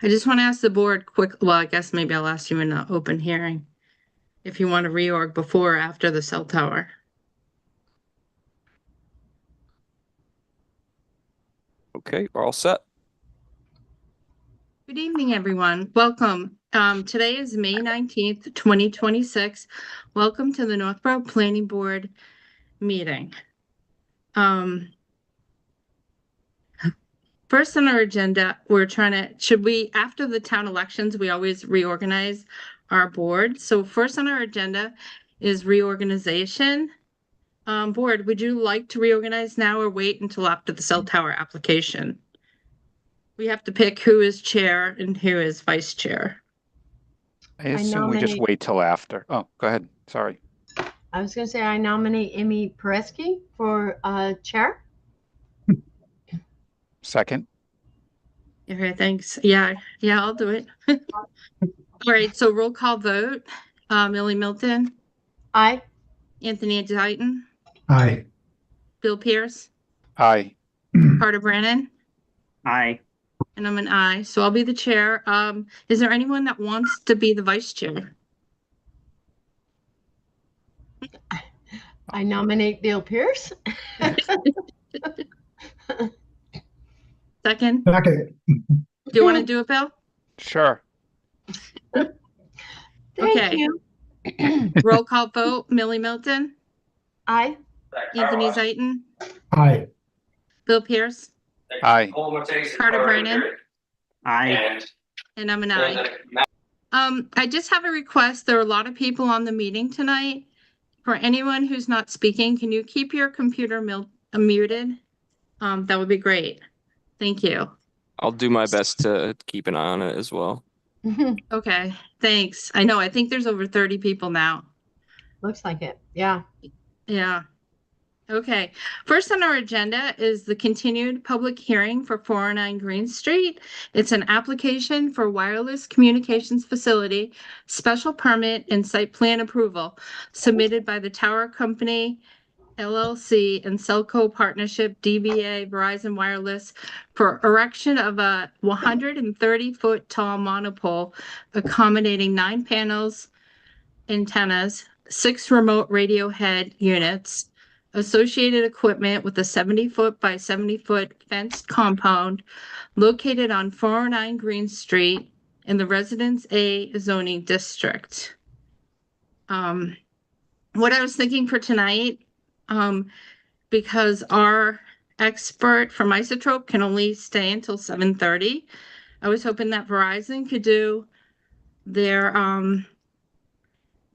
I just want to ask the board well, I guess maybe I'll ask you in the open hearing if you want to reorg before or after the cell tower. Okay, we're all set. Good evening, everyone. Welcome. Today is May 19th, 2026. Welcome to the Northborough Planning Board meeting. First on our agenda, after the town elections, we always reorganize our board. So first on our agenda is reorganization. Board, would you like to reorganize now or wait until after the cell tower application? We have to pick who is chair and who is vice chair. I assume we just wait till after. Oh, go ahead. Sorry. I was going to say I nominate Amy Pereski for chair. Second. Okay, thanks. Yeah, I'll do it. All right, so roll call vote. Millie Milton. Aye. Anthony Dighton. Aye. Bill Pierce. Aye. Carter Brannon. Aye. And I'm an aye, so I'll be the chair. Is there anyone that wants to be the vice chair? I nominate Bill Pierce. Second. Okay. Do you want to do it, Bill? Sure. Thank you. Roll call vote. Millie Milton. Aye. Anthony Dighton. Aye. Bill Pierce. Aye. Carter Brannon. Aye. And I'm an aye. I just have a request. There are a lot of people on the meeting tonight. For anyone who's not speaking, can you keep your computer muted? That would be great. Thank you. I'll do my best to keep an eye on it as well. Okay, thanks. I think there's over 30 people now. Looks like it. Yeah. Yeah. Okay. First on our agenda is the continued public hearing for 409 Green Street. It's an application for wireless communications facility, special permit and site plan approval submitted by the Tower Company, LLC and Cellco Partnership, DBA Verizon Wireless for erection of a 130-foot tall monopole accommodating 9 panels, antennas, 6 remote radio head units, associated equipment with a 70-foot by 70-foot fenced compound located on 409 Green Street in the Residence A zoning district. What I was thinking for tonight, because our expert from Isotrope can only stay until 7:30, I was hoping that Verizon could do their,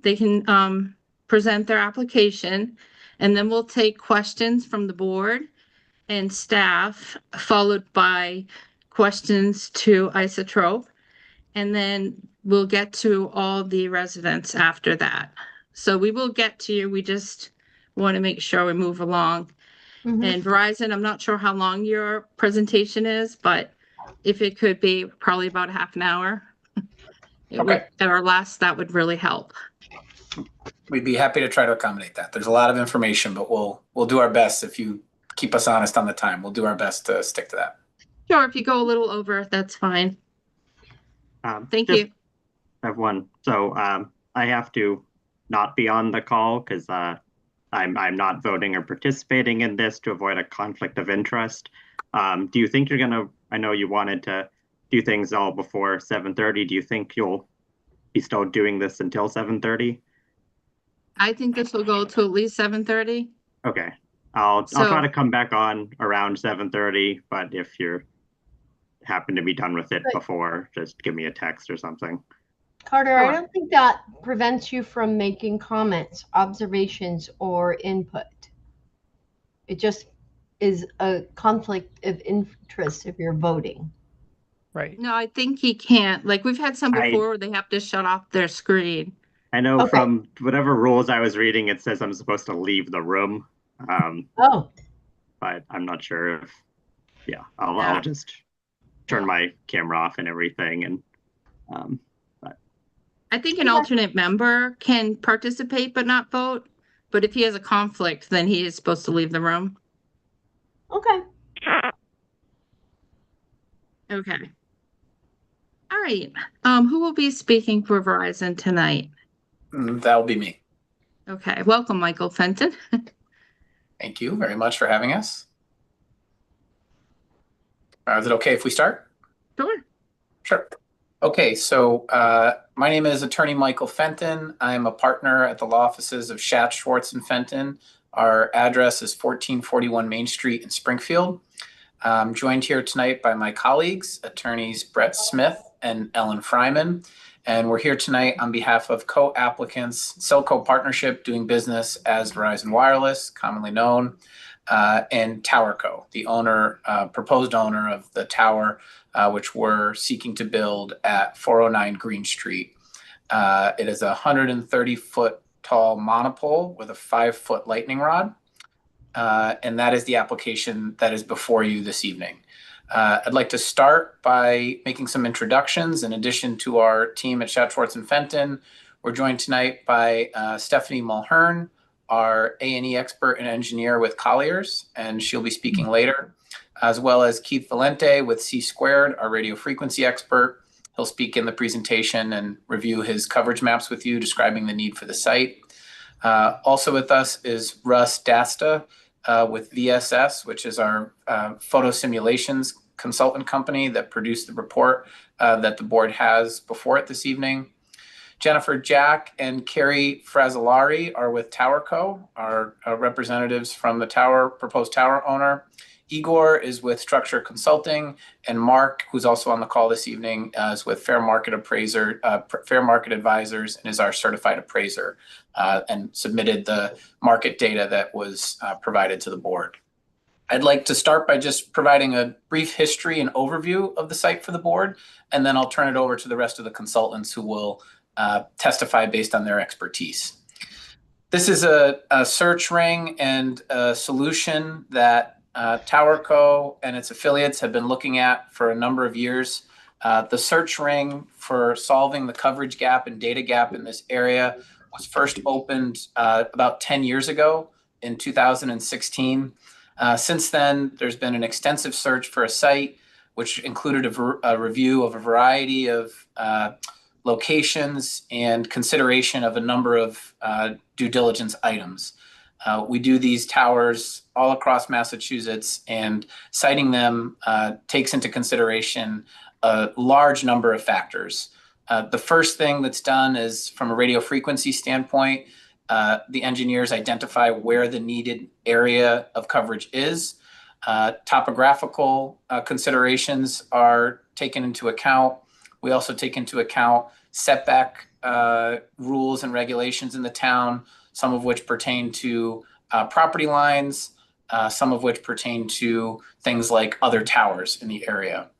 they can present their application, and then we'll take questions from the board and staff, followed by questions to Isotrope, and then we'll get to all the residents after that. So we will get to you. We just want to make sure we move along. And Verizon, I'm not sure how long your presentation is, but if it could be probably about a half an hour, that would really help. We'd be happy to try to accommodate that. There's a lot of information, but we'll do our best. If you keep us honest on the time, we'll do our best to stick to that. Sure, if you go a little over, that's fine. Thank you. I have one. So I have to not be on the call because I'm not voting or participating in this to avoid a conflict of interest. Do you think you're gonna? I know you wanted to do things all before 7:30. Do you think you'll be still doing this until 7:30? I think this will go to at least 7:30. Okay, I'll try to come back on around 7:30. But if you're happen to be done with it before, just give me a text or something. Carter, I don't think that prevents you from making comments, observations, or input. It just is a conflict of interest if you're voting. Right. No, I think he can't. Like we've had some before where they have to shut off their screen. I know from whatever rules I was reading, it says I'm supposed to leave the room. But I'm not sure if, I'll just turn my camera off and everything. And but I think an alternate member can participate but not vote. But if he has a conflict, then he is supposed to leave the room. Okay. Okay. right. Who will be speaking for Verizon tonight? That'll be me. Okay, welcome, Michael Fenton. Thank you very much for having us. Is it okay if we start? Sure. Sure. Okay, so my name is Attorney Michael Fenton. I'm a partner at the law offices of Schatz, Schwartz, and Fenton. Our address is 1441 Main Street in Springfield. I'm joined here tonight by my colleagues, attorneys Brett Smith and Ellen Fryman. And we're here tonight on behalf of co-applicants, Cellco Partnership doing business as Verizon Wireless, commonly known, and TowerCo, the owner, proposed owner of the tower, which we're seeking to build at 409 Green Street. It is a 130-foot tall monopole with a 5-foot lightning rod. And that is the application that is before you this evening. I'd like to start by making some introductions. In addition to our team at Schatz, Schwartz, and Fenton, we're joined tonight by Stephanie Mulhern, our A&E expert and engineer with Colliers, and she'll be speaking later, as well as Keith Valente with C Squared, our radio frequency expert. He'll speak in the presentation and review his coverage maps with you, describing the need for the site. Also with us is Russ Dasta with VSS, which is our photo simulations consultant company that produced the report that the board has before it this evening. Jennifer Jack and Carrie Frazzolari are with TowerCo, our representatives from the proposed tower owner. Igor is with Structure Consulting, and Mark, who's also on the call this evening, is with Fair Market Advisors, and is our certified appraiser, and submitted the market data that was provided to the board. I'd like to start by just providing a brief history and overview of the site for the board, and then I'll turn it over to the rest of the consultants who will testify based on their expertise. This is a search ring and a solution that TowerCo and its affiliates have been looking at for a number of years. The search ring for solving the coverage gap and data gap in this area was first opened about 10 years ago in 2016. Since then, there's been an extensive search for a site, which included a review of a variety of locations and consideration of a number of due diligence items. We do these towers all across Massachusetts, and siting them takes into consideration a large number of factors. The first thing that's done is, from a radio frequency standpoint, the engineers identify where the needed area of coverage is. Topographical considerations are taken into account. We also take into account setback rules and regulations in the town, some of which pertain to property lines, some of which pertain to things like other towers in the area.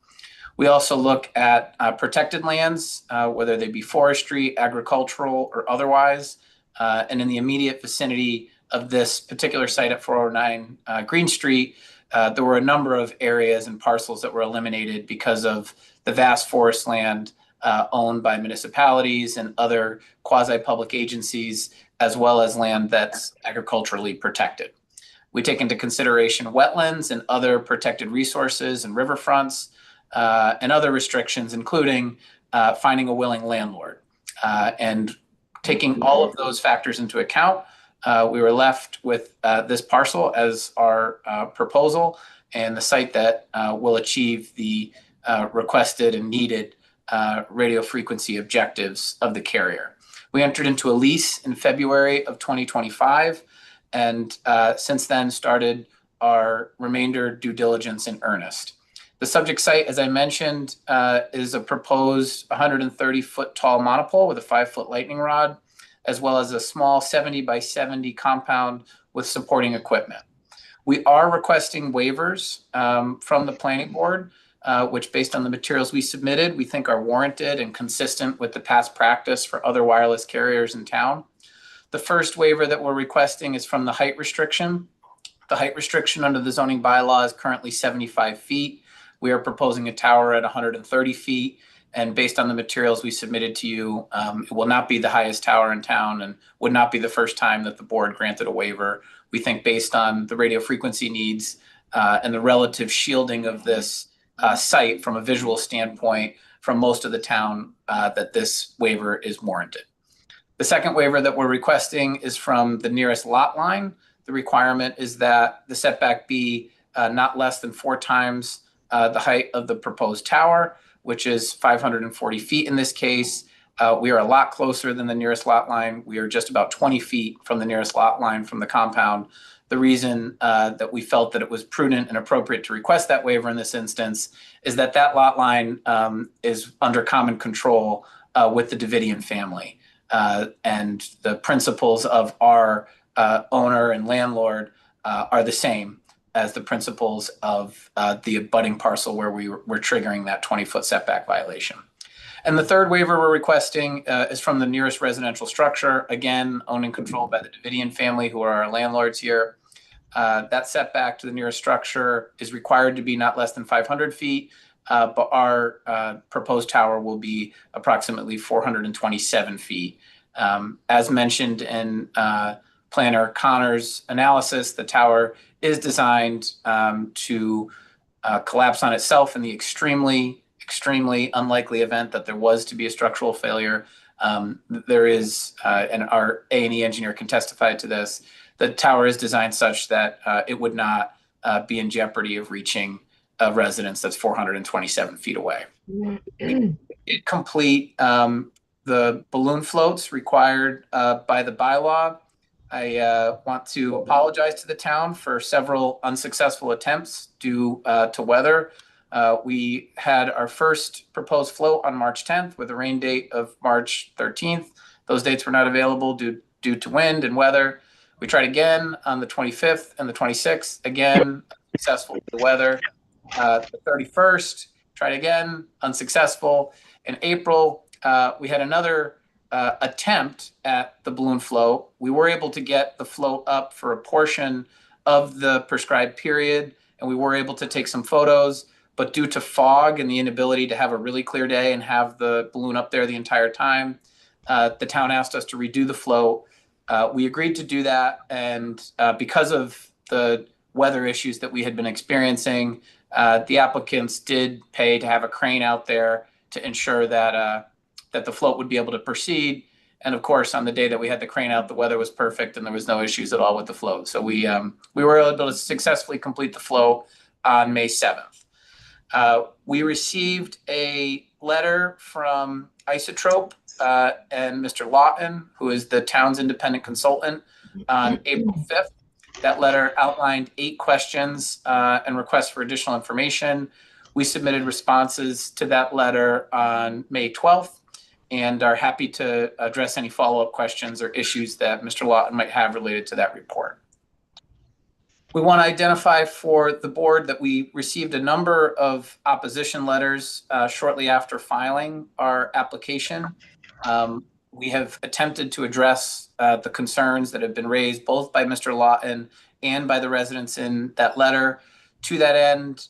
We also look at protected lands, whether they be forestry, agricultural, or otherwise. And in the immediate vicinity of this particular site at 409 Green Street, there were a number of areas and parcels that were eliminated because of the vast forest land owned by municipalities and other quasi-public agencies, as well as land that's agriculturally protected. We take into consideration wetlands and other protected resources and riverfronts, and other restrictions, including finding a willing landlord. And taking all of those factors into account, we were left with this parcel as our proposal and the site that will achieve the requested and needed radio frequency objectives of the carrier. We entered into a lease in February of 2025, and since then started our remainder due diligence in earnest. The subject site, as I mentioned, is a proposed 130-foot tall monopole with a 5-foot lightning rod, as well as a small 70 by 70 compound with supporting equipment. We are requesting waivers from the planning board, which, based on the materials we submitted, we think are warranted and consistent with the past practice for other wireless carriers in town. The first waiver that we're requesting is from the height restriction. The height restriction under the zoning bylaw is currently 75 feet. We are proposing a tower at 130 feet. And based on the materials we submitted to you, it will not be the highest tower in town and would not be the first time that the board granted a waiver. We think, based on the radio frequency needs and the relative shielding of this site from a visual standpoint, from most of the town that this waiver is warranted. The second waiver that we're requesting is from the nearest lot line. The requirement is that the setback be not less than 4 times the height of the proposed tower, which is 540 feet in this case. We are a lot closer than the nearest lot line. We are just about 20 feet from the nearest lot line from the compound. The reason that we felt that it was prudent and appropriate to request that waiver in this instance is that that lot line is under common control with the Davidian family. And the principles of our owner and landlord are the same as the principles of the abutting parcel where we're triggering that 20-foot setback violation. And the third waiver we're requesting is from the nearest residential structure, again, owned and controlled by the Davidian family, who are our landlords here. That setback to the nearest structure is required to be not less than 500 feet, but our proposed tower will be approximately 427 feet. As mentioned in Planner Connor's analysis, the tower is designed to collapse on itself in the extremely unlikely event that there was to be a structural failure. There is, and our A&E engineer can testify to this, the tower is designed such that it would not be in jeopardy of reaching a residence that's 427 feet away. It complete the balloon floats required by the bylaw. I want to apologize to the town for several unsuccessful attempts due to weather. We had our first proposed float on March 10th with a rain date of March 13th. Those dates were not available due to wind and weather. We tried again on the 25th and the 26th, again, successful with the weather. The 31st, tried again, unsuccessful. In April, we had another attempt at the balloon float. We were able to get the float up for a portion of the prescribed period, and we were able to take some photos, but due to fog and the inability to have a really clear day and have the balloon up there the entire time, the town asked us to redo the float. We agreed to do that, and because of the weather issues that we had been experiencing, the applicants did pay to have a crane out there to ensure that that the float would be able to proceed. And of course, on the day that we had the crane out, the weather was perfect and there was no issues at all with the float. So we were able to successfully complete the float on May 7th. We received a letter from Isotrope and Mr. Lawton, who is the town's independent consultant, on April 5th. That letter outlined 8 questions and requests for additional information. We submitted responses to that letter on May 12th and are happy to address any follow-up questions or issues that Mr. Lawton might have related to that report. We want to identify for the board that we received a number of opposition letters shortly after filing our application. We have attempted to address the concerns that have been raised both by Mr. Lawton and by the residents in that letter. To that end,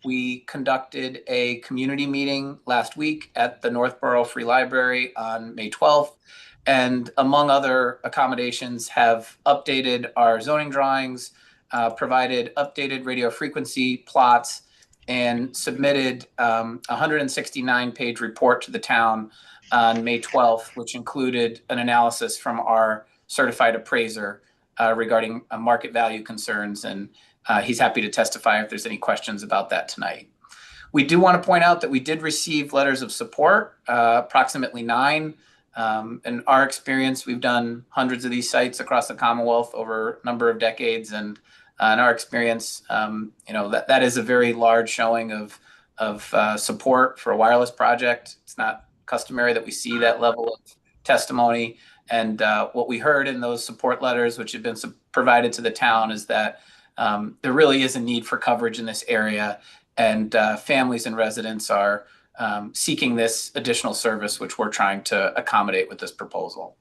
we conducted a community meeting last week at the Northborough Free Library on May 12th, and among other accommodations have updated our zoning drawings, provided updated radio frequency plots, and submitted a 169-page report to the town on May 12th, which included an analysis from our certified appraiser regarding market value concerns, and he's happy to testify if there's any questions about that tonight. We do want to point out that we did receive letters of support, approximately 9. In our experience, we've done hundreds of these sites across the Commonwealth over a number of decades, and in our experience, that is a very large showing of support for a wireless project. It's not customary that we see that level of testimony, and what we heard in those support letters, which have been provided to the town, is that there really is a need for coverage in this area, and families and residents are seeking this additional service, which we're trying to accommodate with this proposal.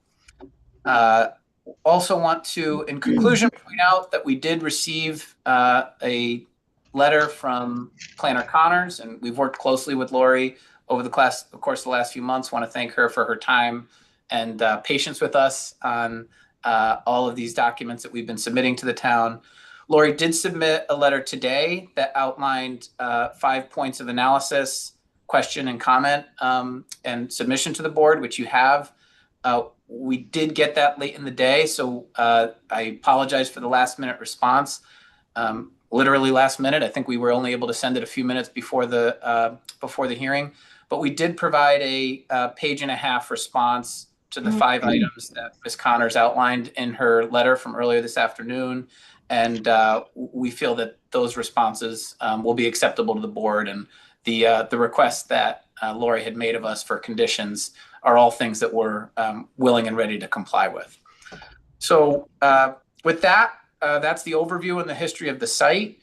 Also want to, in conclusion, point out that we did receive a letter from Planner Connors, and we've worked closely with Lori over the course of the last few months. Want to thank her for her time and patience with us on all of these documents that we've been submitting to the town. Lori did submit a letter today that outlined 5 points of analysis question and comment and submission to the board, which you have. We did get that late in the day, so I apologize for the last minute response. Literally last minute. I think we were only able to send it a few minutes before the hearing, but we did provide a 1.5-page response to the 5 items that Ms. Connors outlined in her letter from earlier this afternoon. And we feel that those responses will be acceptable to the board, and the requests that Lori had made of us for conditions are all things that we're willing and ready to comply with. So with that, that's the overview and the history of the site.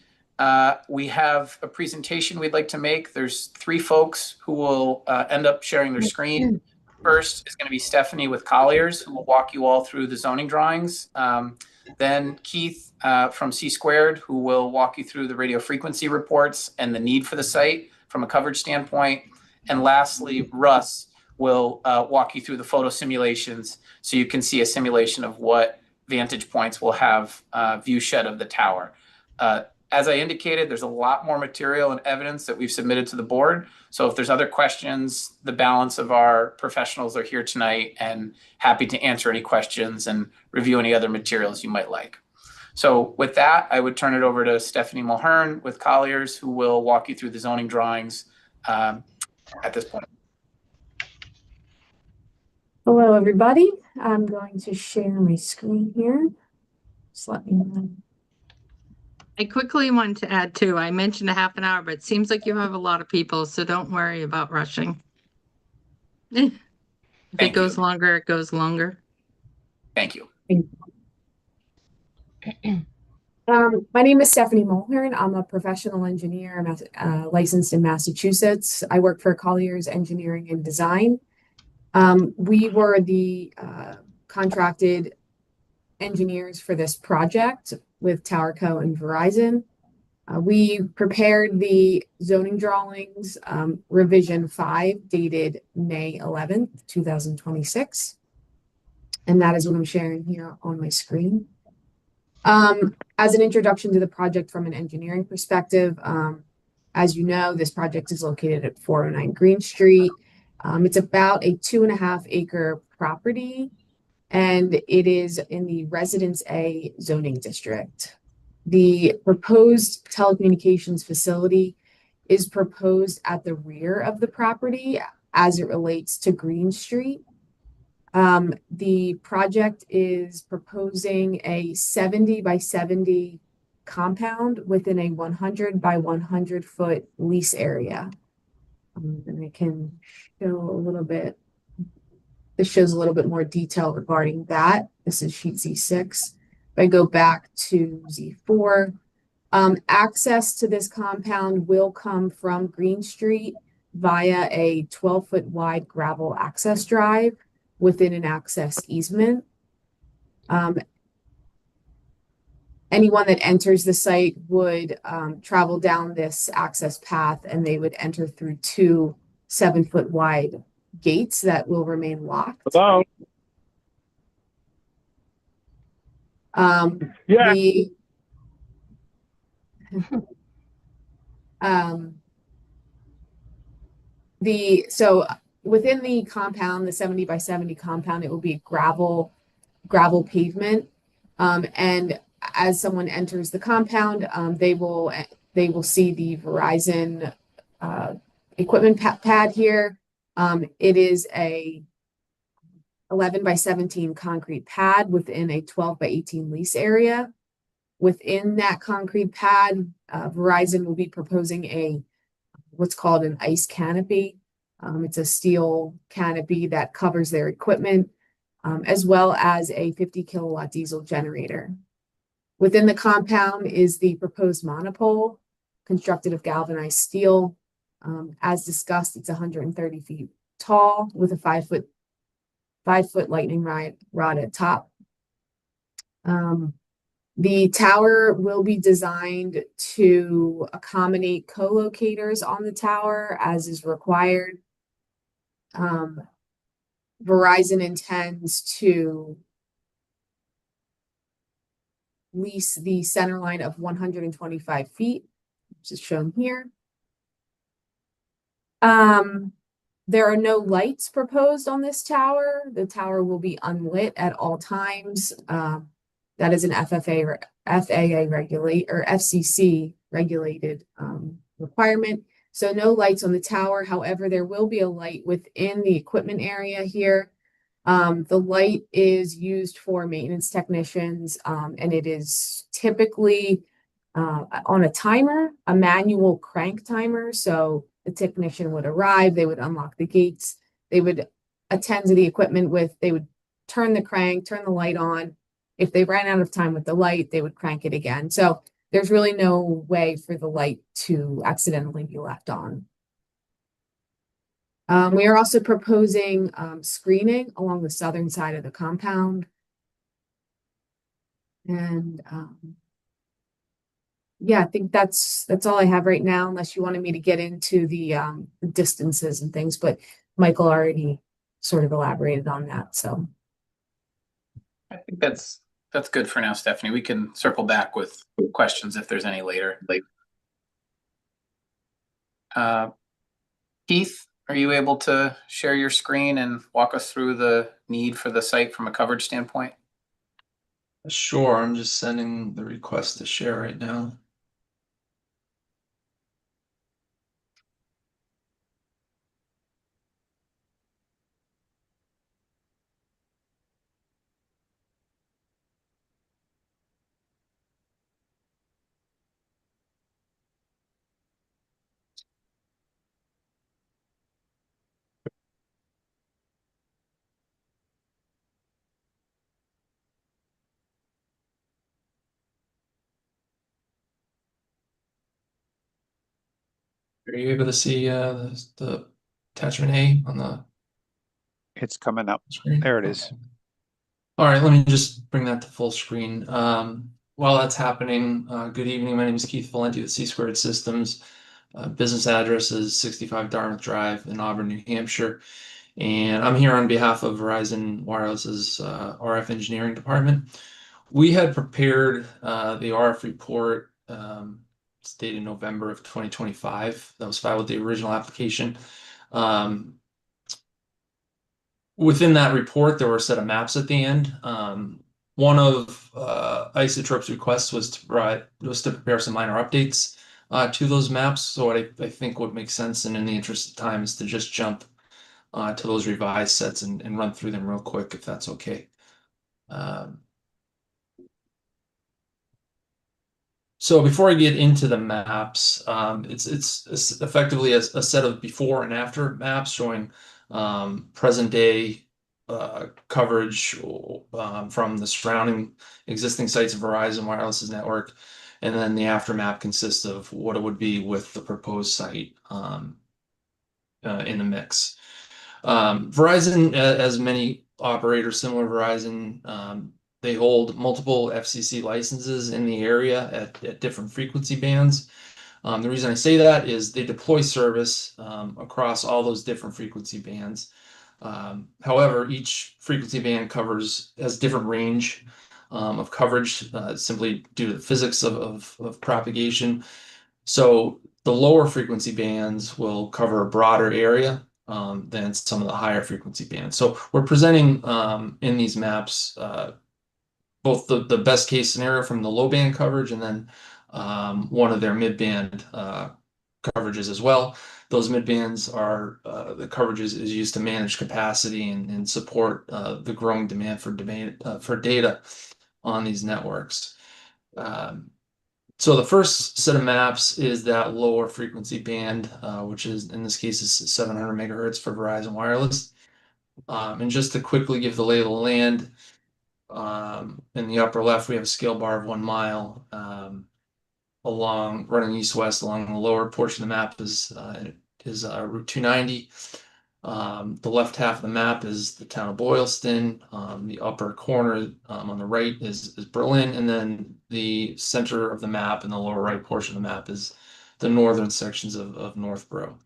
We have a presentation we'd like to make. There's 3 folks who will end up sharing their screen. First is going to be Stephanie with Colliers, who will walk you all through the zoning drawings. Then Keith from C Squared, who will walk you through the radio frequency reports and the need for the site from a coverage standpoint. And lastly, Russ will walk you through the photo simulations so you can see a simulation of what vantage points will have view shed of the tower. As I indicated, there's a lot more material and evidence that we've submitted to the board. So if there's other questions, the balance of our professionals are here tonight and happy to answer any questions and review any other materials you might like. So with that, I would turn it over to Stephanie Mulhern with Colliers, who will walk you through the zoning drawings at this point. Hello, everybody. I'm going to share my screen here. Just let me know. I quickly wanted to add too, I mentioned a half an hour, but it seems like you have a lot of people, so don't worry about rushing. If it goes longer, it goes longer. Thank you. My name is Stephanie Mulhern. I'm a professional engineer. I'm licensed in Massachusetts. I work for Colliers Engineering and Design. We were the contracted engineers for this project with TowerCo and Verizon. We prepared the zoning drawings, revision 5, dated May 11th, 2026. And that is what I'm sharing here on my screen. As an introduction to the project from an engineering perspective, as you know, this project is located at 409 Green Street. It's about a 2.5-acre property, and it is in the Residence A zoning district. The proposed telecommunications facility is proposed at the rear of the property as it relates to Green Street. The project is proposing a 70 by 70 compound within a 100 by 100 foot lease area. And I can show a little bit. This shows a little bit more detail regarding that. This is sheet Z6. If I go back to Z4, access to this compound will come from Green Street via a 12-foot wide gravel access drive within an access easement. Anyone that enters the site would travel down this access path, and they would enter through 2 7-foot wide gates that will remain locked. Hello? Yeah. So within the compound, the 70 by 70 compound, it will be gravel pavement. And as someone enters the compound, they will see the Verizon equipment pad here. It is a 11 by 17 concrete pad within a 12 by 18 lease area. Within that concrete pad, Verizon will be proposing what's called an ice canopy. It's a steel canopy that covers their equipment, as well as a 50 kilowatt diesel generator. Within the compound is the proposed monopole, constructed of galvanized steel. As discussed, it's 130 feet tall with a 5-foot lightning rod at top. The tower will be designed to accommodate co-locators on the tower as is required. Verizon intends to lease the center line of 125 feet, which is shown here. There are no lights proposed on this tower. The tower will be unlit at all times. That is an FAA regulate or FCC regulated requirement. So no lights on the tower. However, there will be a light within the equipment area here. The light is used for maintenance technicians, and it is typically on a timer, a manual crank timer. So the technician would arrive, they would unlock the gates, they would attend to the equipment they would turn the crank, turn the light on. If they ran out of time with the light, they would crank it again. So there's really no way for the light to accidentally be left on. We are also proposing screening along the southern side of the compound. And yeah, I think that's all I have right now, unless you wanted me to get into the distances and things, but Michael already sort of elaborated on that. So I think that's good for now, Stephanie. We can circle back with questions if there's any later. Keith, are you able to share your screen and walk us through the need for the site from a coverage standpoint? Sure, I'm just sending the request to share right now. Are you able to see the attachment A on the It's coming up. screen? There it is. Okay. All right, let me just bring that to full screen. While that's happening, good evening. My name is Keith Valenti with C Squared Systems. Business address is 65 Dartmouth Drive in Auburn, New Hampshire. And I'm here on behalf of Verizon Wireless's RF engineering department. We had prepared the RF report it's dated November of 2025. That was filed with the original application. Within that report, there were a set of maps at the end. One of Isotrope's requests was to prepare some minor updates to those maps. So what I think would make sense, and in the interest of time, is to just jump to those revised sets and run through them real quick, if that's okay. So before I get into the maps, it's effectively a set of before and after maps showing present day coverage from the surrounding existing sites of Verizon Wireless's network, and then the after map consists of what it would be with the proposed site in the mix. Verizon, as many operators similar to Verizon, they hold multiple FCC licenses in the area at different frequency bands. The reason I say that is they deploy service across all those different frequency bands. However, each frequency band has different range of coverage simply due to the physics of propagation. So the lower frequency bands will cover a broader area than some of the higher frequency bands. So we're presenting in these maps both the best case scenario from the low band coverage and then one of their mid band coverages as well. Those mid bands are the coverage is used to manage capacity and support the growing demand for data on these networks. So the first set of maps is that lower frequency band, which is in this case is 700 megahertz for Verizon Wireless. And just to quickly give the lay of the land, in the upper left, we have a scale bar of 1 mile running east-west along the lower portion of the map is Route 290. The left half of the map is the town of Boylston. The upper corner on the right is Berlin, and then the center of the map and the lower right portion of the map is the northern sections of Northborough.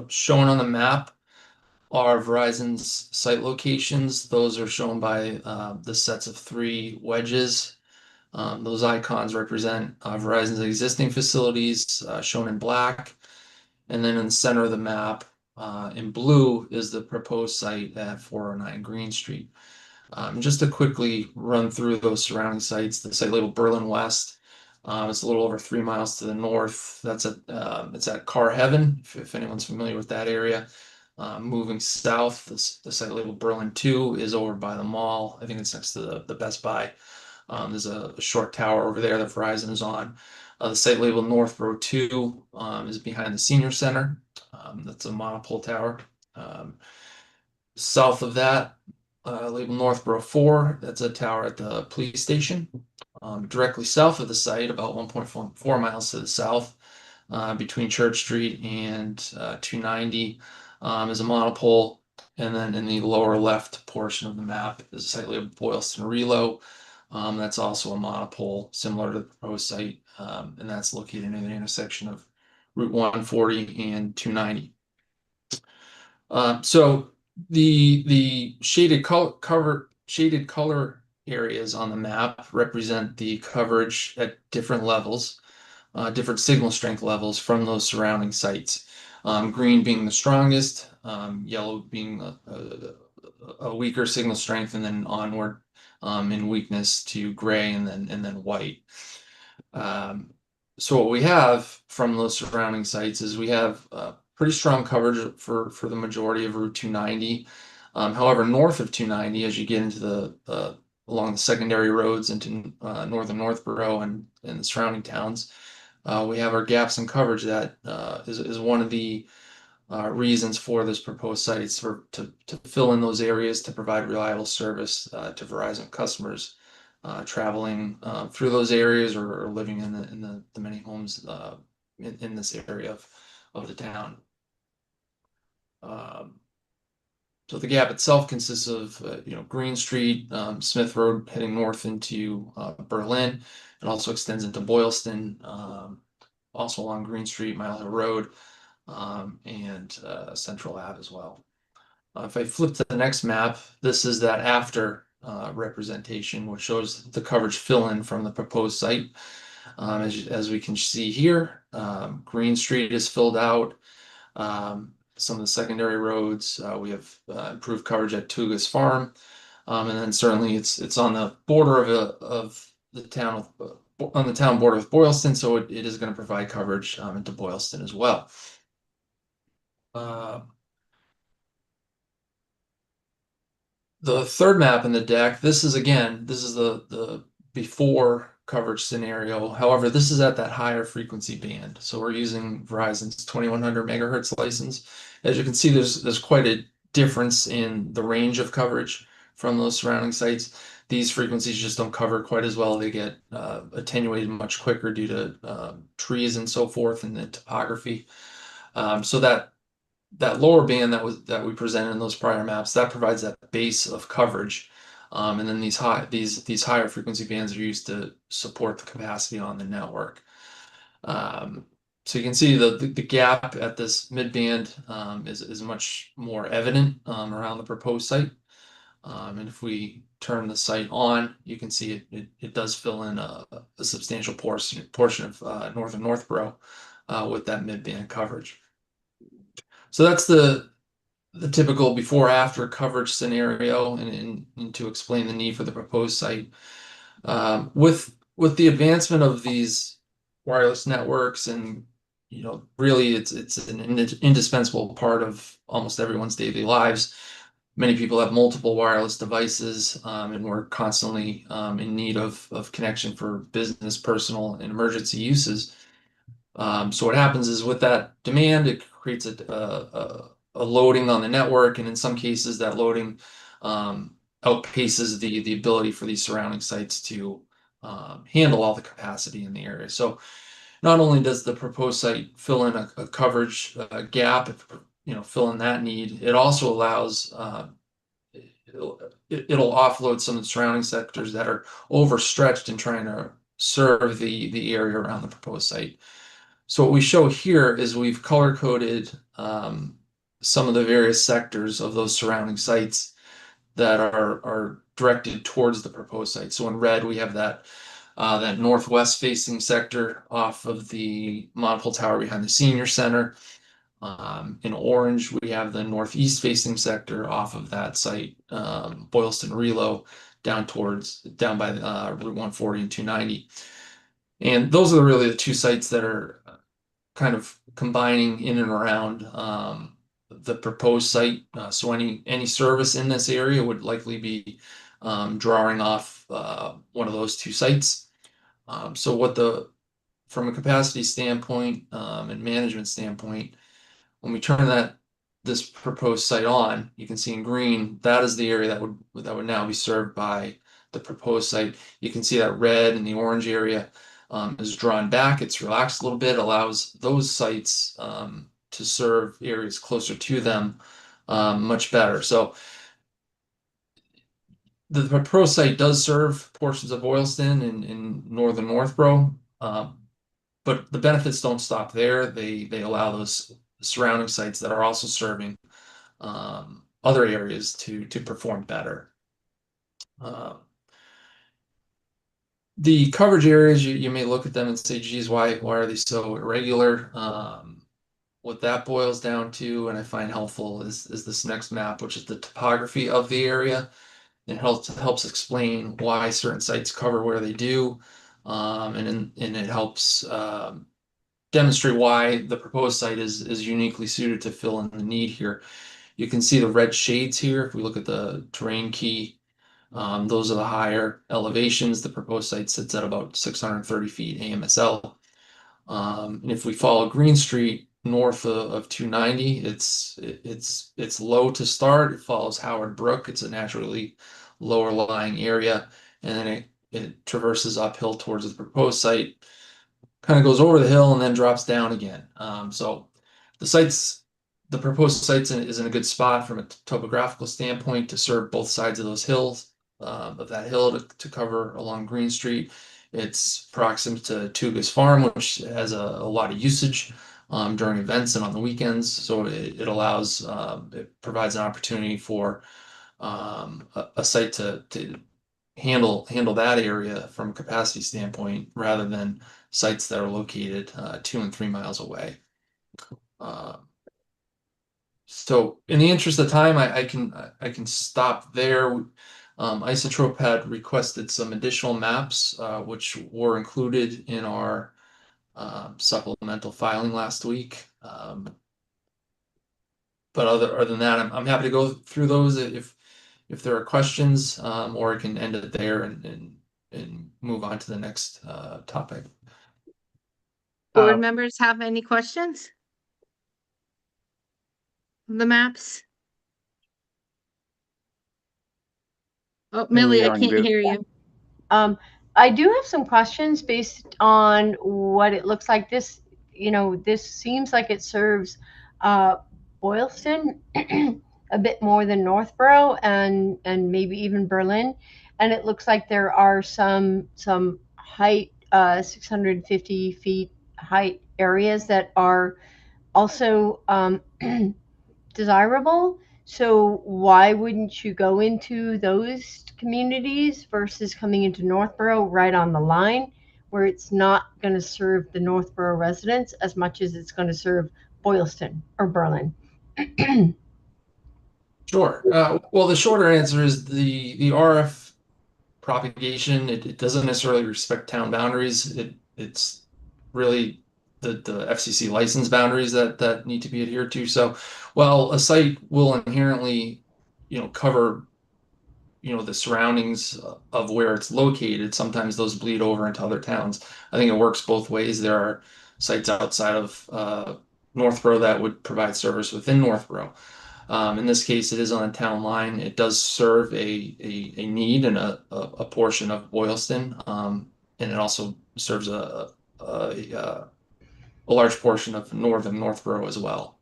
Shown on the map are Verizon's site locations. Those are shown by the sets of 3 wedges. Those icons represent Verizon's existing facilities, shown in black. And then in the center of the map, in blue, is the proposed site at 409 Green Street. Just to quickly run through those surrounding sites, the site labeled Berlin West, it's a little over 3 miles to the north. It's at Car Heaven, if anyone's familiar with that area. Moving south, the site labeled Berlin 2 is over by the mall. I think it's next to the Best Buy. There's a short tower over there that Verizon is on. The site labeled Northborough 2 is behind the senior center. That's a monopole tower. South of that, labeled Northborough 4, that's a tower at the police station. Directly south of the site, about 1.4 miles to the south, between Church Street and 290, is a monopole. And then in the lower left portion of the map is a site labeled Boylston Relo. That's also a monopole, similar to the proposed site, and that's located in the intersection of Route 140 and 290. So the shaded color areas on the map represent the coverage at different levels, different signal strength levels from those surrounding sites. Green being the strongest, yellow being a weaker signal strength, and then onward in weakness to gray and then white. So what we have from those surrounding sites is we have pretty strong coverage for the majority of Route 290. However, north of 290, as you get into the along the secondary roads into northern Northborough and the surrounding towns, we have our gaps in coverage. That is one of the reasons for this proposed site. It's to fill in those areas to provide reliable service to Verizon customers traveling through those areas or living in the many homes in this area of the town. So the gap itself consists of Green Street, Smith Road heading north into Berlin. It also extends into Boylston, also along Green Street, Mile Hill Road, and Central Ave as well. If I flip to the next map, this is that after representation, which shows the coverage fill-in from the proposed site. As we can see here, Green Street is filled out. Some of the secondary roads, we have improved coverage at Tugas Farm, and then certainly it's on the border of the town on the town border with Boylston, so it is going to provide coverage into Boylston as well. The third map in the deck, this is the before coverage scenario. However, this is at that higher frequency band. So we're using Verizon's 2100 megahertz license. As you can see, there's quite a difference in the range of coverage from those surrounding sites. These frequencies just don't cover quite as well. They get attenuated much quicker due to trees and so forth and the topography. So that lower band that we presented in those prior maps, that provides that base of coverage, and then these higher frequency bands are used to support the capacity on the network. So you can see the gap at this mid band is much more evident around the proposed site, and if we turn the site on, you can see it does fill in a substantial portion of northern Northborough with that mid band coverage. So that's the typical before-after coverage scenario, and to explain the need for the proposed site. With the advancement of these wireless networks, and really it's an indispensable part of almost everyone's daily lives. Many people have multiple wireless devices, and we're constantly in need of connection for business, personal, and emergency uses. So what happens is with that demand, it creates a loading on the network, and in some cases that loading outpaces the ability for these surrounding sites to handle all the capacity in the area. So not only does the proposed site fill in a coverage gap, fill in that need, it also allows it'll offload some of the surrounding sectors that are overstretched in trying to serve the area around the proposed site. So what we show here is we've color-coded some of the various sectors of those surrounding sites that are directed towards the proposed site. So in red, we have that northwest-facing sector off of the monopole tower behind the senior center. In orange, we have the northeast facing sector off of that site, Boylston Relo, down by Route 140 and 290. And those are really the two sites that are kind of combining in and around the proposed site. So any service in this area would likely be drawing off one of those two sites. So from a capacity standpoint and management standpoint, when we turn this proposed site on, you can see in green, that is the area that would now be served by the proposed site. You can see that red and the orange area is drawn back. It's relaxed a little bit, allows those sites to serve areas closer to them much better. So the proposed site does serve portions of Boylston and northern Northborough, but the benefits don't stop there. They allow those surrounding sites that are also serving other areas to perform better. The coverage areas, you may look at them and say, geez, why are they so irregular? What that boils down to, and I find helpful, is this next map, which is the topography of the area. It helps explain why certain sites cover where they do, and it helps demonstrate why the proposed site is uniquely suited to fill in the need here. You can see the red shades here. If we look at the terrain key, those are the higher elevations. The proposed site sits at about 630 feet AMSL. And if we follow Green Street north of 290, it's low to start. It follows Howard Brook. It's a naturally lower lying area, and then it traverses uphill towards the proposed site, kind of goes over the hill and then drops down again. So the proposed site is in a good spot from a topographical standpoint to serve both sides of those hills, of that hill to cover along Green Street. It's proximate to Tugas Farm, which has a lot of usage during events and on the weekends. So it provides an opportunity for a site to handle that area from a capacity standpoint rather than sites that are located 2 and 3 miles away. So in the interest of time, I can stop there. Isotrope had requested some additional maps, which were included in our supplemental filing last week. But other than that, I'm happy to go through those if there are questions, or I can end it there and move on to the next topic. Board members have any questions? The maps? Oh, Millie, I can't hear you. I do have some questions based on what it looks like. This seems like it serves Boylston a bit more than Northborough and maybe even Berlin. And it looks like there are some height, 650 feet height areas that are also desirable. So why wouldn't you go into those communities versus coming into Northborough right on the line, where it's not going to serve the Northborough residents as much as it's going to serve Boylston or Berlin? Sure. Well, the shorter answer is the RF propagation. It doesn't necessarily respect town boundaries. It's really the FCC license boundaries that need to be adhered to. So while a site will inherently, cover, the surroundings of where it's located, sometimes those bleed over into other towns. I think it works both ways. There are sites outside of Northborough that would provide service within Northborough. In this case, it is on a town line. It does serve a need and a portion of Boylston, and it also serves a large portion of northern Northborough as well.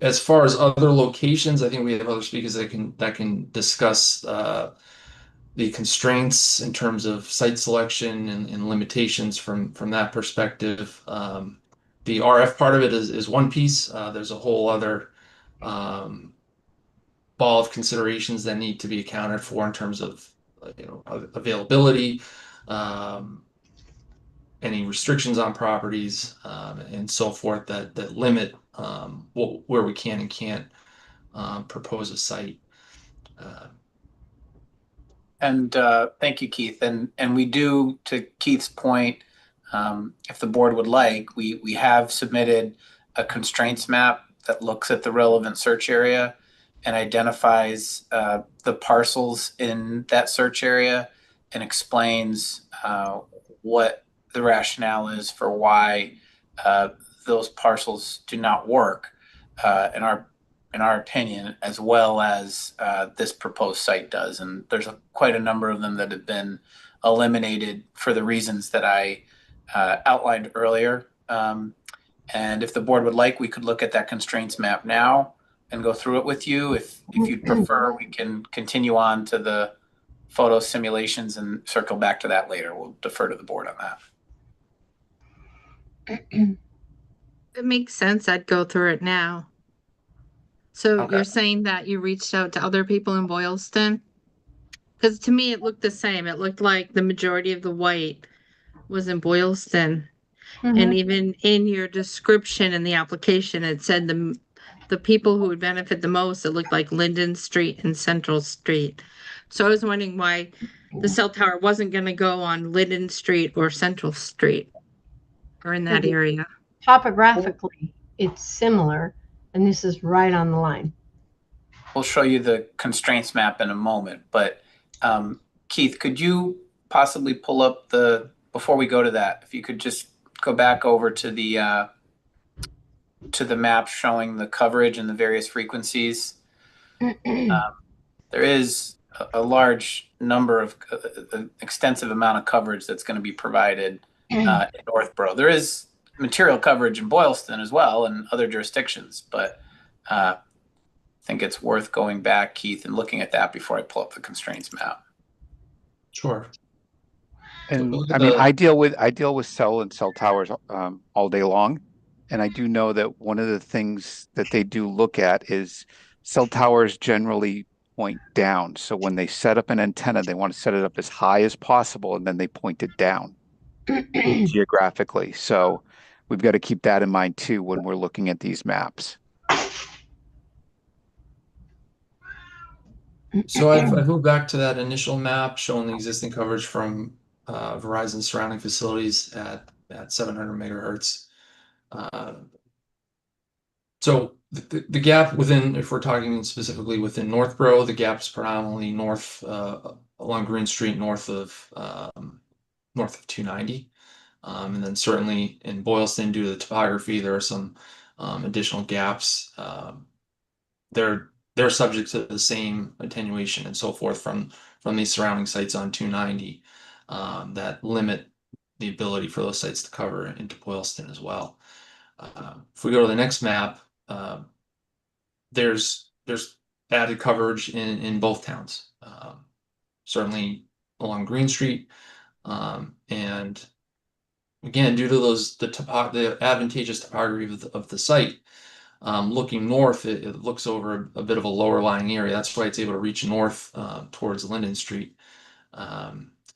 As far as other locations, I think we have other speakers that can discuss the constraints in terms of site selection and limitations from that perspective. The RF part of it is one piece. There's a whole other ball of considerations that need to be accounted for in terms of availability, any restrictions on properties, and so forth that limit where we can and can't propose a site. And thank you, Keith. And we do, to Keith's point, if the board would like, we have submitted a constraints map that looks at the relevant search area and identifies the parcels in that search area and explains what the rationale is for why those parcels do not work in our opinion, as well as this proposed site does. And there's quite a number of them that have been eliminated for the reasons that I outlined earlier. And if the board would like, we could look at that constraints map now and go through it with you. If you'd prefer, we can continue on to the photo simulations and circle back to that later. We'll defer to the board on that. It makes sense. I'd go through it now. So Okay. you're saying that you reached out to other people in Boylston? Because to me, it looked the same. It looked like the majority of the white was in Boylston. And even in your description in the application, it said the people who would benefit the most, it looked like Linden Street and Central Street. So I was wondering why the cell tower wasn't going to go on Linden Street or Central Street or in that area. Topographically, it's similar, and this is right on the line. We'll show you the constraints map in a moment, but Keith, could you possibly pull up before we go to that, if you could just go back over to the map showing the coverage and the various frequencies. There is a large number of extensive amount of coverage that's going to be provided in Northborough. There is material coverage in Boylston as well and other jurisdictions, but I think it's worth going back, Keith, and looking at that before I pull up the constraints map. Sure. And I mean, I deal with cell towers all day long, and I do know that one of the things that they do look at is cell towers generally point down. So when they set up an antenna, they want to set it up as high as possible, and then they point it down geographically. So we've got to keep that in mind too when we're looking at these maps. So I've moved back to that initial map showing the existing coverage from Verizon surrounding facilities at 700 megahertz. So the gap within, if we're talking specifically within Northborough, the gap's predominantly north along Green Street, north of 290, and then certainly in Boylston, due to the topography, there are some additional gaps. They're subject to the same attenuation and so forth from these surrounding sites on 290 that limit the ability for those sites to cover into Boylston as well. If we go to the next map, there's added coverage in both towns, certainly along Green Street, and again, due to the advantageous topography of the site. Looking north, it looks over a bit of a lower lying area. That's why it's able to reach north towards Linden Street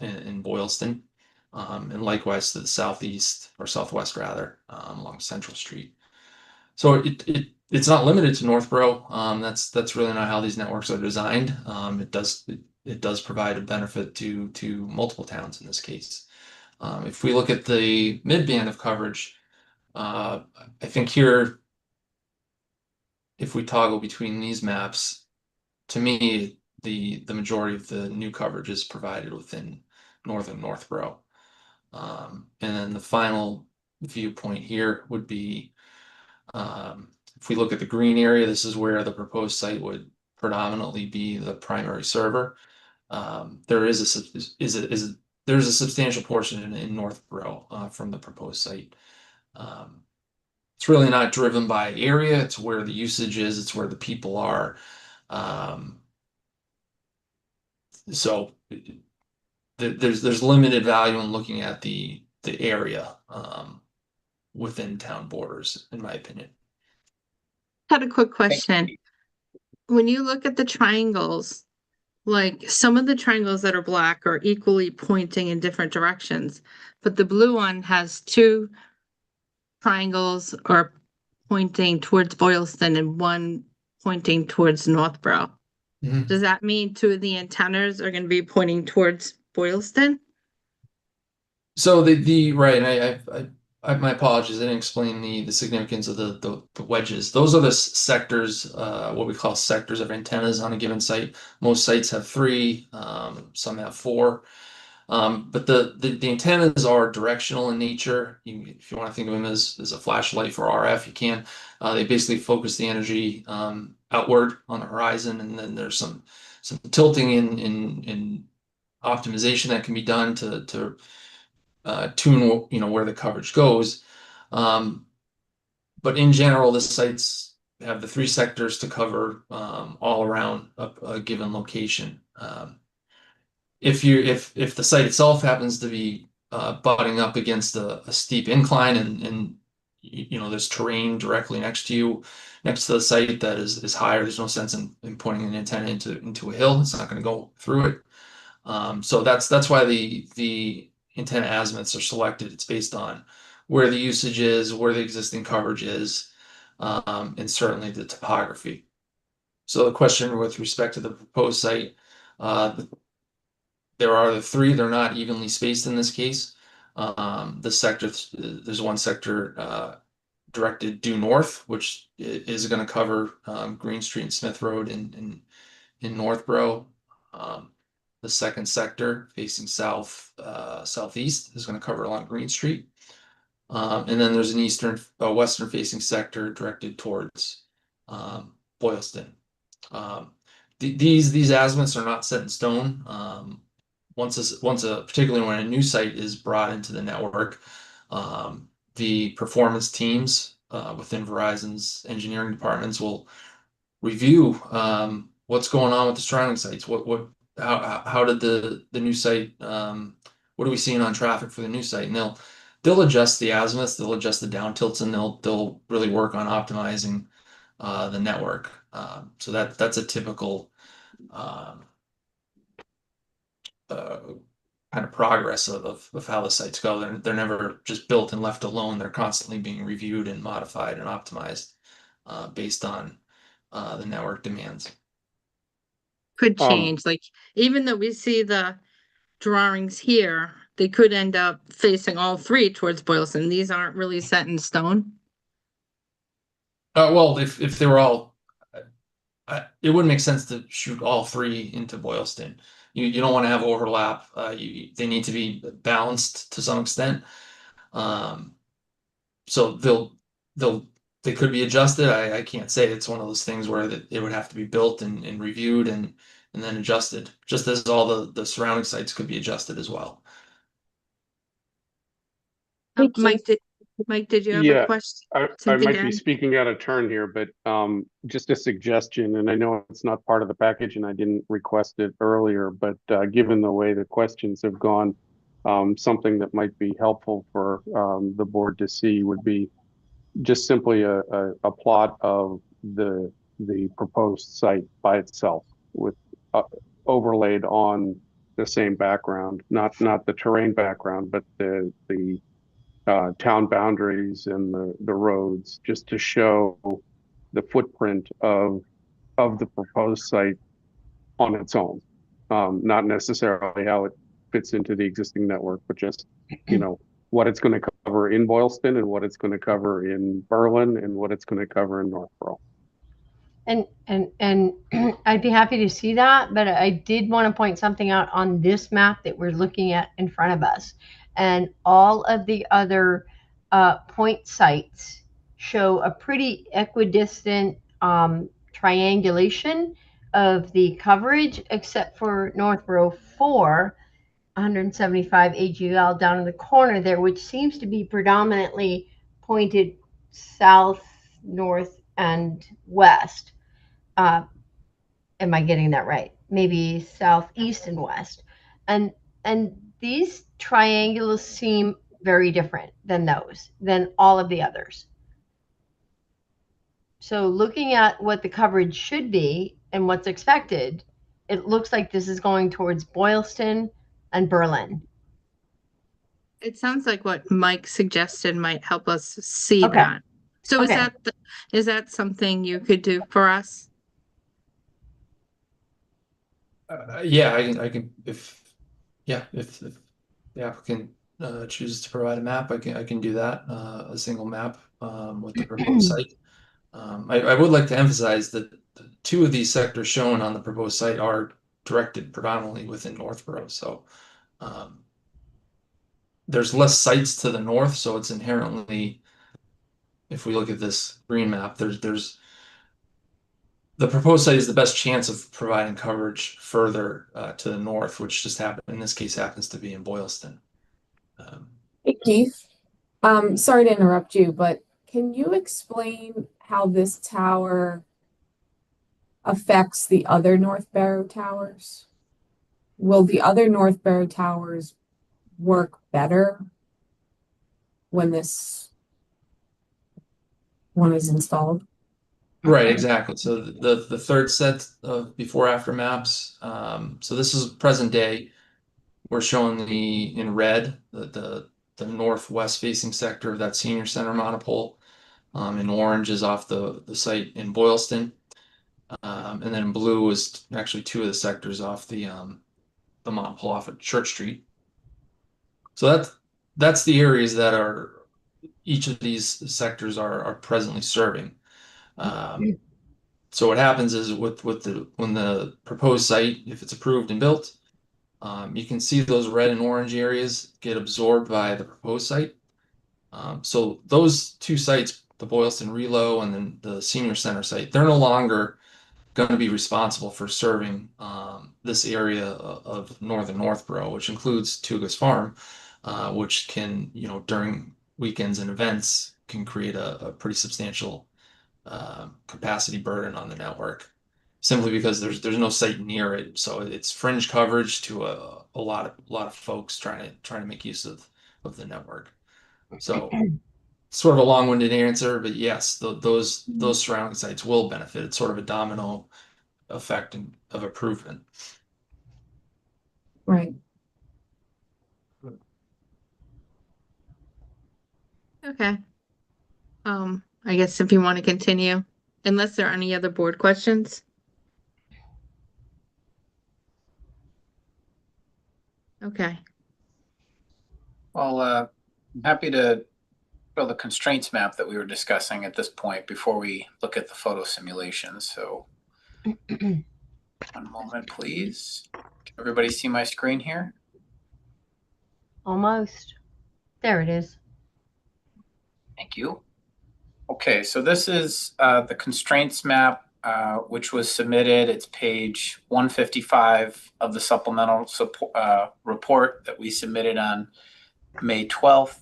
in Boylston, and likewise to the southeast or southwest rather along Central Street. So it's not limited to Northborough. That's really not how these networks are designed. It does provide a benefit to multiple towns in this case. If we look at the mid-band of coverage, I think here, if we toggle between these maps, to me, the majority of the new coverage is provided within northern Northborough. And then the final viewpoint here would be, if we look at the green area, this is where the proposed site would predominantly be the primary server. There is a substantial portion in Northborough from the proposed site. It's really not driven by area. It's where the usage is. It's where the people are. So there's limited value in looking at the area within town borders, in my opinion. I had a quick question. When you look at the triangles, like some of the triangles that are black are equally pointing in different directions, but the blue one has two triangles are pointing towards Boylston and one pointing towards Northborough. Mhm. Does that mean two of the antennas are going to be pointing towards Boylston? So right, and my apologies, I didn't explain the significance of the wedges. Those are the sectors, what we call sectors of antennas on a given site. Most sites have three, some have four. But the antennas are directional in nature. If you want to think of them as a flashlight for RF, you can. They basically focus the energy outward on the horizon, and then there's some tilting in optimization that can be done to tune where the coverage goes. But in general, the sites have the three sectors to cover all around a given location. If the site itself happens to be butting up against a steep incline and there's terrain directly next to the site that is higher, there's no sense in pointing an antenna into a hill. It's not going to go through it. So that's why the antenna azimuths are selected. It's based on where the usage is, where the existing coverage is, and certainly the topography. So the question with respect to the proposed site, there are the three. They're not evenly spaced in this case. There's one sector directed due north, which is going to cover Green Street and Smith Road in Northborough. The second sector facing southeast is going to cover along Green Street. And then there's an western facing sector directed towards Boylston. These azimuths are not set in stone. Particularly when a new site is brought into the network, the performance teams within Verizon's engineering departments will review what's going on with the surrounding sites. How did the new site? What are we seeing on traffic for the new site? And they'll adjust the azimuths, they'll adjust the down tilts, and they'll really work on optimizing the network. So that's a typical kind of progress of how the sites go. They're never just built and left alone. They're constantly being reviewed and modified and optimized based on the network demands. Could change, like even though we see the drawings here, they could end up facing all three towards Boylston. These aren't really set in stone. Well, if they were all, it wouldn't make sense to shoot all three into Boylston. You don't want to have overlap. They need to be balanced to some extent. So they could be adjusted. I can't say. It's one of those things where it would have to be built and reviewed and then adjusted, just as all the surrounding sites could be adjusted as well. Mike, did you have a question? I might be speaking out of turn here, but just a suggestion, and I know it's not part of the package and I didn't request it earlier, but given the way the questions have gone, something that might be helpful for the board to see would be just simply a plot of the proposed site by itself with overlaid on the same background, not the terrain background, but the town boundaries and the roads, just to show the footprint of the proposed site on its own, not necessarily how it fits into the existing network, but just what it's going to cover in Boylston and what it's going to cover in Berlin and what it's going to cover in Northborough. And I'd be happy to see that, but I did want to point something out on this map that we're looking at in front of us. And all of the other point sites show a pretty equidistant triangulation of the coverage, except for Northborough 4, 175 AGL down in the corner there, which seems to be predominantly pointed south, north, and west. Am I getting that right? Maybe southeast and west. And these triangles seem very different than all of the others. So looking at what the coverage should be and what's expected, it looks like this is going towards Boylston and Berlin. It sounds like what Mike suggested might help us see Okay. that. So Okay. is that something you could do for us? Yeah, I can if the applicant chooses to provide a map, I can do that, a single map with the proposed site. I would like to emphasize that two of these sectors shown on the proposed site are directed predominantly within Northborough. So there's less sites to the north, so it's inherently, if we look at this green map, there's the proposed site is the best chance of providing coverage further to the north, which just happened in this case happens to be in Boylston. Hey, Keith. Sorry to interrupt you, but can you explain how this tower affects the other North Barrow towers? Will the other North Barrow towers work better when this one is installed? Right, exactly. So the third set of before after maps. So this is present day. We're showing in red the northwest facing sector of that senior center monopole. In orange is off the site in Boylston. And then in blue is actually two of the sectors off the monopole off of Church Street. So that's the areas that are each of these sectors are presently serving. So what happens is when the proposed site, if it's approved and built, you can see those red and orange areas get absorbed by the proposed site. So those two sites, the Boylston Relo and then the senior center site, they're no longer going to be responsible for serving this area of northern Northborough, which includes Tugas Farm, which can, during weekends and events, can create a pretty substantial capacity burden on the network, simply because there's no site near it. So it's fringe coverage to a lot of folks trying to make use of the network. So sort of a long-winded answer, but yes, those surrounding sites will benefit. It's sort of a domino effect of improvement. Right. Okay. I guess if you want to continue, unless there are any other board questions. Okay. Well, I'm happy to show the constraints map that we were discussing at this point before we look at the photo simulations. So one moment, please. Can everybody see my screen here? Almost. There it is. Thank you. Okay, so this is the constraints map, which was submitted. It's page 155 of the supplemental report that we submitted on May 12th.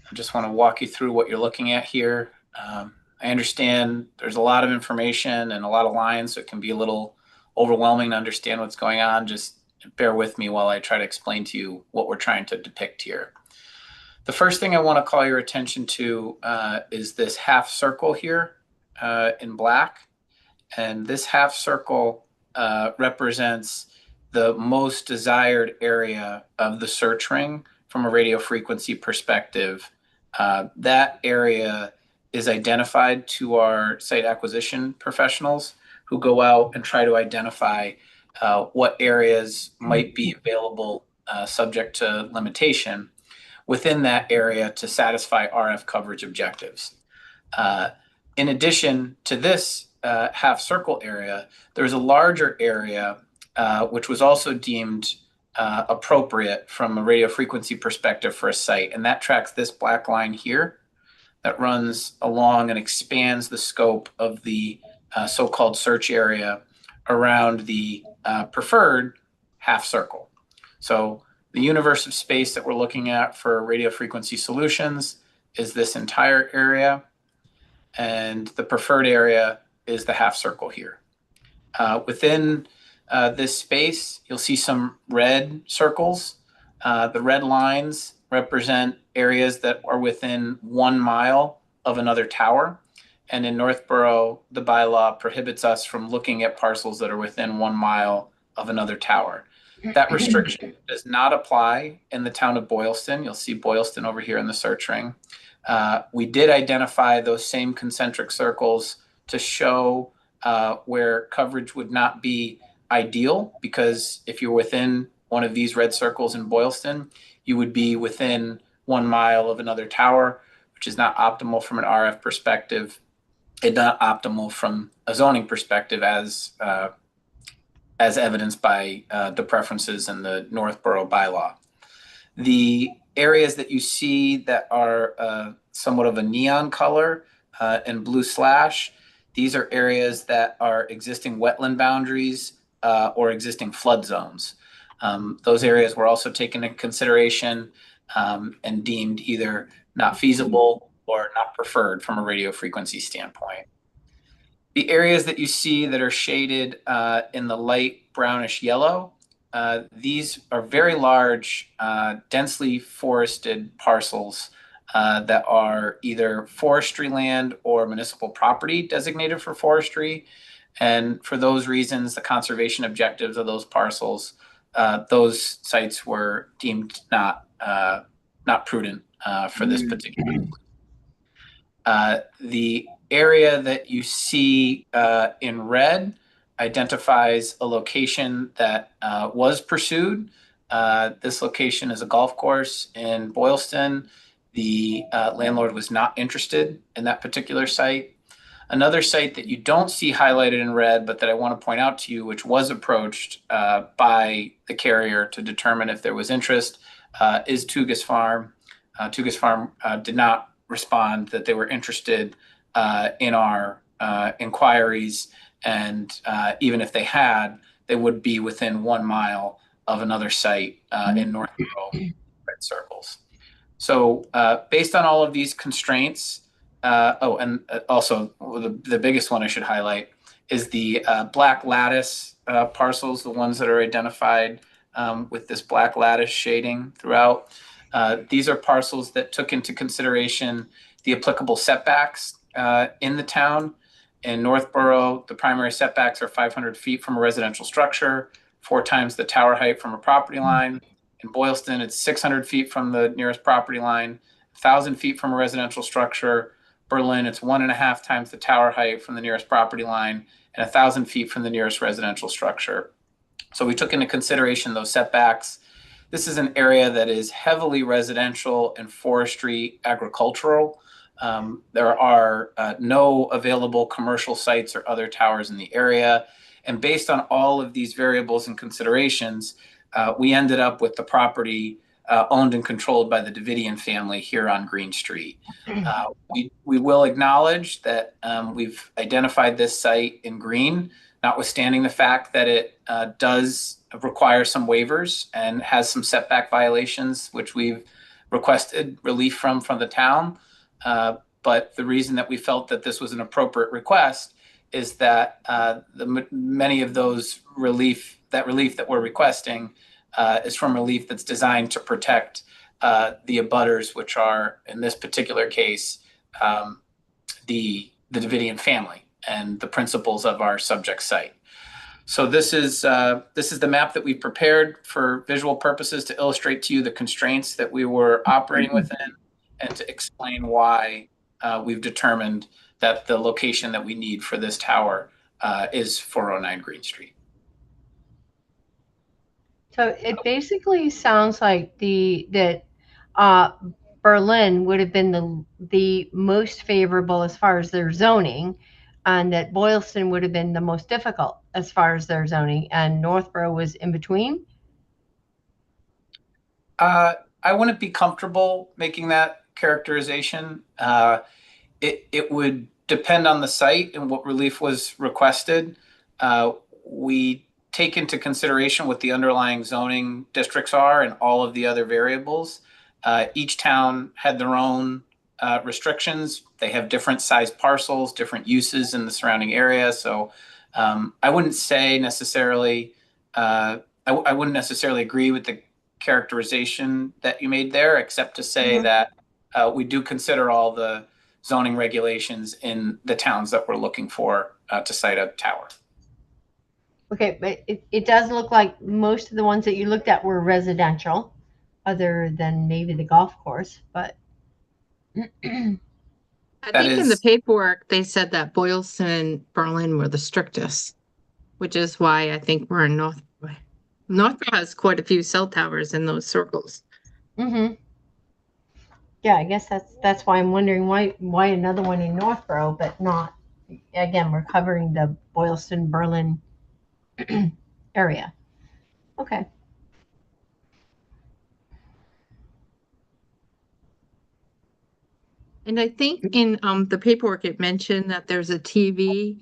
I just want to walk you through what you're looking at here. I understand there's a lot of information and a lot of lines, so it can be a little overwhelming to understand what's going on. Just bear with me while I try to explain to you what we're trying to depict here. The first thing I want to call your attention to is this half circle here in black. And this half circle represents the most desired area of the search ring from a radio frequency perspective. That area is identified to our site acquisition professionals who go out and try to identify what areas might be available subject to limitation within that area to satisfy RF coverage objectives. In addition to this half circle area, there's a larger area which was also deemed appropriate from a radio frequency perspective for a site, and that tracks this black line here that runs along and expands the scope of the so-called search area around the preferred half circle. So the universe of space that we're looking at for radio frequency solutions is this entire area, and the preferred area is the half circle here. Within this space, you'll see some red circles. The red lines represent areas that are within 1 mile of another tower. And in Northborough, the bylaw prohibits us from looking at parcels that are within 1 mile of another tower. That restriction does not apply in the town of Boylston. You'll see Boylston over here in the search ring. We did identify those same concentric circles to show where coverage would not be ideal, because if you're within one of these red circles in Boylston, you would be within 1 mile of another tower, which is not optimal from an RF perspective and not optimal from a zoning perspective, as evidenced by the preferences in the Northborough bylaw. The areas that you see that are somewhat of a neon color and blue slash, these are areas that are existing wetland boundaries or existing flood zones. Those areas were also taken into consideration and deemed either not feasible or not preferred from a radio frequency standpoint. The areas that you see that are shaded in the light brownish yellow, these are very large, densely forested parcels that are either forestry land or municipal property designated for forestry. And for those reasons, the conservation objectives of those parcels, those sites were deemed not prudent for this particular. The area that you see in red identifies a location that was pursued. This location is a golf course in Boylston. The landlord was not interested in that particular site. Another site that you don't see highlighted in red, but that I want to point out to you, which was approached by the carrier to determine if there was interest, is Tugas Farm. Tugas Farm did not respond that they were interested in our inquiries, and even if they had, they would be within 1 mile of another site in Northborough red circles. So based on all of these constraints, and also the biggest one I should highlight is the black lattice parcels, the ones that are identified with this black lattice shading throughout. These are parcels that took into consideration the applicable setbacks in the town. In Northborough, the primary setbacks are 500 feet from a residential structure, 4 times the tower height from a property line. In Boylston, it's 600 feet from the nearest property line, 1,000 feet from a residential structure. Berlin, it's 1.5 times the tower height from the nearest property line and 1,000 feet from the nearest residential structure. So we took into consideration those setbacks. This is an area that is heavily residential and forestry agricultural. There are no available commercial sites or other towers in the area. And based on all of these variables and considerations, we ended up with the property owned and controlled by the Davidian family here on Green Street. We will acknowledge that we've identified this site in green, notwithstanding the fact that it does require some waivers and has some setback violations, which we've requested relief from the town. But the reason that we felt that this was an appropriate request is that many of those relief that we're requesting is from relief that's designed to protect the abutters, which are, in this particular case, the Davidian family and the principals of our subject site. So this is the map that we prepared for visual purposes to illustrate to you the constraints that we were operating within and to explain why we've determined that the location that we need for this tower is 409 Green Street. So it basically sounds like that Berlin would have been the most favorable as far as their zoning, and that Boylston would have been the most difficult as far as their zoning, and Northborough was in between. I wouldn't be comfortable making that characterization. It would depend on the site and what relief was requested. We take into consideration what the underlying zoning districts are and all of the other variables. Each town had their own restrictions. They have different size parcels, different uses in the surrounding area. So I wouldn't say necessarily, I wouldn't necessarily agree with the characterization that you made there, except to say that we do consider all the zoning regulations in the towns that we're looking for to site a tower. Okay, but it does look like most of the ones that you looked at were residential, other than maybe the golf course, but I That think in the is, paperwork, they said that Boylston and Berlin were the strictest, which is why I think we're in Northborough. Northborough has quite a few cell towers in those circles. yeah, I guess that's why I'm wondering why another one in Northborough, but not. Again, we're covering the Boylston, Berlin area. Okay. And I think in the paperwork, it mentioned that there's a TV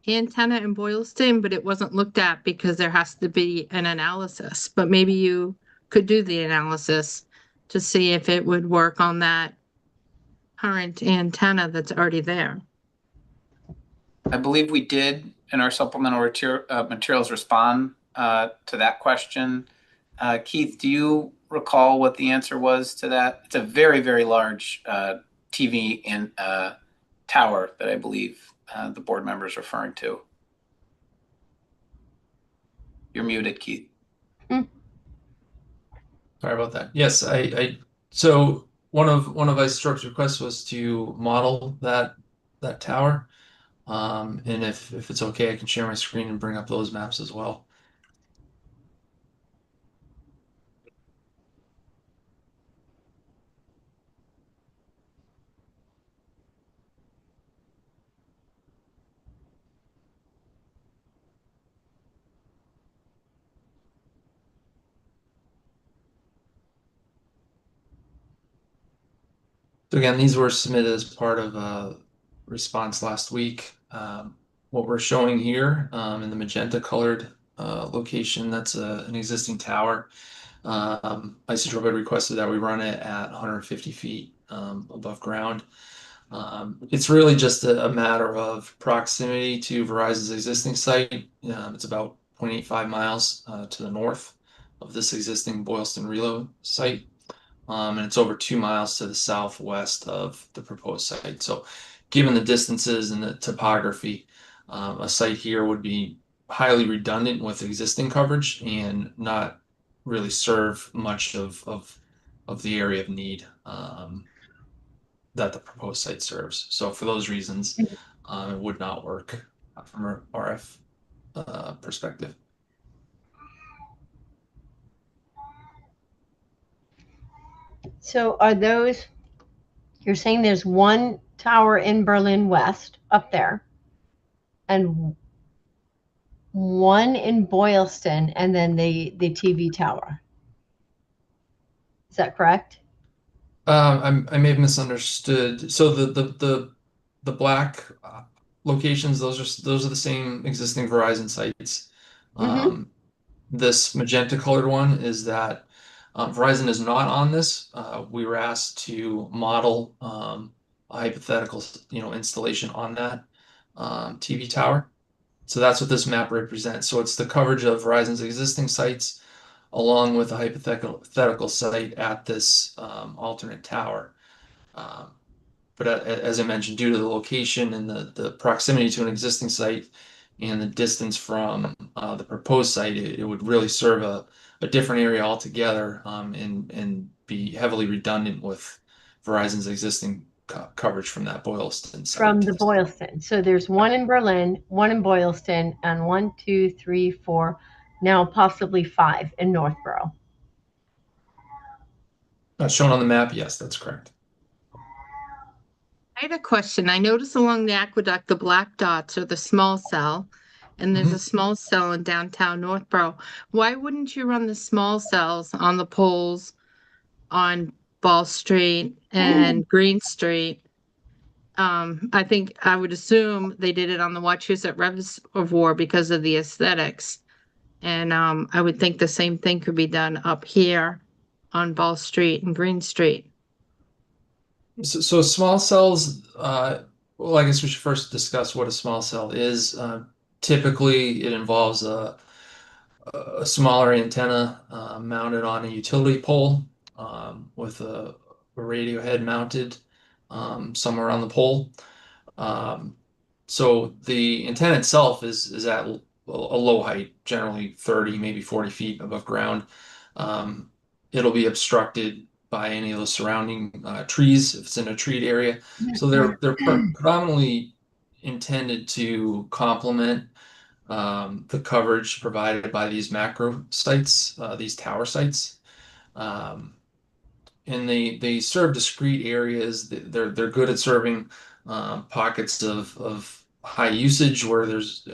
antenna in Boylston, but it wasn't looked at because there has to be an analysis. But maybe you could do the analysis to see if it would work on that current antenna that's already there. I believe we did in our supplemental materials respond to that question. Keith, do you recall what the answer was to that? It's a very, very large TV and tower that I believe the board member is referring to. You're muted, Keith. Sorry about that. Yes, so one of Vice Structure's requests was to model that tower. And if it's okay, I can share my screen and bring up those maps as well. So again, these were submitted as part of a response last week. What we're showing here in the magenta colored location, that's an existing tower. Isotrope had requested that we run it at 150 feet above ground. It's really just a matter of proximity to Verizon's existing site. It's about 0.85 miles to the north of this existing Boylston reload site. And it's over 2 miles to the southwest of the proposed site. So given the distances and the topography, a site here would be highly redundant with existing coverage and not really serve much of the area of need that the proposed site serves. So for those reasons, it would not work from an RF perspective. So are those, you're saying there's one tower in Berlin West up there and one in Boylston and then the TV tower. Is that correct? I may have misunderstood. So the black locations, those are the same existing Verizon sites. This magenta colored one is that Verizon is not on this. We were asked to model a hypothetical, installation on that TV tower. So that's what this map represents. So it's the coverage of Verizon's existing sites along with a hypothetical site at this alternate tower. But as I mentioned, due to the location and the proximity to an existing site and the distance from the proposed site, it would really serve a different area altogether and be heavily redundant with Verizon's existing coverage from that Boylston site. From the Boylston. So there's one in Berlin, one in Boylston, and 1, 2, 3, 4, now possibly 5 in Northborough. Shown on the map, yes, that's correct. I had a question. I noticed along the aqueduct, the black dots are the small cell, and there's a small cell in downtown Northborough. Why wouldn't you run the small cells on the poles on Ball Street and Green Street? I think I would assume they did it on the Wachusett Reservoir because of the aesthetics. And I would think the same thing could be done up here on Ball Street and Green Street. So small cells, well, I guess we should first discuss what a small cell is. Typically, it involves a smaller antenna mounted on a utility pole with a radio head mounted somewhere on the pole. So the antenna itself is at a low height, generally 30, maybe 40 feet above ground. It'll be obstructed by any of those surrounding trees if it's in a treed area. So they're predominantly intended to complement the coverage provided by these macro sites, these tower sites. And they serve discrete areas. They're good at serving pockets of high usage where there's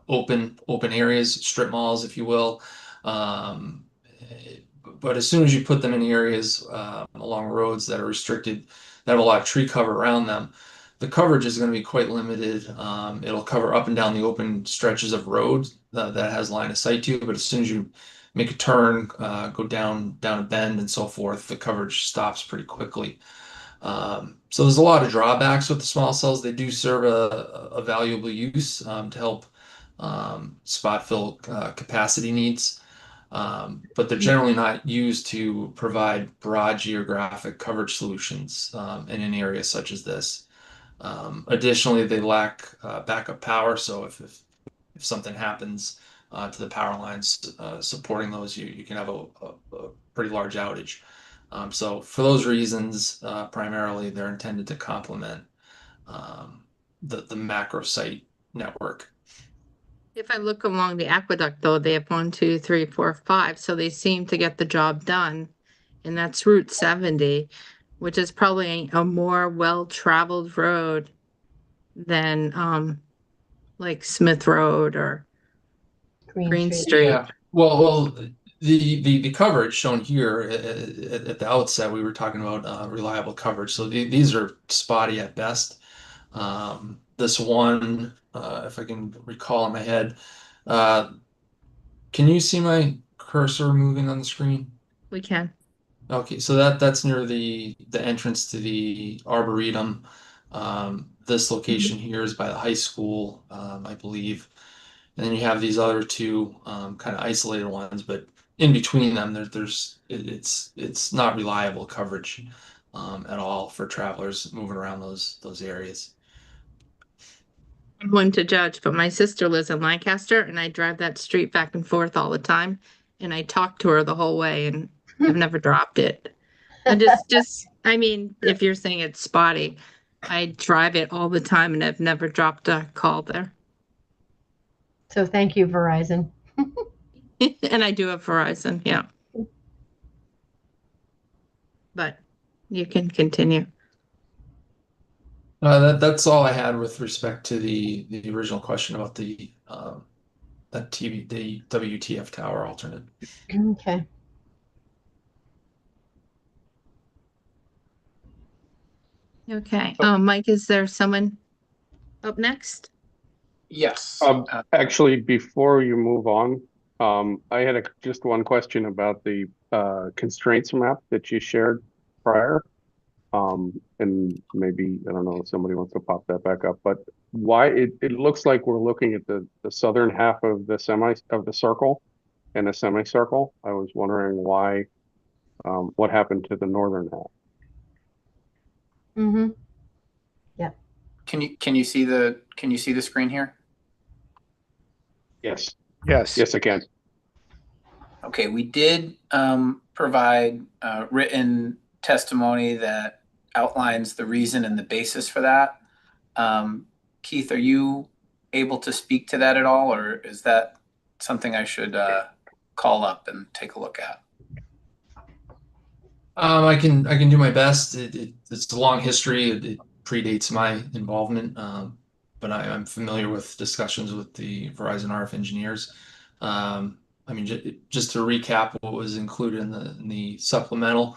open areas, strip malls, if you will. Um, but as soon as you put them in areas along roads that are restricted, that have a lot of tree cover around them, the coverage is going to be quite limited. It'll cover up and down the open stretches of road that has line of sight to, but as soon as you make a turn, go down a bend and so forth, the coverage stops pretty quickly. So there's a lot of drawbacks with the small cells. They do serve a valuable use to help spot fill capacity needs. But they're generally not used to provide broad geographic coverage solutions in an area such as this. Additionally, they lack backup power, so if something happens to the power lines supporting those, you can have a pretty large outage. So for those reasons, primarily they're intended to complement the macro site network. If I look along the aqueduct, though, they have 1, 2, 3, 4, 5, so they seem to get the job done. And that's Route 70, which is probably a more well-traveled road than like Smith Road or Green Street. Yeah. Well, the coverage shown here at the outset, we were talking about reliable coverage. So these are spotty at best. This one, if I can recall in my head, can you see my cursor moving on the screen? We can. Okay, so that's near the entrance to the Arboretum. This location here is by the high school, I believe. And then you have these other two kind of isolated ones, but in between them, it's not reliable coverage at all for travelers moving around those areas. I'm one to judge, but my sister lives in Lancaster and I drive that street back and forth all the time. And I talk to her the whole way and I've never dropped it. And I mean, if you're saying it's spotty, I drive it all the time and I've never dropped a call there. So thank you, Verizon. And I do have Verizon, yeah. But you can continue. That's all I had with respect to the original question about the WTF tower alternate. Okay. Okay. Mike, is there someone up next? Yes. Actually, before you move on, I had just one question about the constraints map that you shared prior. And maybe, I don't know if somebody wants to pop that back up, but why it looks like we're looking at the southern half of the circle and a semicircle. I was wondering why, what happened to the northern half? Mm-hmm. Yeah. Can you see the screen here? Yes. Yes. Yes, I can. Okay, we did provide written testimony that outlines the reason and the basis for that. Keith, are you able to speak to that at all, or is that something I should call up and take a look at? I can do my best. It's a long history. It predates my involvement, but I'm familiar with discussions with the Verizon RF engineers. I mean, just to recap what was included in the supplemental,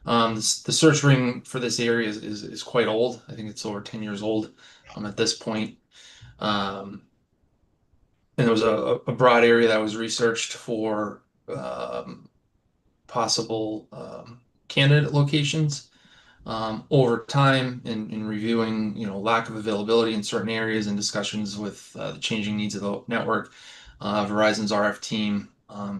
the search ring for this area is quite old. I think it's over 10 years old at this point. And there was a broad area that was researched for possible candidate locations. Over time in reviewing, lack of availability in certain areas and discussions with the changing needs of the network, Verizon's RF team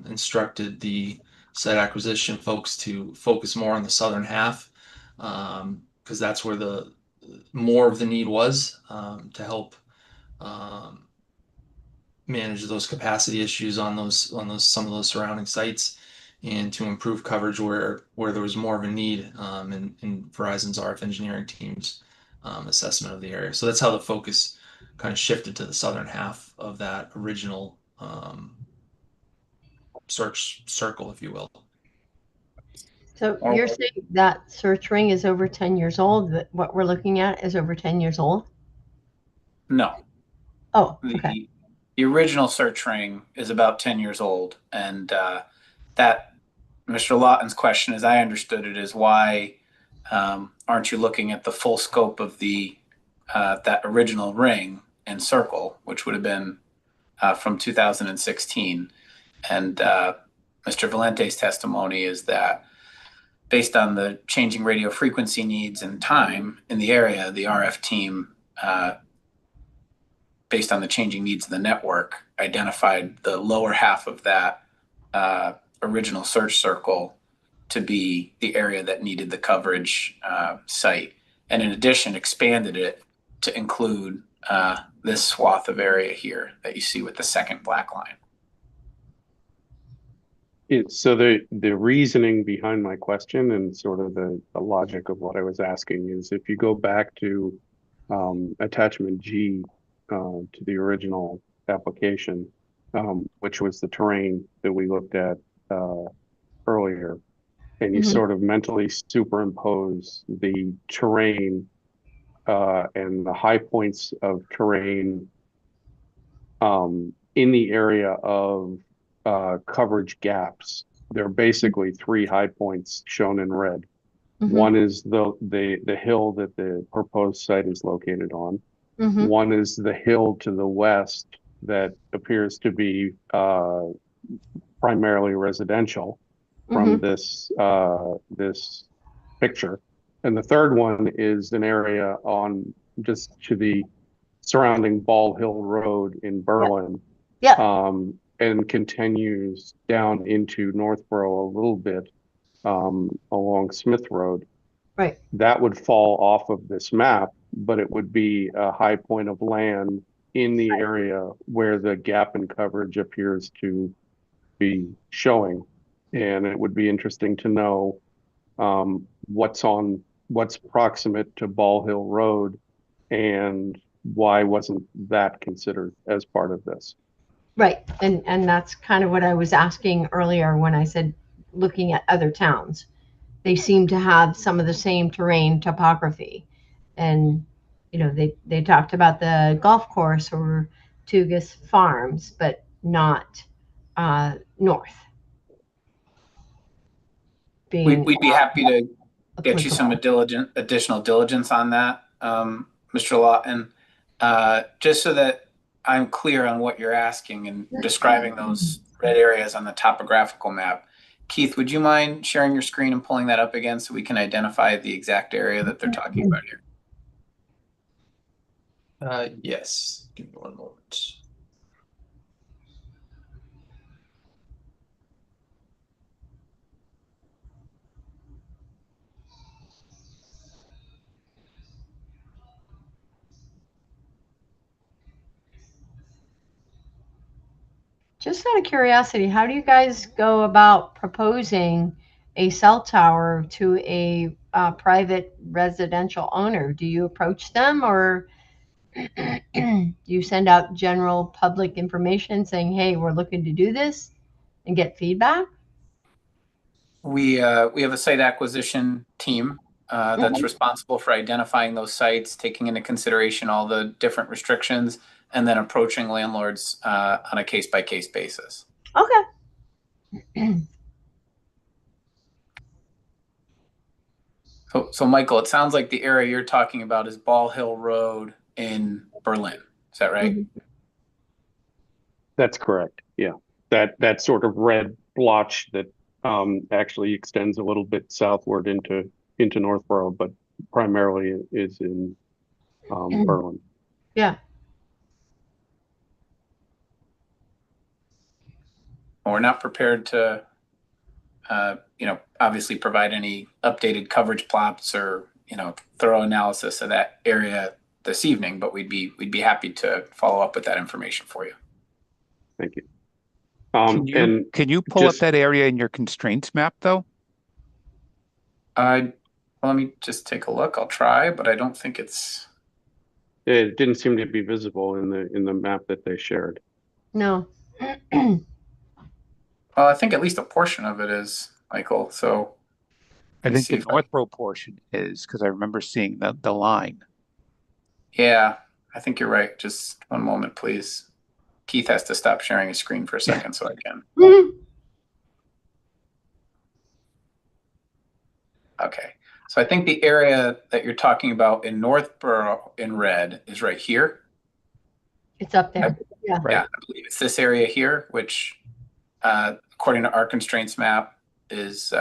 instructed the site acquisition folks to focus more on the southern half because that's where the more of the need was to help manage those capacity issues on some of those surrounding sites, and to improve coverage where there was more of a need in Verizon's RF engineering team's assessment of the area. So that's how the focus kind of shifted to the southern half of that original search circle, if you will. So you're saying that search ring is over 10 years old, that what we're looking at is over 10 years old? No. Oh, okay. The original search ring is about 10 years old. And that Mr. Lawton's question, as I understood it, is why aren't you looking at the full scope of the that original ring and circle, which would have been from 2016. And Mr. Valente's testimony is that based on the changing radio frequency needs and time in the area, the RF team, based on the changing needs of the network, identified the lower half of that original search circle to be the area that needed the coverage site. And in addition, expanded it to include this swath of area here that you see with the second black line. So the reasoning behind my question and sort of the logic of what I was asking is, if you go back to attachment G to the original application, which was the terrain that we looked at earlier, and you sort of mentally superimpose the terrain and the high points of terrain in the area of coverage gaps. There are basically three high points shown in red. One is the hill that the proposed site is located on. One is the hill to the west that appears to be primarily residential from this picture. And the third one is an area on just to the surrounding Ball Hill Road in Berlin. And continues down into Northborough a little bit along Smith Road. Right. That would fall off of this map, but it would be a high point of land in the area where the gap in coverage appears to be showing. And it would be interesting to know what's proximate to Ball Hill Road and why wasn't that considered as part of this? Right. And that's kind of what I was asking earlier when I said looking at other towns. They seem to have some of the same terrain topography. And, you know, they talked about the golf course or Tugas Farms, but not north. We'd be happy to get you some applicable. additional diligence on that, Mr. Lawton, just so that I'm clear on what you're asking and describing those red areas on the topographical map. Keith, would you mind sharing your screen and pulling that up again so we can identify the exact area that they're talking about here? Yes, give me one moment. Just out of curiosity, how do you guys go about proposing a cell tower to a private residential owner? Do you approach them, or do you send out general public information saying, hey, we're looking to do this, and get feedback? We have a site acquisition team that's responsible for identifying those sites, taking into consideration all the different restrictions, and then approaching landlords on a case-by-case basis. Okay. So Michael, it sounds like the area you're talking about is Ball Hill Road in Berlin. Is that right? That's correct. Yeah. That sort of red blotch that actually extends a little bit southward into Northborough, but primarily is in Berlin. Yeah. We're not prepared to, obviously provide any updated coverage plots or, thorough analysis of that area this evening, but we'd be happy to follow up with that information for you. Thank you. Can you pull up that area in your constraints map though? Well, let me just take a look. I'll try, but I don't think it's. It didn't seem to be visible in the map that they shared. No. Well, I think at least a portion of it is, Michael. So I think the Northborough portion is, because I remember seeing the line. Yeah, I think you're right. Just one moment, please. Keith has to stop sharing his screen for a second so I can. Okay. So I think the area that you're talking about in Northborough in red is right here. It's up there. Yeah. Yeah, I believe it's this area here, which according to our constraints map is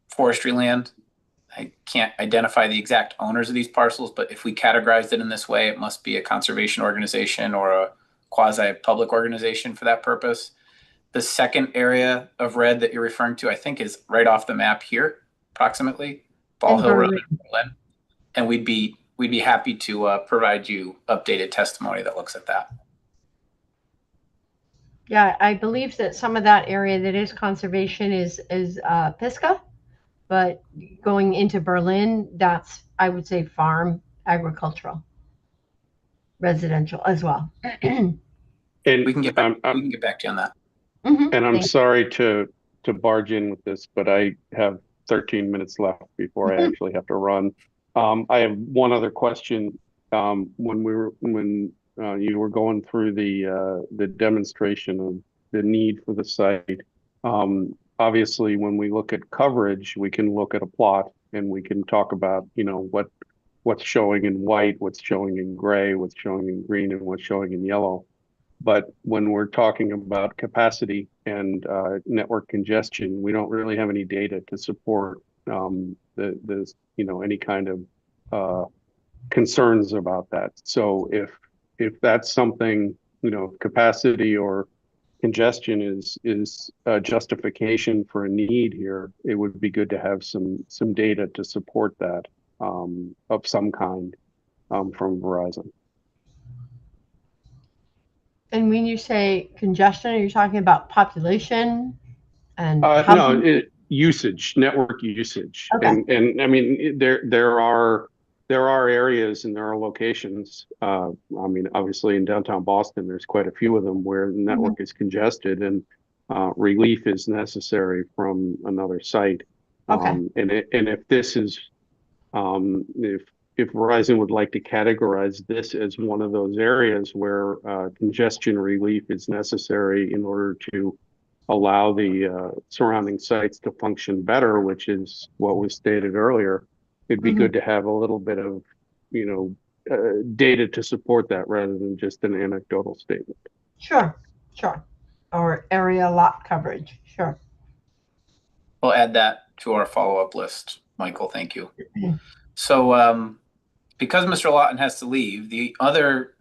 forestry land. I can't identify the exact owners of these parcels, but if we categorized it in this way, it must be a conservation organization or a quasi-public organization for that purpose. The second area of red that you're referring to, I think, is right off the map here, approximately Ball Hill Road in Berlin. And we'd be happy to provide you updated testimony that looks at that. Yeah, I believe that some of that area that is conservation is Pisgah, but going into Berlin, that's, I would say, farm, agricultural, residential as well. And we can get back to you on that. Mm-hmm. And I'm sorry to barge in with this, but I have 13 minutes left before I actually have to run. I have one other question. When you were going through the demonstration of the need for the site, obviously when we look at coverage, we can look at a plot and we can talk about, you know, what's showing in white, what's showing in gray, what's showing in green, and what's showing in yellow. But when we're talking about capacity and network congestion, we don't really have any data to support the you know, any kind of concerns about that. So if that's something, you know, capacity or congestion is a justification for a need here, it would be good to have some data to support that of some kind from Verizon. And when you say congestion, are you talking about population and no, usage, network usage? Okay. And I mean, there are areas and there are locations. I mean, obviously in downtown Boston, there's quite a few of them where the network is congested and relief is necessary from another site. Okay. And if this is, if Verizon would like to categorize this as one of those areas where congestion relief is necessary in order to allow the surrounding sites to function better, which is what was stated earlier, it'd be good to have a little bit of, you know, data to support that rather than just an anecdotal statement. Sure. Or area lot coverage. Sure. We'll add that to our follow-up list, Michael. Thank you. So because Mr. Lawton has to leave, the other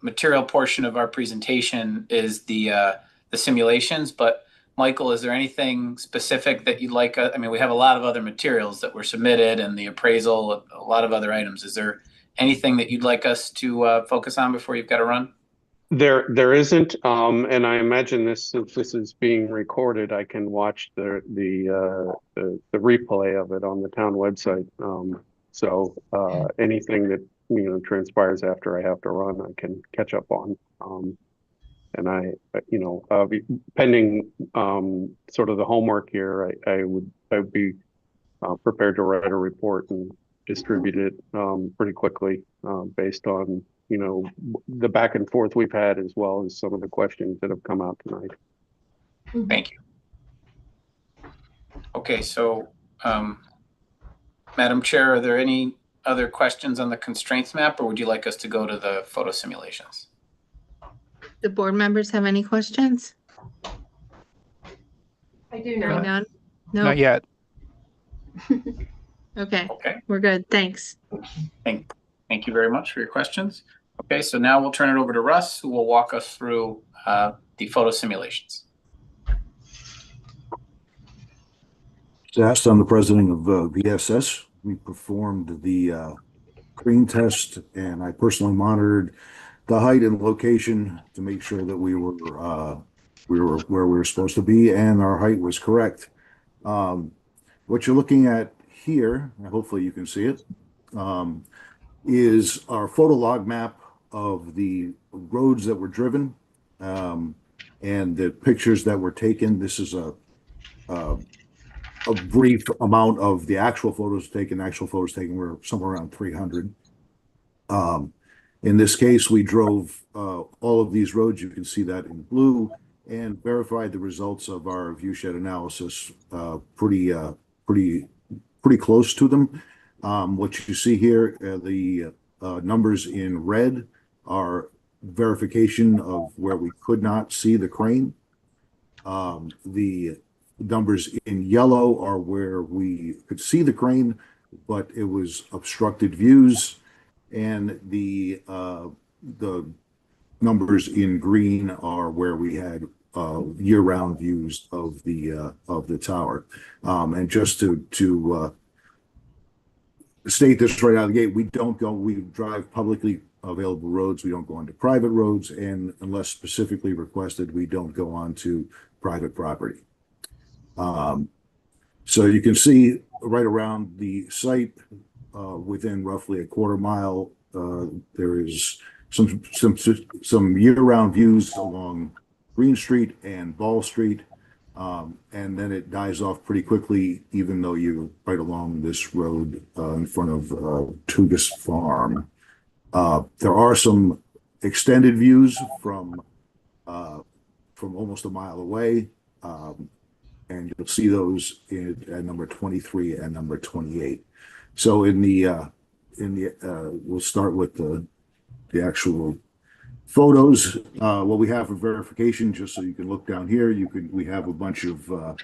material portion of our presentation is the simulations. But Michael, is there anything specific that you'd like? I mean, we have a lot of other materials that were submitted and the appraisal, a lot of other items. Is there anything that you'd like us to focus on before you've got to run? There isn't, and I imagine this, since this is being recorded, I can watch the replay of it on the town website. So anything that, you know, transpires after I have to run, I can catch up on. And I, you know, pending sort of the homework here, I would be prepared to write a report and distribute it pretty quickly based on, you know, the back and forth we've had, as well as some of the questions that have come out tonight. Thank you. Okay, so Madam Chair, are there any other questions on the constraints map, or would you like us to go to the photo simulations? The board members have any questions? I do know. None? No. Not yet. Okay. Okay. We're good. Thanks. Thank you very much for your questions. Okay, so now we'll turn it over to Russ, who will walk us through the photo simulations. I'm the president of VSS. We performed the screen test, and I personally monitored the height and location to make sure that we were where we were supposed to be, and our height was correct. What you're looking at here, and hopefully you can see it, is our photo log map of the roads that were driven, and the pictures that were taken. This is a brief amount of the actual photos taken. Actual photos taken were somewhere around 300. In this case, we drove all of these roads. You can see that in blue, and verified the results of our viewshed analysis pretty close to them. What you see here, the numbers in red are verification of where we could not see the crane. The numbers in yellow are where we could see the crane, but it was obstructed views. And the numbers in green are where we had year-round views of the tower. And just to state this right out of the gate, we drive publicly available roads. We don't go onto private roads, and unless specifically requested, we don't go onto private property. So you can see right around the site, within roughly a quarter mile, there is some year-round views along Green Street and Ball Street, and then it dies off pretty quickly, even though you're right along this road in front of Tugas Farm. There are some extended views from almost a mile away, and you'll see those at number 23 and number 28. So we'll start with the actual photos. What we have for verification, just so you can look down here, we have a bunch of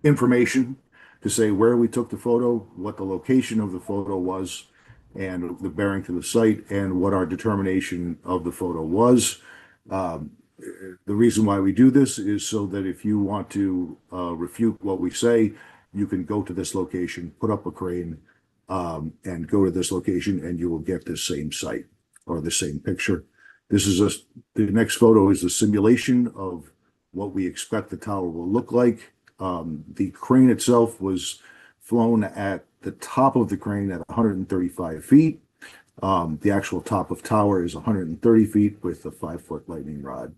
information to say where we took the photo, what the location of the photo was, and the bearing to the site, and what our determination of the photo was. The reason why we do this is so that if you want to refute what we say, you can go to this location, put up a crane, and go to this location, and you will get this same site or the same picture. The next photo is a simulation of what we expect the tower will look like. The crane itself was flown at the top of the crane at 135 feet. The actual top of tower is 130 feet with a 5-foot lightning rod.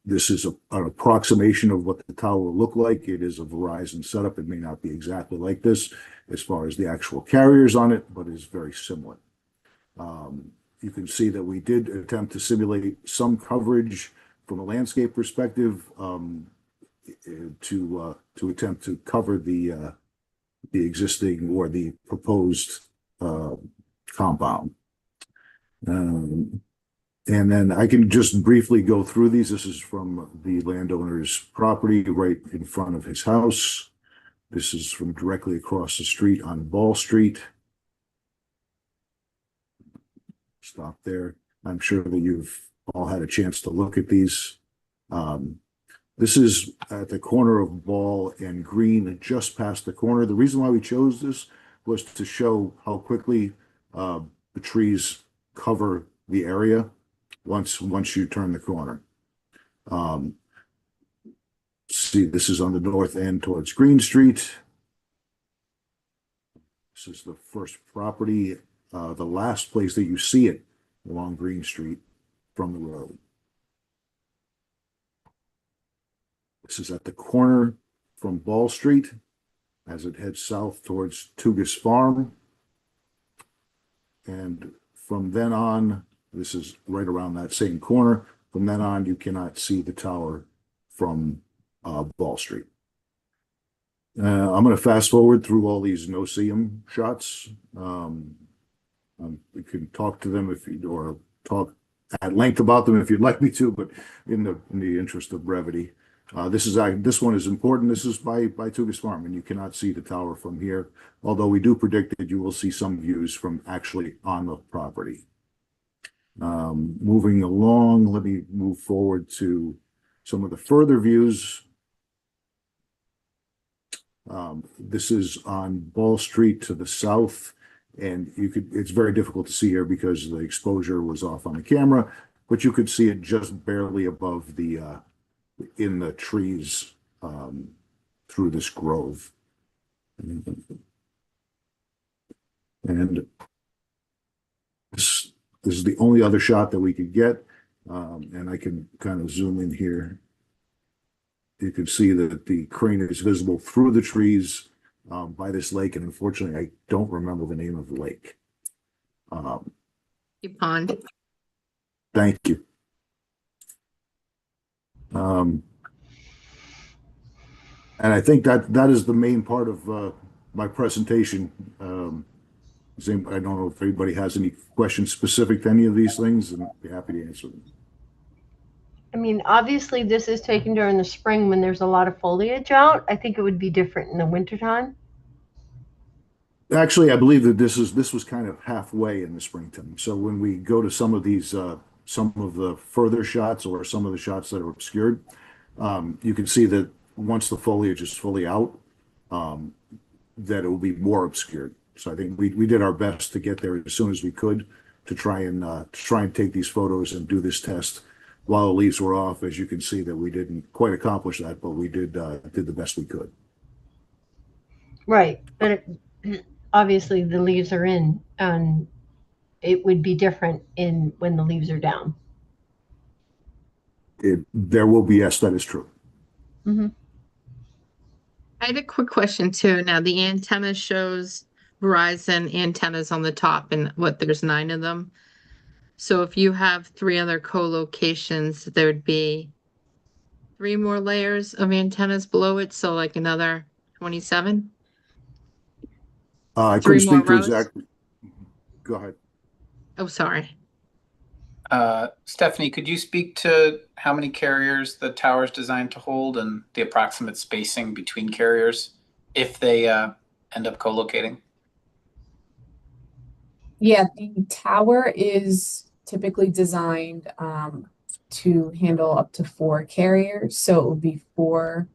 This is an approximation of what the tower will look like. It is a Verizon setup. It may not be exactly like this as far as the actual carriers on it, but is very similar. You can see that we did attempt to simulate some coverage from a landscape perspective, to attempt to cover the existing or the proposed compound. And then I can just briefly go through these. This is from the landowner's property right in front of his house. This is from directly across the street on Ball Street. Stop there. I'm sure that you've all had a chance to look at these. This is at the corner of Ball and Green, just past the corner. The reason why we chose this was to show how quickly the trees cover the area once you turn the corner. See, this is on the north end towards Green Street. This is the first property, the last place that you see it along Green Street from the road. This is at the corner from Ball Street as it heads south towards Tugas Farm. And from then on, this is right around that same corner. From then on, you cannot see the tower from Ball Street. I'm going to fast forward through all these no-see-em shots. We can talk to them or talk at length about them if you'd like me to, but in the interest of brevity. This one is important. This is by Tugas Farm, and you cannot see the tower from here, although we do predict that you will see some views from actually on the property. Moving along, let me move forward to some of the further views. This is on Ball Street to the south, And it's very difficult to see here because the exposure was off on the camera, but you could see it just barely above in the trees through this grove. And this is the only other shot that we could get. And I can kind of zoom in here. You can see that the crane is visible through the trees by this lake. And unfortunately, I don't remember the name of the lake. Pond. Thank you. And I think that is the main part of my presentation. I don't know if anybody has any questions specific to any of these things, and I'd be happy to answer them. I mean, obviously this is taken during the spring when there's a lot of foliage out. I think it would be different in the wintertime. Actually, I believe that this was kind of halfway in the springtime. So when we go to some of these, some of the further shots or some of the shots that are obscured, you can see that once the foliage is fully out, that it will be more obscured. So I think we did our best to get there as soon as we could to try and take these photos and do this test while the leaves were off. As you can see, that we didn't quite accomplish that, but we did the best we could. Right, but obviously the leaves are in, and it would be different when the leaves are down. There will be, yes, that is true. Mm-hmm. I had a quick question too. Now the antenna shows Verizon antennas on the top, and there's 9 of them. So if you have 3 other co-locations, there'd be 3 more layers of antennas below it. So like another 27. I 3 couldn't more speak to rows. exactly. Go ahead. Oh, sorry. Stephanie, could you speak to how many carriers the tower is designed to hold and the approximate spacing between carriers if they end up co-locating? Yeah, the tower is typically designed to handle up to 4 carriers. So it would be 4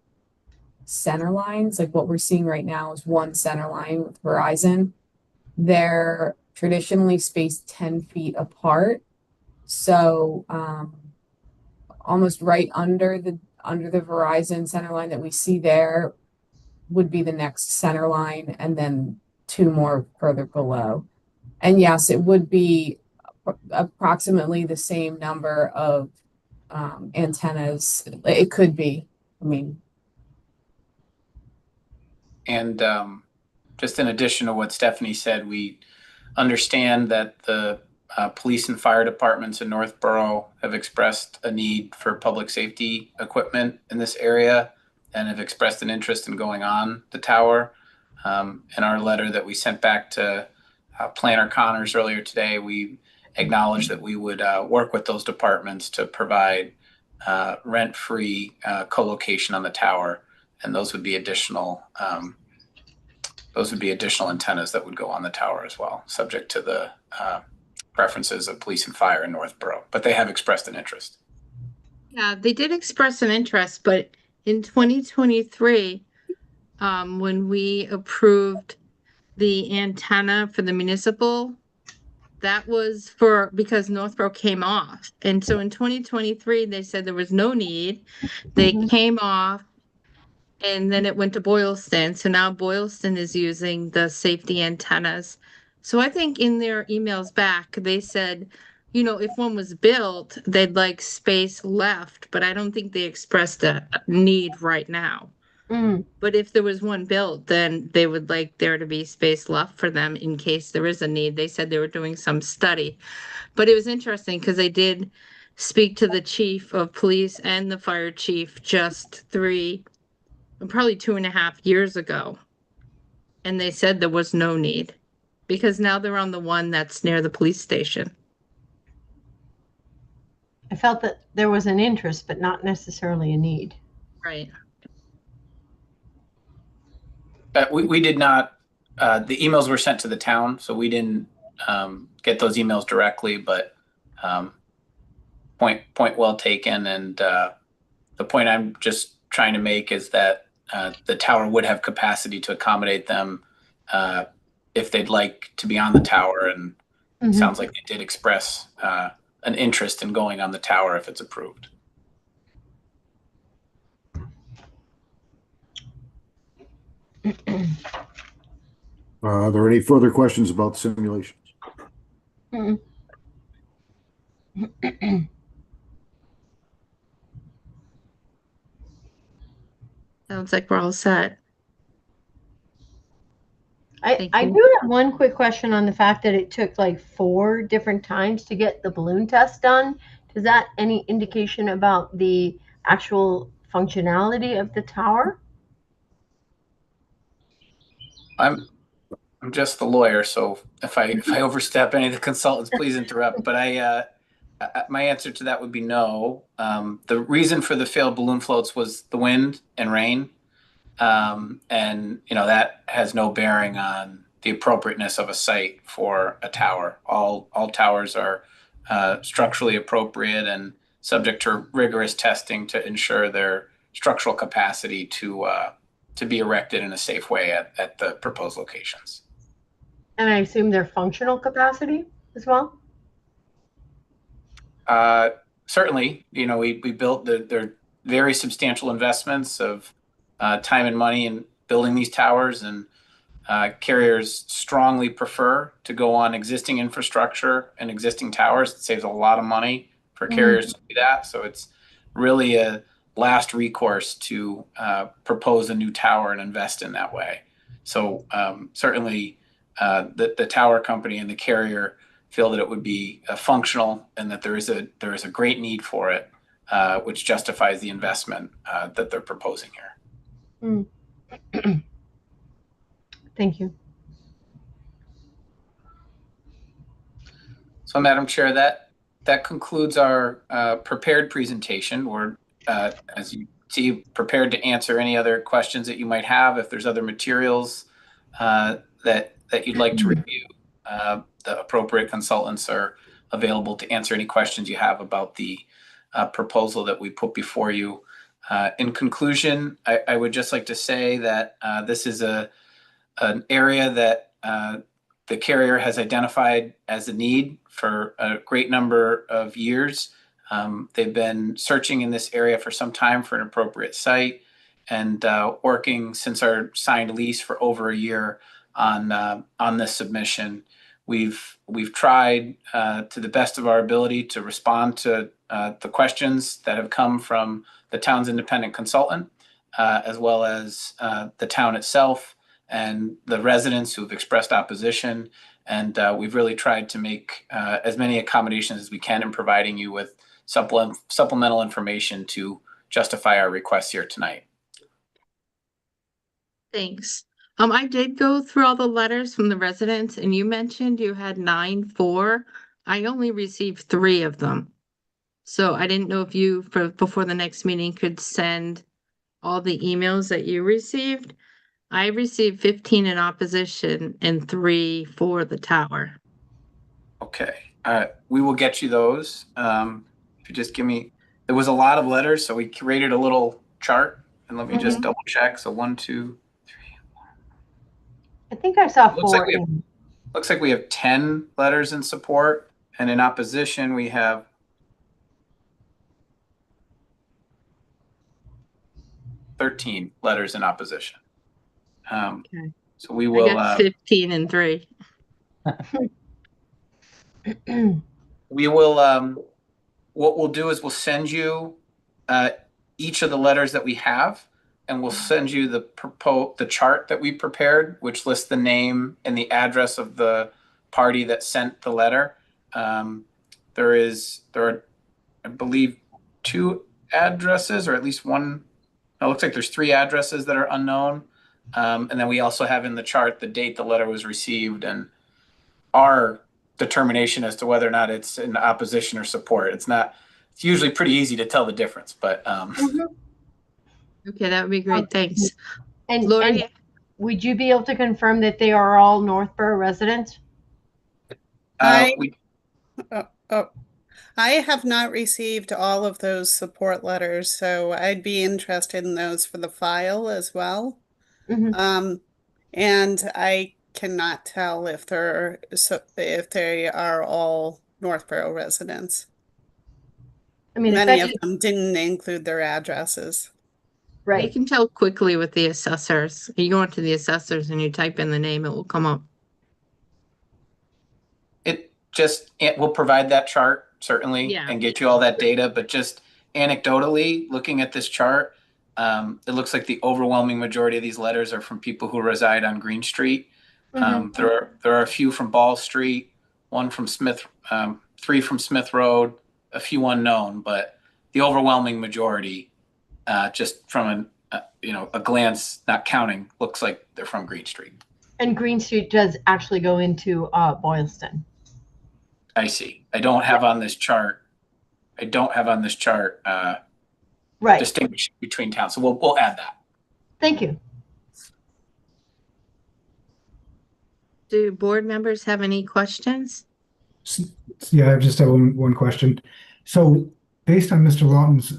center lines. Like what we're seeing right now is 1 center line with Verizon. They're traditionally spaced 10 feet apart. So almost right under the Verizon center line that we see there would be the next center line, and then 2 more further below. And yes, it would be approximately the same number of antennas. It could be, I mean. And just in addition to what Stephanie said, we understand that the police and fire departments in Northborough have expressed a need for public safety equipment in this area and have expressed an interest in going on the tower. In our letter that we sent back to Planner Connors earlier today, we acknowledged that we would work with those departments to provide rent-free co-location on the tower, and those would be additional antennas that would go on the tower as well, subject to the preferences of police and fire in Northborough. But they have expressed an interest. Yeah, they did express an interest, but in 2023, when we approved the antenna for the municipal, that was because Northborough came off. And so in 2023, they said there was no need. They came off, and then it went to Boylston. So now Boylston is using the safety antennas. So I think in their emails back, they said, if one was built, they'd like space left, but I don't think they expressed a need right now. But if there was one built, then they would like there to be space left for them in case there is a need. They said they were doing some study, but it was interesting because they did speak to the chief of police and the fire chief just probably 2.5 years ago. And they said there was no need because now they're on the one that's near the police station. I felt that there was an interest, but not necessarily a need. Right. We did not, the emails were sent to the town, so we didn't get those emails directly, but point well taken. And the point I'm just trying to make is that the tower would have capacity to accommodate them if they'd like to be on the tower, and Mhm. sounds like they did express an interest in going on the tower if it's approved. Are there any further questions about the simulations? Sounds like we're all set. I Thank you. do have one quick question on the fact that it took like 4 different times to get the balloon test done. Is that any indication about the actual functionality of the tower? I'm just the lawyer, so if I overstep any of the consultants, please interrupt. But my answer to that would be no. The reason for the failed balloon floats was the wind and rain, and that has no bearing on the appropriateness of a site for a tower. All towers are structurally appropriate and subject to rigorous testing to ensure their structural capacity to be erected in a safe way at the proposed locations. And I assume their functional capacity as well? Certainly, we built they're very substantial investments of time and money in building these towers, and carriers strongly prefer to go on existing infrastructure and existing towers. It saves a lot of money for carriers to do that. So it's really a last recourse to propose a new tower and invest in that way. So certainly the tower company and the carrier feel that it would be functional and that there is a great need for it, which justifies the investment that they're proposing here. Thank you. So, Madam Chair, that concludes our prepared presentation. We're, as you see, prepared to answer any other questions that you might have. If there's other materials that you'd like to review, the appropriate consultants are available to answer any questions you have about the proposal that we put before you. In conclusion, I would just like to say that this is an area that the carrier has identified as a need for a great number of years. They've been searching in this area for some time for an appropriate site, and working since our signed lease for over a year on this submission. We've tried to the best of our ability to respond to the questions that have come from the town's independent consultant, as well as the town itself and the residents who have expressed opposition. And we've really tried to make as many accommodations as we can in providing you with supplemental information to justify our requests here tonight. Thanks. I did go through all the letters from the residents, and you mentioned you had 9-4. I only received 3 of them. So I didn't know if you, before the next meeting, could send all the emails that you received. I received 15 in opposition and 3 for the tower. Okay, we will get you those. If you just give me, there was a lot of letters, so we created a little chart, and let me just double check. So 1, 2, 3. I think I saw 4. Looks like we have 10 letters in support, and in opposition we have 13 letters in opposition. Okay. So we will. I got 15 and 3. We will. What we'll do is we'll send you each of the letters that we have, and we'll send you the chart that we prepared, which lists the name and the address of the party that sent the letter. There are, I believe, 2 addresses, or at least one. It looks like there's 3 addresses that are unknown. And then we also have in the chart the date the letter was received and our determination as to whether or not it's in opposition or support. It's usually pretty easy to tell the difference, but Okay, that would be great. Thanks. And Lori, would you be able to confirm that they are all Northborough residents? I have not received all of those support letters, so I'd be interested in those for the file as well. And I cannot tell if if they are all Northborough residents. I mean, Many of them didn't include their addresses. You right. can tell quickly with the assessors. You go into the assessors and you type in the name, it will come up. It will provide that chart certainly Yeah. and get you all that data, but just anecdotally looking at this chart, it looks like the overwhelming majority of these letters are from people who reside on Green Street. There are a few from Ball Street, one from Smith, 3 from Smith Road, a few unknown, but the overwhelming majority, just from a glance, not counting, looks like they're from Green Street. And Green Street does actually go into Boylston. I see. I don't have on this chart. Right. Distinguish between towns. So we'll add that. Thank you. Do board members have any questions? Yeah, I just have one question. So based on Mr. Lawton's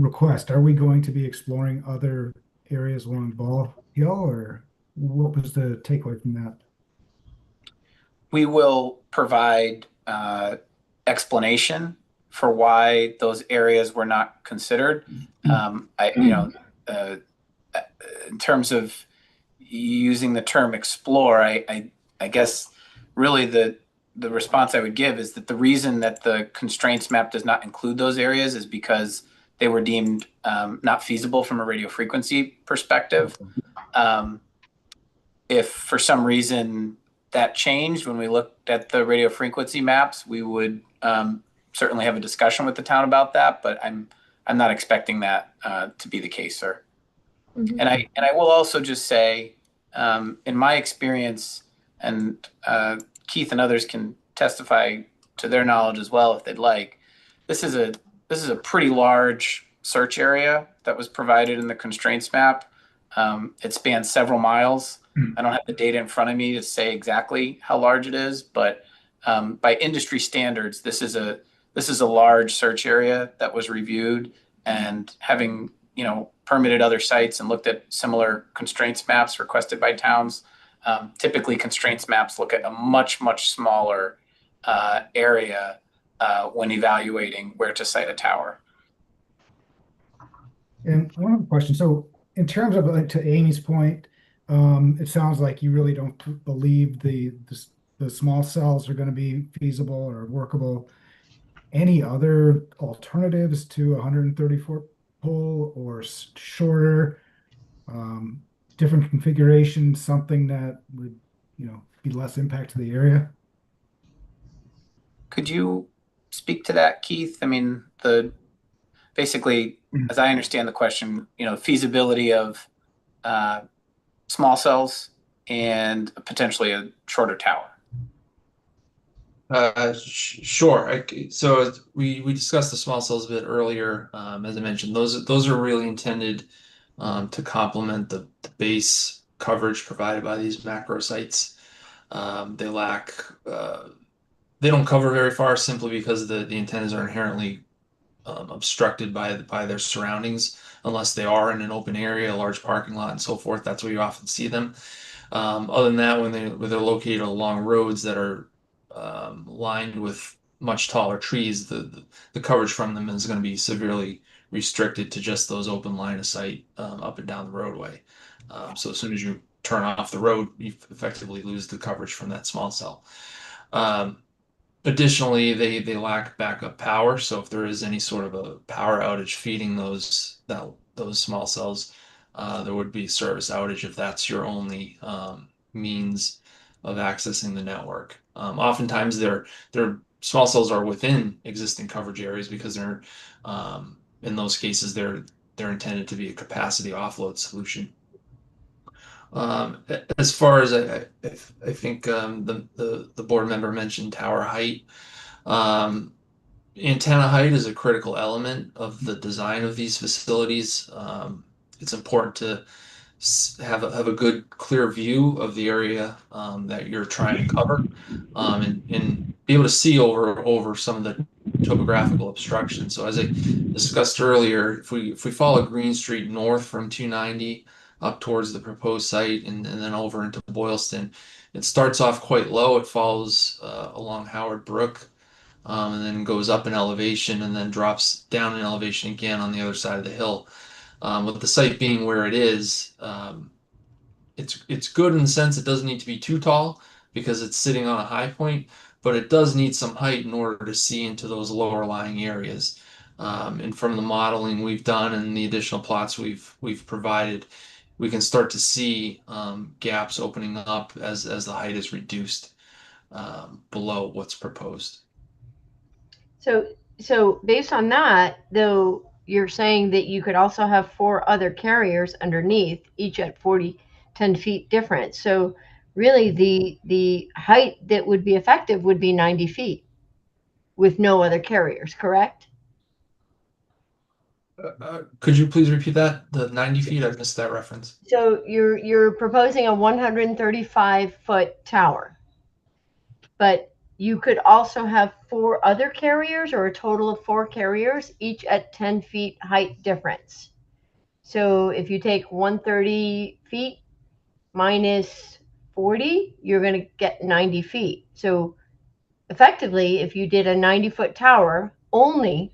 request, are we going to be exploring other areas along Ball Hill, or what was the takeaway from that? We will provide explanation for why those areas were not considered. In terms of using the term explore, I guess really the response I would give is that the reason that the constraints map does not include those areas is because they were deemed not feasible from a radio frequency perspective. If for some reason that changed when we looked at the radio frequency maps, we would certainly have a discussion with the town about that, but I'm not expecting that to be the case, sir. And I will also just say, in my experience, and Keith and others can testify to their knowledge as well if they'd like, this is a pretty large search area that was provided in the constraints map. It spans several miles. I don't have the data in front of me to say exactly how large it is, but by industry standards, this is a large search area that was reviewed, and having permitted other sites and looked at similar constraints maps requested by towns. Typically, constraints maps look at a much smaller area when evaluating where to site a tower. And one other question. So in terms of, to Amy's point, it sounds like you really don't believe the small cells are going to be feasible or workable. Any other alternatives to 134 pole or shorter, different configuration, something that would, be less impact to the area? Could you speak to that, Keith? I mean, basically, as I understand the question, feasibility of small cells and potentially a shorter tower. Sure. So we discussed the small cells a bit earlier. As I mentioned, those are really intended to complement the base coverage provided by these macro sites. They don't cover very far simply because the antennas are inherently obstructed by their surroundings, unless they are in an open area, a large parking lot, and so forth. That's where you often see them. Other than that, when they're located along roads that are lined with much taller trees, the coverage from them is going to be severely restricted to just those open line of sight up and down the roadway. So as soon as you turn off the road, you effectively lose the coverage from that small cell. Additionally, they lack backup power. So if there is any sort of a power outage feeding those small cells, there would be service outage if that's your only means of accessing the network. Oftentimes, their small cells are within existing coverage areas because they're in those cases they're intended to be a capacity offload solution. As far as I think the board member mentioned tower height. Antenna height is a critical element of the design of these facilities. It's important to have a good, clear view of the area that you're trying to cover, and be able to see over some of the topographical obstructions. So as I discussed earlier, if we follow Green Street north from 290 up towards the proposed site and then over into Boylston, It starts off quite low. It follows along Howard Brook, and then goes up in elevation and then drops down in elevation again on the other side of the hill. With the site being where it is, it's good in the sense it doesn't need to be too tall because it's sitting on a high point, but it does need some height in order to see into those lower lying areas. And from the modeling we've done and the additional plots we've provided, we can start to see gaps opening up as the height is reduced below what's proposed. So based on that, though, you're saying that you could also have 4 other carriers underneath, each at 10 feet difference. So really the height that would be effective would be 90 feet with no other carriers, correct? Could you please repeat that? The 90 feet, I missed that reference. So you're proposing a 135-foot tower, but you could also have 4 other carriers, or a total of 4 carriers, each at 10 feet height difference. So if you take 130 feet minus 40, you're going to get 90 feet. So effectively, if you did a 90-foot tower only,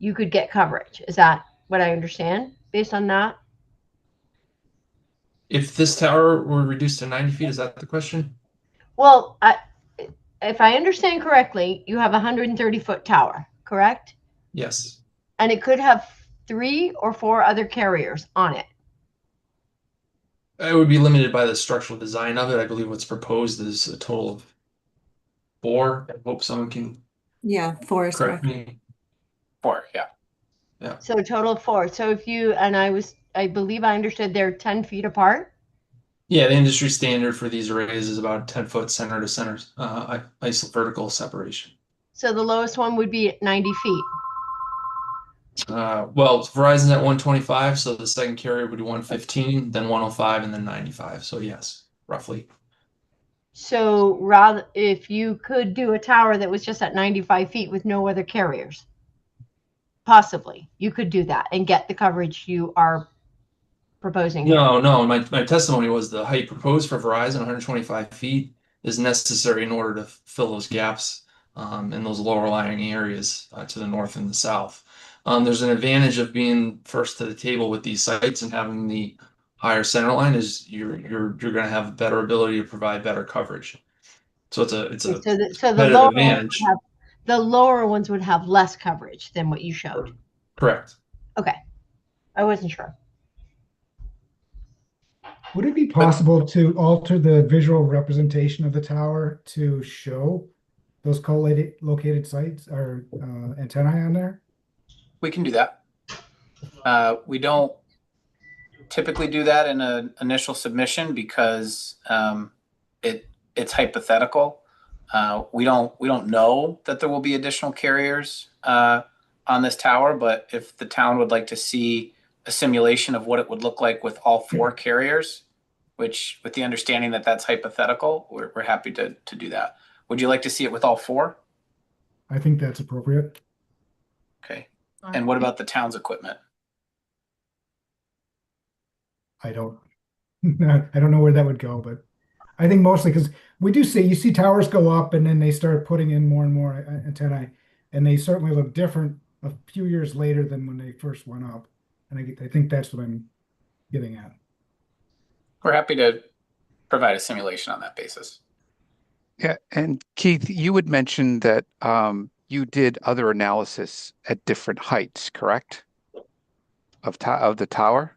you could get coverage. Is that what I understand based on that? If this tower were reduced to 90 feet, is that the question? Well, if I understand correctly, you have a 130-foot tower, correct? Yes. And it could have 3 or 4 other carriers on it. It would be limited by the structural design of it. I believe what's proposed is a total of 4. I hope someone can Yeah, 4 is correct correct. me. 4, yeah. Yeah. So a total of 4. So if you, and I believe I understood they're 10 feet apart. Yeah, the industry standard for these arrays is about 10-foot center to center vertical separation. So the lowest one would be at 90 feet. Well, Verizon's at 125, so the second carrier would be 115, then 105, and then 95. So yes, roughly. So rather, if you could do a tower that was just at 95 feet with no other carriers, possibly you could do that and get the coverage you are proposing here. No. My testimony was the height proposed for Verizon, 125 feet, is necessary in order to fill those gaps in those lower lying areas to the north and the south. There's an advantage of being first to the table with these sites and having the higher center line is you're going to have better ability to provide better coverage. So it's a So the competitive advantage. the lower ones would have less coverage than what you showed. Correct. Okay, I wasn't sure. Would it be possible to alter the visual representation of the tower to show those co-located sites or antennae on there? We can do that. We don't typically do that in an initial submission because it's hypothetical. We don't know that there will be additional carriers on this tower, but if the town would like to see a simulation of what it would look like with all 4 carriers, which with the understanding that that's hypothetical, we're happy to do that. Would you like to see it with all 4? I think that's appropriate. Okay. And what about the town's equipment? I don't know where that would go, but I think mostly because you see towers go up and then they start putting in more and more antennae, and they certainly look different a few years later than when they first went up. And I think that's what I'm getting at. We're happy to provide a simulation on that basis. Yeah, and Keith, you would mention that you did other analysis at different heights, correct? Of the tower?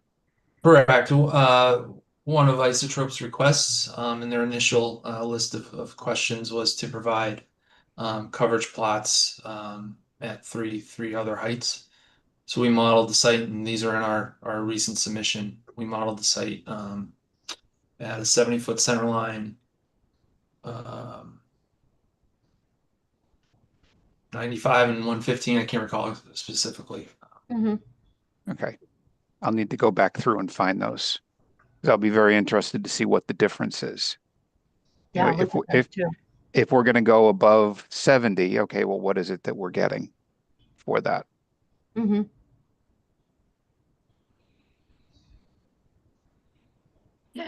Correct. One of Isotrope's requests in their initial list of questions was to provide coverage plots at three other heights. So we modeled the site, and these are in our recent submission. We modeled the site at a 70-foot center line, 95 and 115. I can't recall specifically. Okay. I'll need to go back through and find those. I'll be very interested to see what the difference is. Yeah, if we're going to go above 70, okay, well, what is it that we're getting for that?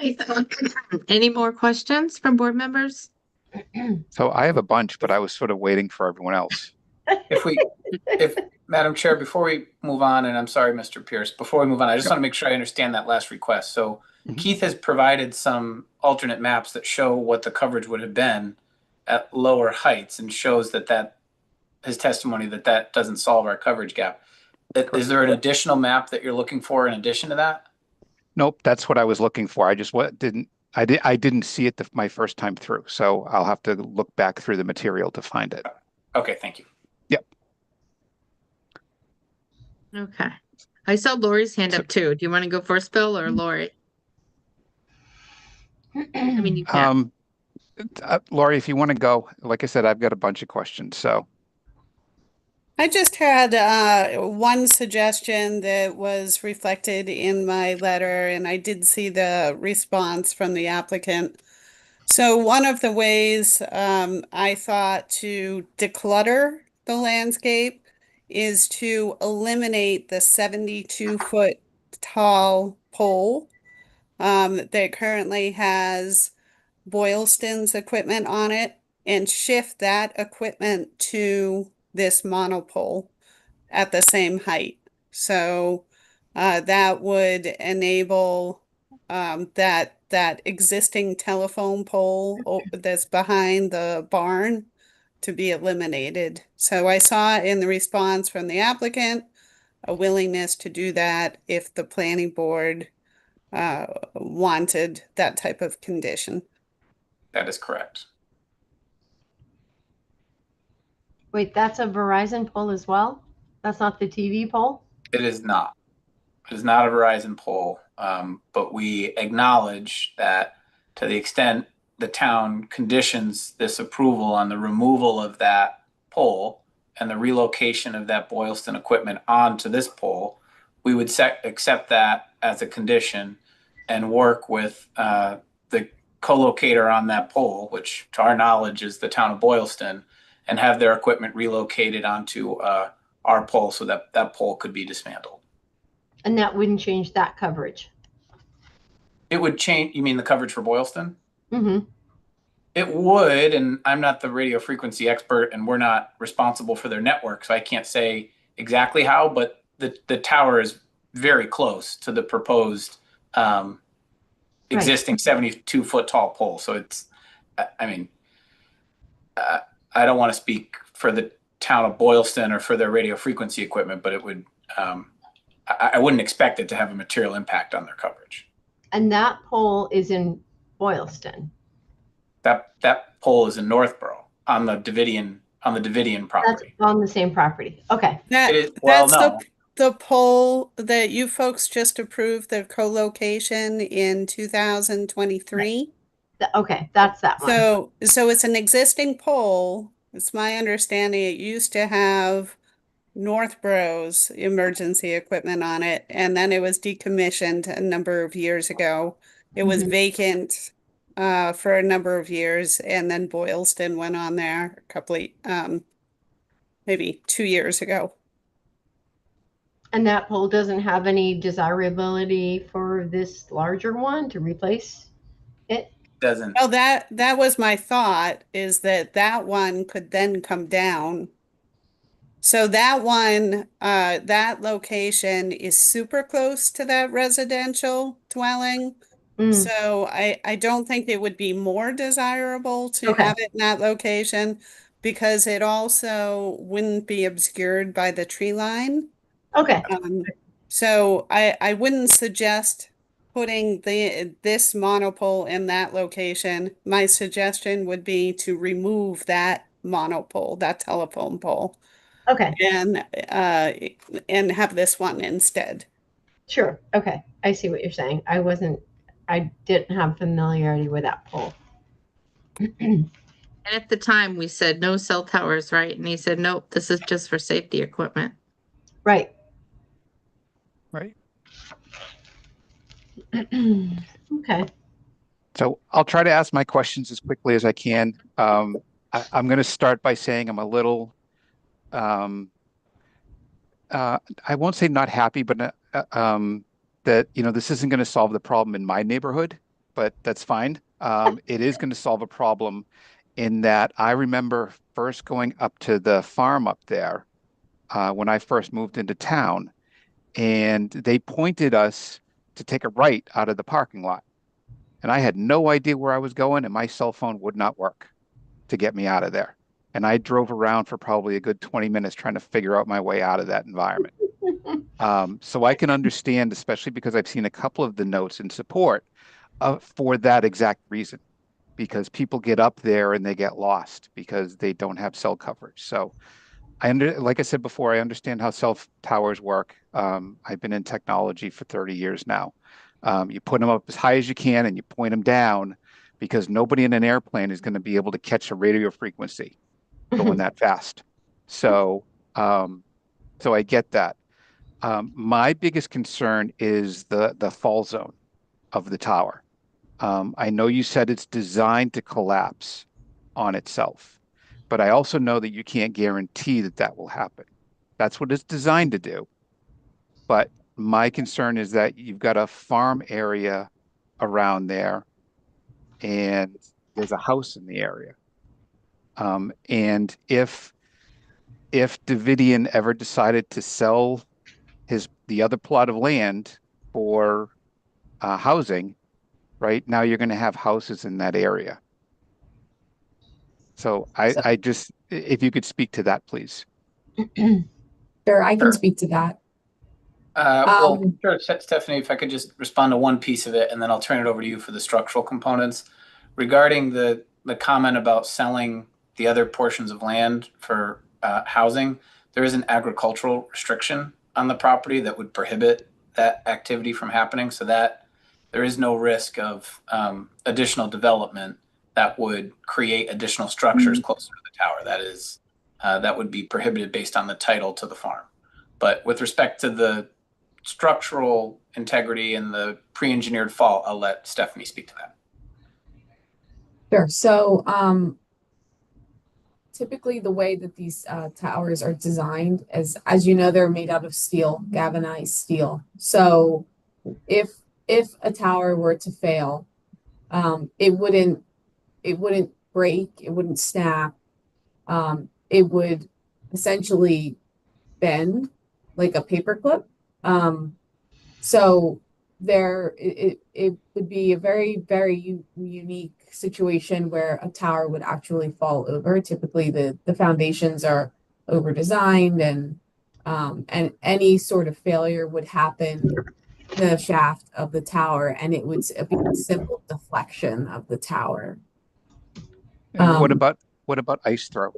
Okay. Any more questions from board members? So I have a bunch, but I was sort of waiting for everyone else. If Madam Chair, before we move on, and I'm sorry, Mr. Pierce, before we move on, I just want to make sure I understand that last request. So Keith has provided some alternate maps that show what the coverage would have been at lower heights and shows that his testimony that doesn't solve our coverage gap. Is there an additional map that you're looking for in addition to that? Nope, that's what I was looking for. I just didn't see it my first time through, so I'll have to look back through the material to find it. Okay, thank you. Yep. Okay. I saw Lori's hand up too. Do you want to go first, Bill, or Lori? I mean, you can. Lori, if you want to go, like I said, I've got a bunch of questions. So I just had one suggestion that was reflected in my letter, and I did see the response from the applicant. So one of the ways I thought to declutter the landscape is to eliminate the 72-foot tall pole that currently has Boylston's equipment on it and shift that equipment to this monopole at the same height. So that would enable that existing telephone pole that's behind the barn to be eliminated. So I saw in the response from the applicant a willingness to do that if the planning board wanted that type of condition. That is correct. Wait, that's a Verizon pole as well? That's not the TV pole? It is not. It is not a Verizon pole, but we acknowledge that to the extent the town conditions this approval on the removal of that pole and the relocation of that Boylston equipment onto this pole, we would accept that as a condition and work with the co-locator on that pole, which to our knowledge is the town of Boylston, and have their equipment relocated onto our pole so that that pole could be dismantled. And that wouldn't change that coverage. It would change, you mean the coverage for Boylston? Mm-hmm. It would, and I'm not the radio frequency expert and we're not responsible for their network, so I can't say exactly how, but the tower is very close to the proposed existing 72-foot tall pole. So it's, I mean, I don't want to speak for the town of Boylston or for their radio frequency equipment, but it would, I wouldn't expect it to have a material impact on their coverage. And that pole is in Boylston. That pole is in Northborough on the Davidian property. That's on the same property. Okay. That's the pole that you folks just approved the co-location in 2023. Okay, that's that one. So it's an existing pole. It's my understanding it used to have Northborough's emergency equipment on it, and then it was decommissioned a number of years ago. It was vacant for a number of years, and then Boylston went on there a couple of maybe 2 years ago. And that pole doesn't have any desirability for this larger one to replace it? Doesn't. Well, that was my thought, is that one could then come down. So that one, that location is super close to that residential dwelling. So I don't think it would be more desirable to have it in that location because it also wouldn't be obscured by the tree line. Okay. So I wouldn't suggest putting this monopole in that location. My suggestion would be to remove that monopole, that telephone pole. Okay. And have this one instead. Sure. Okay. I see what you're saying. I didn't have familiarity with that pole. And at the time we said no cell towers, right? And he said, nope, this is just for safety equipment. Right. Right. Okay. So I'll try to ask my questions as quickly as I can. I'm going to start by saying I'm a little, I won't say not happy, but that, this isn't going to solve the problem in my neighborhood. but that's fine. It is going to solve a problem in that I remember first going up to the farm up there when I first moved into town, and they pointed us to take a right out of the parking lot. And I had no idea where I was going, and my cell phone would not work to get me out of there. And I drove around for probably a good 20 minutes trying to figure out my way out of that environment. So I can understand, especially because I've seen a couple of the notes in support for that exact reason, because people get up there and they get lost because they don't have cell coverage. So like I said before, I understand how cell towers work. I've been in technology for 30 years now. You put them up as high as you can and you point them down because nobody in an airplane is going to be able to catch a radio frequency going that fast. So, so I get that. My biggest concern is the fall zone of the tower. I know you said it's designed to collapse on itself, but I also know that you can't guarantee that that will happen. That's what it's designed to do. But my concern is that you've got a farm area around there and there's a house in the area. And if Davidian ever decided to sell the other plot of land for housing, right now you're going to have houses in that area. So I just, if you could speak to that, please. Sure, I can speak to that. Well, sure, Stephanie, if I could just respond to one piece of it, and then I'll turn it over to you for the structural components. Regarding the comment about selling the other portions of land for housing, there is an agricultural restriction on the property that would prohibit that activity from happening, so that there is no risk of additional development that would create additional structures closer to the tower. That would be prohibited based on the title to the farm. But with respect to the structural integrity and the pre-engineered fault, I'll let Stephanie speak to that. Sure. So typically the way that these towers are designed is, as you know, they're made out of steel, galvanized steel. So if a tower were to fail, it wouldn't break, it wouldn't snap. It would essentially bend like a paperclip. So it would be a very, very unique situation where a tower would actually fall over. Typically the foundations are over designed and any sort of failure would happen in the shaft of the tower, and it would be a simple deflection of the tower. And what about ice throw?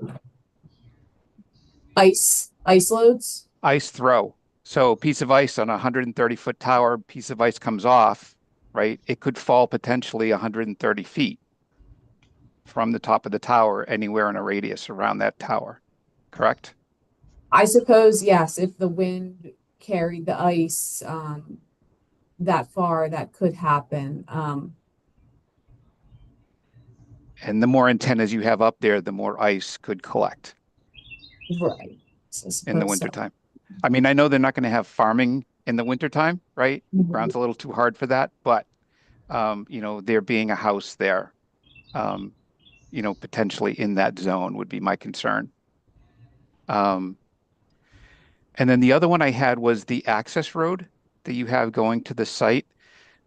Ice loads? Ice throw. So a piece of ice on a 130-foot tower, piece of ice comes off, right? It could fall potentially 130 feet from the top of the tower anywhere in a radius around that tower, correct? I suppose, yes, if the wind carried the ice that far, that could happen. And the more antennas you have up there, the more ice could collect. Right. In the wintertime. I mean, I know they're not going to have farming in the wintertime, right? Mm-hmm. Ground's a little too hard for that, but you know, there being a house there, you know, potentially in that zone would be my concern. And then the other one I had was the access road that you have going to the site.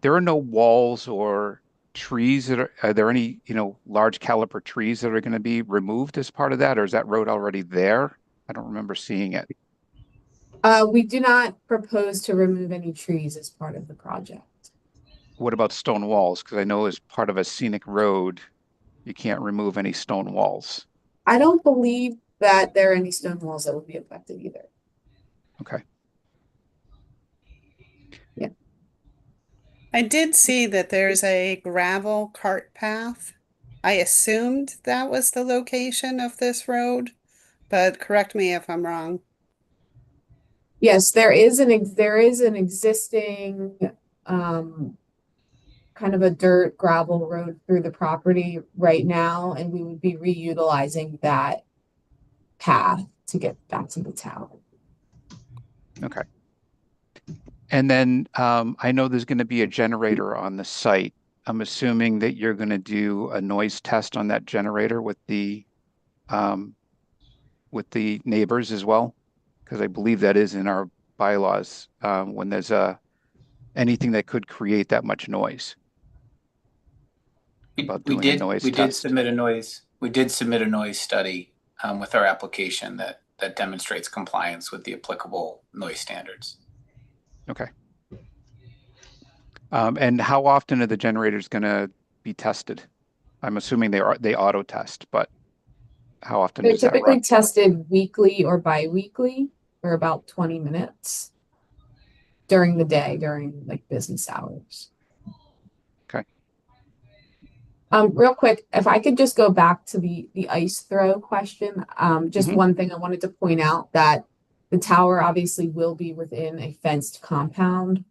There are no walls or trees that are there any, you know, large caliper trees that are going to be removed as part of that, or is that road already there? I don't remember seeing it. We do not propose to remove any trees as part of the project. What about stone walls? Because I know as part of a scenic road, you can't remove any stone walls. I don't believe that there are any stone walls that would be affected either. Okay. Yeah. I did see that there's a gravel cart path. I assumed that was the location of this road, but correct me if I'm wrong. Yes, there is an existing kind of a dirt gravel road through the property right now, and we would be reutilizing that path to get back to the tower. Okay. And then I know there's going to be a generator on the site. I'm assuming that you're going to do a noise test on that generator with the neighbors as well, because I believe that is in our bylaws when there's anything that could create that much noise. About doing a noise we did test. submit a noise. We did submit a noise study with our application that demonstrates compliance with the applicable noise standards. Okay. And how often are the generators going to be tested? I'm assuming they auto test, but how often They're does that typically run? tested weekly or bi-weekly for about 20 minutes during the day, during like business hours. Okay. Real quick, if I could just go back to the ice throw question. Just one thing I wanted to point out, that the tower obviously will be within a fenced compound,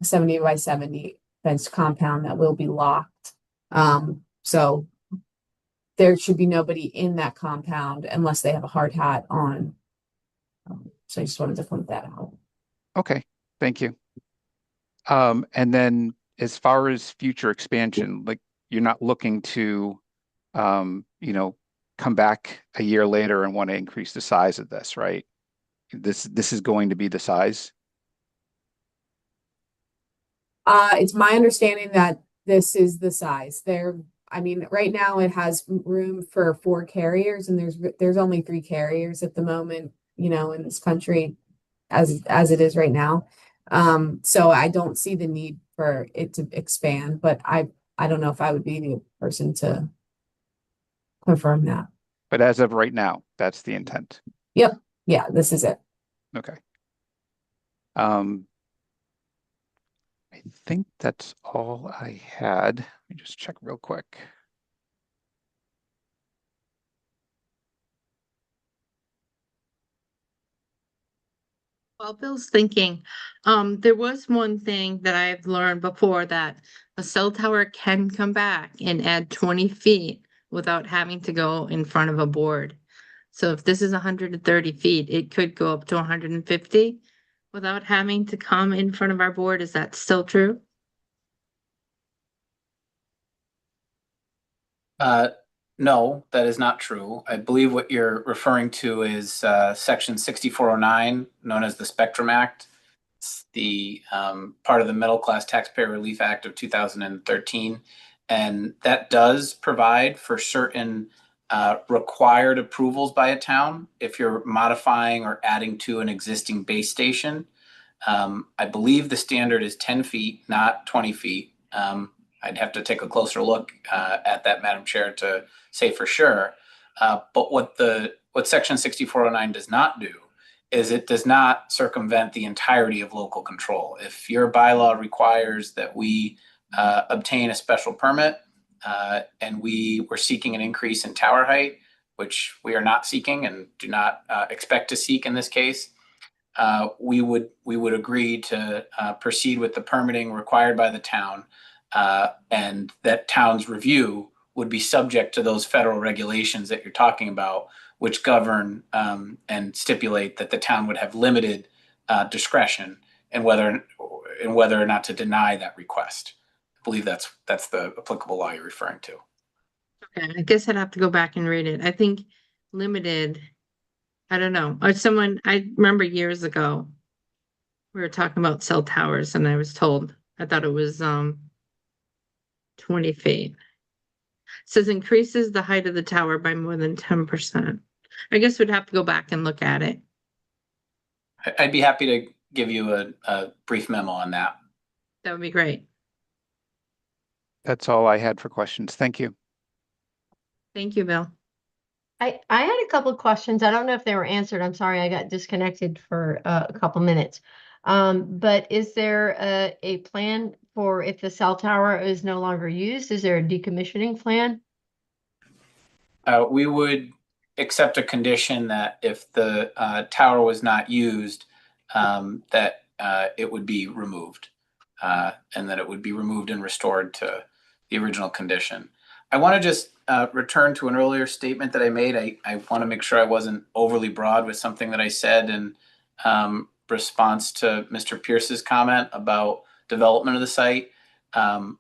70 by 70 fenced compound that will be locked. So there should be nobody in that compound unless they have a hard hat on. So I just wanted to point that out. Okay, thank you. And then as far as future expansion, like you're not looking to, come back a year later and want to increase the size of this, right? This is going to be the size. It's my understanding that this is the size. I mean, right now it has room for 4 carriers, and there's only 3 carriers at the moment, in this country as it is right now. So I don't see the need for it to expand, but I don't know if I would be the person to confirm that. But as of right now, that's the intent. Yep. Yeah, this is it. Okay. I think that's all I had. Let me just check real quick. While Bill's thinking, there was one thing that I've learned before, that a cell tower can come back and add 20 feet without having to go in front of a board. So if this is 130 feet, it could go up to 150 without having to come in front of our board. Is that still true? No, that is not true. I believe what you're referring to is Section 6409, known as the Spectrum Act. It's the part of the Middle Class Taxpayer Relief Act of 2013. And that does provide for certain required approvals by a town if you're modifying or adding to an existing base station. I believe the standard is 10 feet, not 20 feet. I'd have to take a closer look at that, Madam Chair, to say for sure. But what Section 6409 does not do is it does not circumvent the entirety of local control. If your bylaw requires that we obtain a special permit and we were seeking an increase in tower height, which we are not seeking and do not expect to seek in this case, we would agree to proceed with the permitting required by the town, and that town's review would be subject to those federal regulations that you're talking about, which govern and stipulate that the town would have limited discretion in whether or not to deny that request. I believe that's the applicable law you're referring to. Okay, I guess I'd have to go back and read it. I think limited, I don't know. I remember years ago, we were talking about cell towers and I thought it was 20 feet. It says increases the height of the tower by more than 10%. I guess we'd have to go back and look at it. I'd be happy to give you a brief memo on that. That would be great. That's all I had for questions. Thank you. Thank you, Bill. I had a couple of questions. I don't know if they were answered. I'm sorry, I got disconnected for a couple minutes. But is there a plan for if the cell tower is no longer used? Is there a decommissioning plan? We would accept a condition that if the tower was not used, that it would be removed, and that it would be removed and restored to the original condition. I want to just return to an earlier statement that I made. I want to make sure I wasn't overly broad with something that I said in response to Mr. Pierce's comment about development of the site. I'm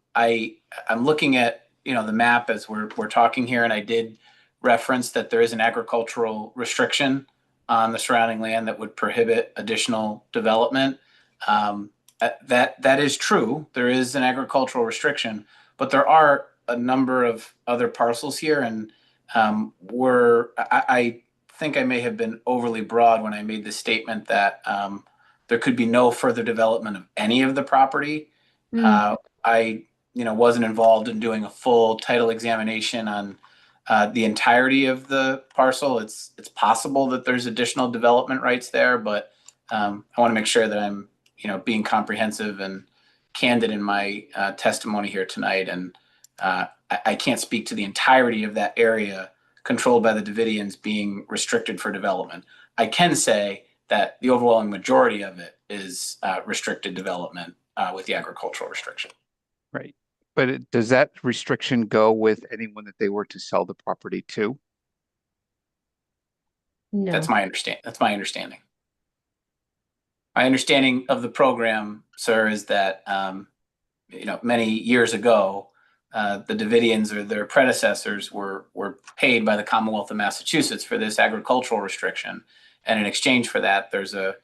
looking at, the map as we're talking here, and I did reference that there is an agricultural restriction on the surrounding land that would prohibit additional development. That is true. There is an agricultural restriction, but there are a number of other parcels here, and I think I may have been overly broad when I made the statement that there could be no further development of any of the property. I wasn't involved in doing a full title examination on the entirety of the parcel. It's possible that there's additional development rights there, but I want to make sure that I'm being comprehensive and candid in my testimony here tonight. And I can't speak to the entirety of that area controlled by the Davidians being restricted for development. I can say that the overwhelming majority of it is restricted development with the agricultural restriction. Right. But does that restriction go with anyone that they were to sell the property to? No. That's my understanding. My understanding of the program, sir, is that many years ago, the Davidians or their predecessors were paid by the Commonwealth of Massachusetts for this agricultural restriction, and in exchange for that, there's a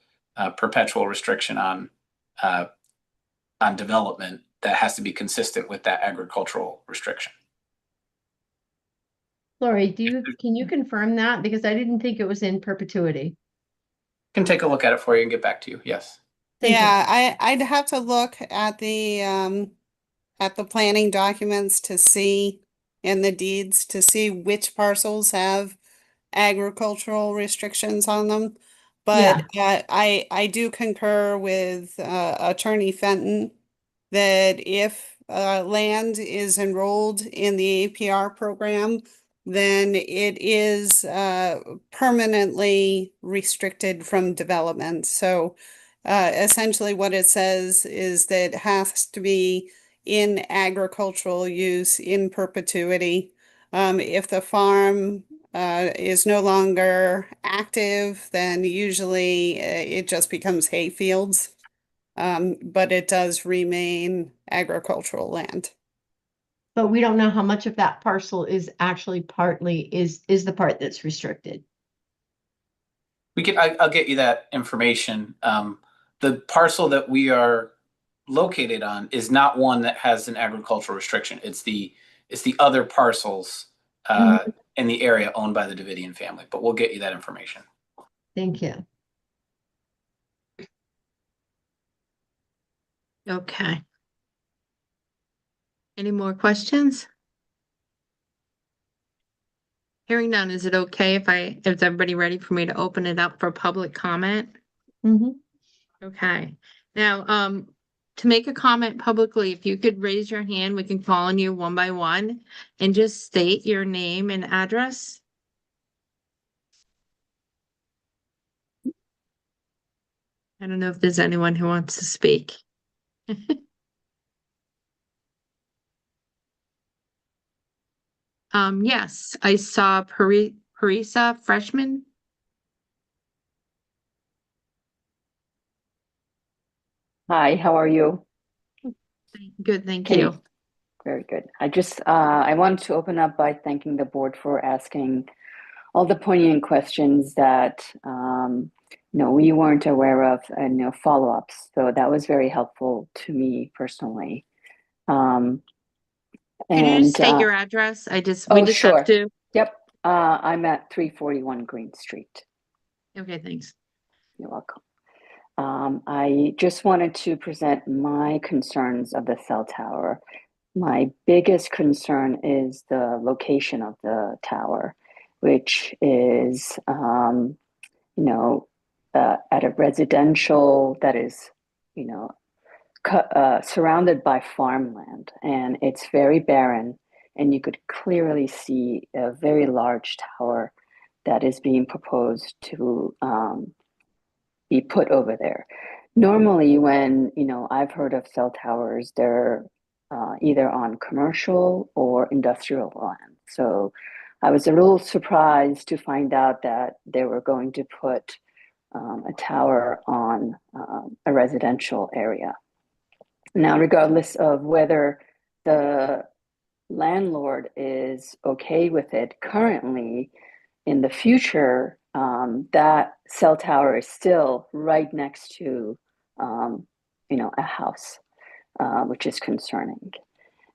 perpetual restriction on development that has to be consistent with that agricultural restriction. Lori, can you confirm that? Because I didn't think it was in perpetuity. Can take a look at it for you and get back to you. Yes. Thank you. I'd have to look at the planning documents to see, and the deeds to see which parcels have agricultural restrictions on them. But I do concur with Attorney Fenton that if land is enrolled in the APR program, then it is permanently restricted from development. So essentially what it says is that it has to be in agricultural use in perpetuity. If the farm is no longer active, then usually it just becomes hay fields. But it does remain agricultural land. But we don't know how much of that parcel is actually is the part that's restricted. I'll get you that information. The parcel that we are located on is not one that has an agricultural restriction. It's the other parcels in the area owned by the Davidian family, but we'll get you that information. Thank you. Okay. Any more questions? Hearing none, is it okay if is everybody ready for me to open it up for public comment? Okay. Now, to make a comment publicly, if you could raise your hand, we can call on you one by one and just state your name and address. I don't know if there's anyone who wants to speak. Yes, I saw Parisa Freshman. Hi, how are you? Good, thank you. Very good. I wanted to open up by thanking the board for asking all the poignant questions that we weren't aware of, and follow-ups. So that was very helpful to me personally. Can you just state your address? We just have to. Yep. I'm at 341 Green Street. Okay, thanks. You're welcome. I just wanted to present my concerns of the cell tower. My biggest concern is the location of the tower, which is, at a residential that is, surrounded by farmland, and it's very barren, and you could clearly see a very large tower that is being proposed to be put over there. Normally, when I've heard of cell towers, they're either on commercial or industrial land. So I was a little surprised to find out that they were going to put a tower on a residential area. Now, regardless of whether the landlord is okay with it currently, in the future, that cell tower is still right next to, a house, which is concerning.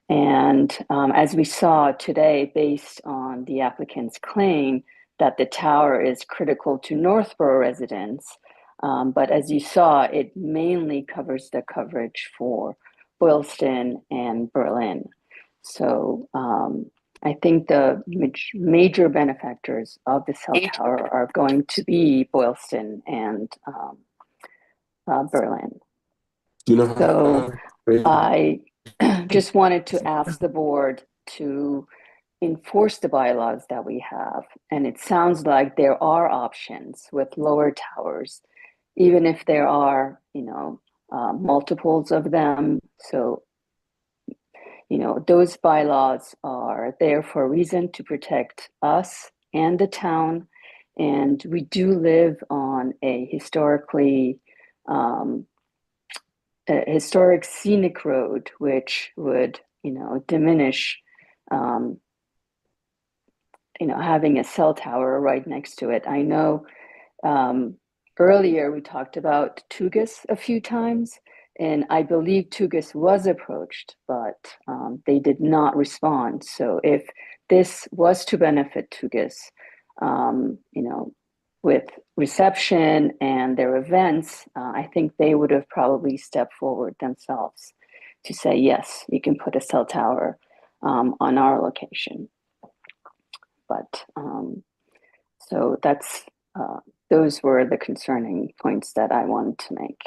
And as we saw today, based on the applicant's claim that the tower is critical to Northborough residents, but as you saw, it mainly covers the coverage for Boylston and Berlin. So I think the major benefactors of the cell tower are going to be Boylston and Berlin. So I just wanted to ask the board to enforce the bylaws that we have. And it sounds like there are options with lower towers, even if there are, multiples of them. So, those bylaws are there for a reason to protect us and the town. And we do live on a historic scenic road, which would, diminish, having a cell tower right next to it. I know earlier we talked about Tugus a few times, and I believe Tugus was approached, but they did not respond. So if this was to benefit Tugus, with reception and their events, I think they would have probably stepped forward themselves to say, yes, you can put a cell tower on our location. But so those were the concerning points that I wanted to make.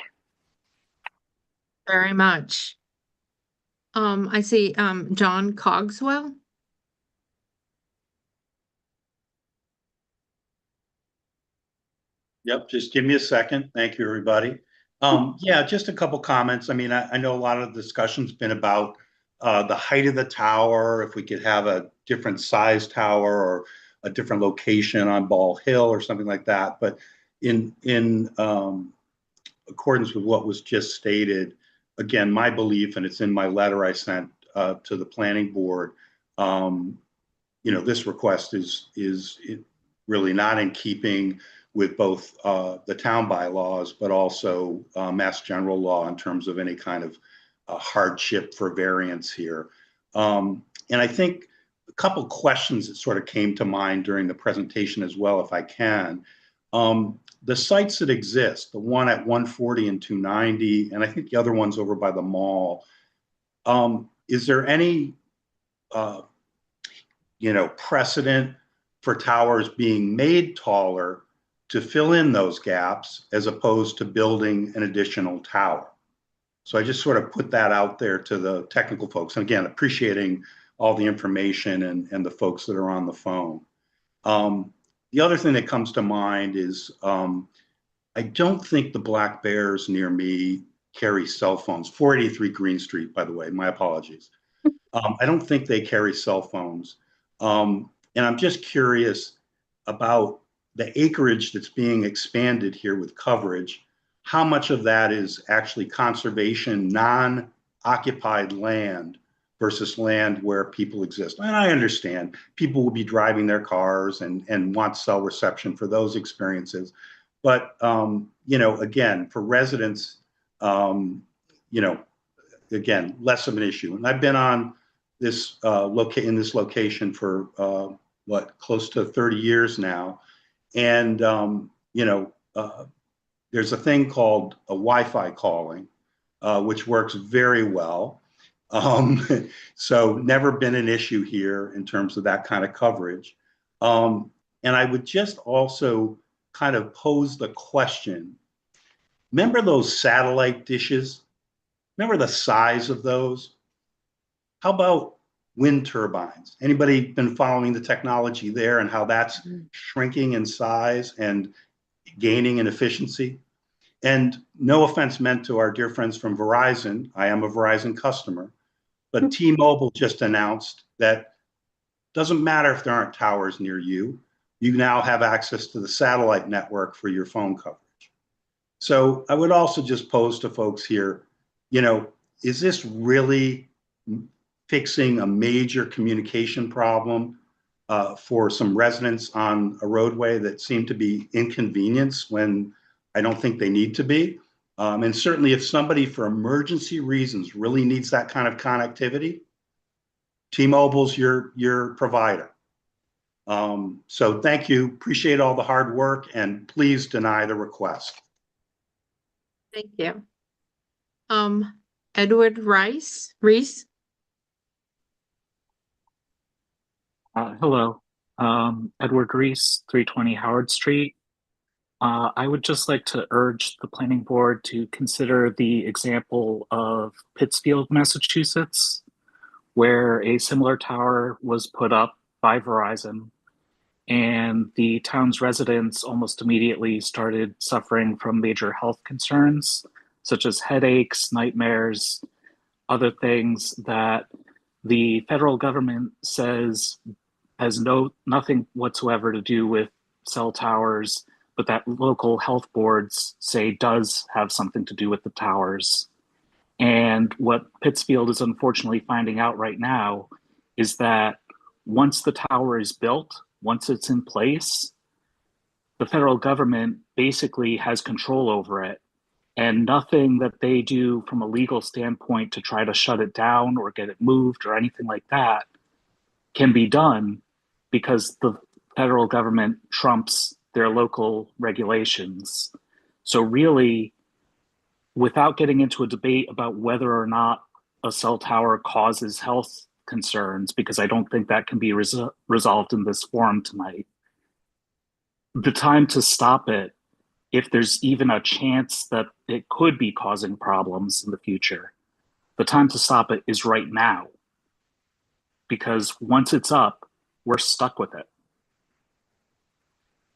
Very much. I see John Cogswell. Yep, just give me a second. Thank you, everybody. Yeah, just a couple comments. I mean, I know a lot of the discussion's been about the height of the tower, if we could have a different size tower or a different location on Ball Hill or something like that. But in accordance with what was just stated, again, my belief, and it's in my letter I sent to the planning board, this request is really not in keeping with both the town bylaws, but also Mass General Law in terms of any kind of hardship for variance here. And I think a couple questions that sort of came to mind during the presentation as well, if I can. The sites that exist, the one at 140 and 290, and I think the other one's over by the mall, is there any precedent for towers being made taller to fill in those gaps as opposed to building an additional tower? So I just sort of put that out there to the technical folks. And again, appreciating all the information and the folks that are on the phone. The other thing that comes to mind is I don't think the Black Bears near me carry cell phones. 483 Green Street, by the way, my apologies. I don't think they carry cell phones. And I'm just curious about the acreage that's being expanded here with coverage. How much of that is actually conservation, non-occupied land versus land where people exist? And I understand people will be driving their cars and want cell reception for those experiences. But, again, for residents, again, less of an issue. And I've been on this in this location for close to 30 years now. And, there's a thing called a Wi-Fi calling, which works very well. So never been an issue here in terms of that kind of coverage. And I would just also kind of pose the question, remember those satellite dishes? Remember the size of those? How about wind turbines? Anybody been following the technology there and how that's shrinking in size and gaining in efficiency? And no offense meant to our dear friends from Verizon. I am a Verizon customer, but T-Mobile just announced that doesn't matter if there aren't towers near you, you now have access to the satellite network for your phone coverage. So I would also just pose to folks here, is this really fixing a major communication problem for some residents on a roadway that seem to be inconvenienced when I don't think they need to be? And certainly if somebody for emergency reasons really needs that kind of connectivity, T-Mobile's your provider. So thank you, appreciate all the hard work, and please deny the request. Thank you. Edward Reese. Hello, Edward Reese, 320 Howard Street. I would just like to urge the planning board to consider the example of Pittsfield, Massachusetts, where a similar tower was put up by Verizon, and the town's residents almost immediately started suffering from major health concerns, such as headaches, nightmares, other things that the federal government says has nothing whatsoever to do with cell towers, but that local health boards say does have something to do with the towers. And what Pittsfield is unfortunately finding out right now is that once the tower is built, once it's in place, the federal government basically has control over it. And nothing that they do from a legal standpoint to try to shut it down or get it moved or anything like that can be done because the federal government trumps their local regulations. So really, without getting into a debate about whether or not a cell tower causes health concerns, because I don't think that can be resolved in this forum tonight, the time to stop it, if there's even a chance that it could be causing problems in the future, the time to stop it is right now. Because once it's up, we're stuck with it.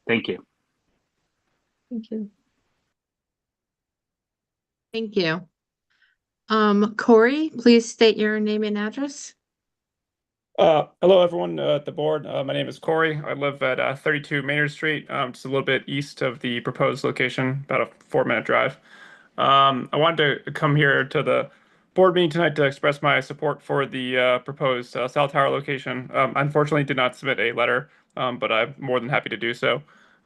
Thank you. Thank you. Thank you. Corey, please state your name and address. Hello, everyone at the board. My name is Corey. I live at 32 Maynard Street, just a little bit east of the proposed location, about a 4-minute drive. I wanted to come here to the board meeting tonight to express my support for the proposed cell tower location. Unfortunately, did not submit a letter, but I'm more than happy to do so.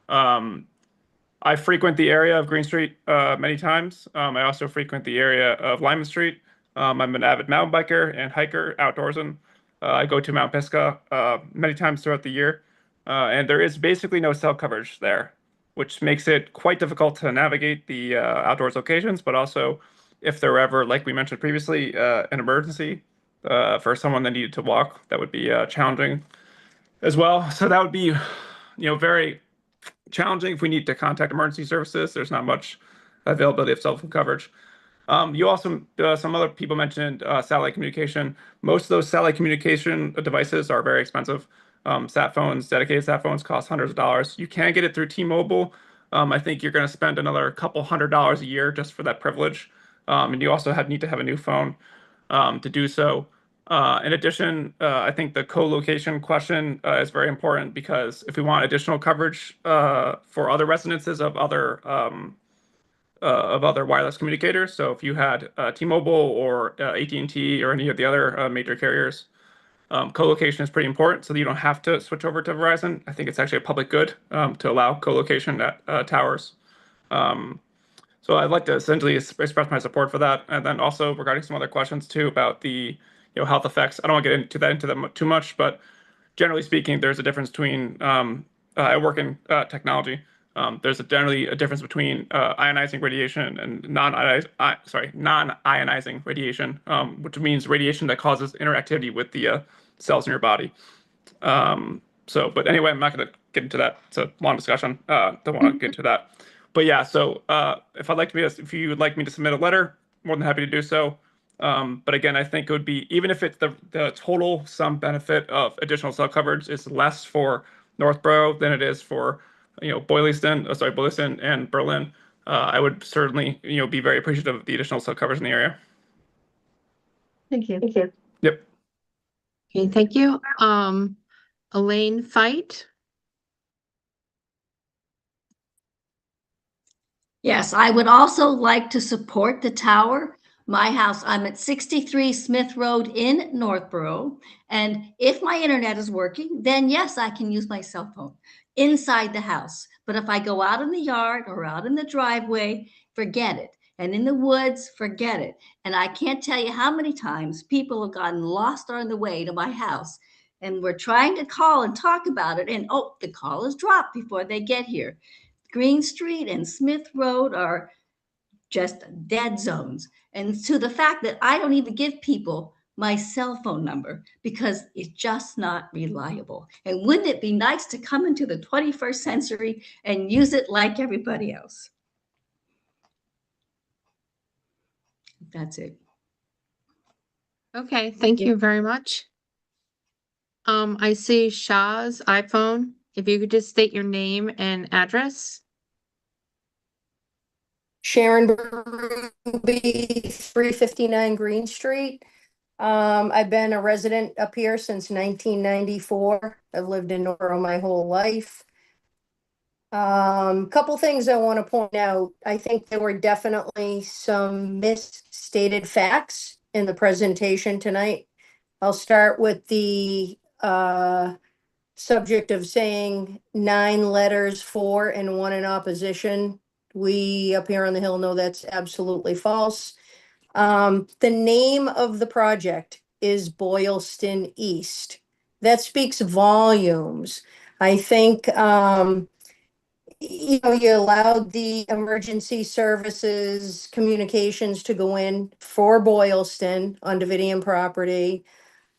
I frequent the area of Green Street many times. I also frequent the area of Lyman Street. I'm an avid mountain biker and hiker, outdoorsman. I go to Mount Pisgah many times throughout the year, and there is basically no cell coverage there, which makes it quite difficult to navigate the outdoors locations, but also if there were ever, like we mentioned previously, an emergency for someone that needed to walk, that would be challenging as well. So that would be, very challenging if we need to contact emergency services. There's not much availability of cell phone coverage. You also, some other people mentioned satellite communication. Most of those satellite communication devices are very expensive. Sat phones, dedicated sat phones cost hundreds of dollars. You can get it through T-Mobile. I think you're going to spend another couple $100 a year just for that privilege. And you also need to have a new phone to do so. In addition, I think the co-location question is very important because if we want additional coverage for other residences of other wireless communicators. So if you had T-Mobile or AT&T or any of the other major carriers, co-location is pretty important so that you don't have to switch over to Verizon. I think it's actually a public good to allow co-location at towers. So I'd like to essentially express my support for that. And then also regarding some other questions too about the health effects. I don't want to get into them too much, but generally speaking, there's a difference between I work in technology. There's generally a difference between ionizing radiation and non-ionizing radiation, which means radiation that causes interactivity with the cells in your body. But anyway, I'm not going to get into that. It's a long discussion. Don't want to get into that. But yeah, so if you would like me to submit a letter, more than happy to do so. But again, I think it would be, even if it's the total sum benefit of additional cell coverage is less for Northborough than it is for Boylston and Berlin, I would certainly be very appreciative of the additional cell coverage in the area. Thank you. Thank you. Yep. Okay, thank you. Elaine Fight. Yes, I would also like to support the tower. My house, I'm at 63 Smith Road in Northborough. And if my internet is working, then yes, I can use my cell phone inside the house. But if I go out in the yard or out in the driveway, forget it. And in the woods, forget it. And I can't tell you how many times people have gotten lost on the way to my house. And we're trying to call and talk about it. And oh, the call is dropped before they get here. Green Street and Smith Road are just dead zones. And to the fact that I don't even give people my cell phone number because it's just not reliable. And wouldn't it be nice to come into the 21st century and use it like everybody else? That's it. Okay, thank you very much. I see Shah's iPhone. If you could just state your name and address. Sharon Berube, 359 Green Street. I've been a resident up here since 1994. I've lived in Northborough my whole life. Couple things I want to point out. I think there were definitely some misstated facts in the presentation tonight. I'll start with the subject of saying 9 letters for and 1 in opposition. We up here on the Hill know that's absolutely false. The name of the project is Boylston East. That speaks volumes. I think, you allowed the emergency services communications to go in for Boylston on Davidian property.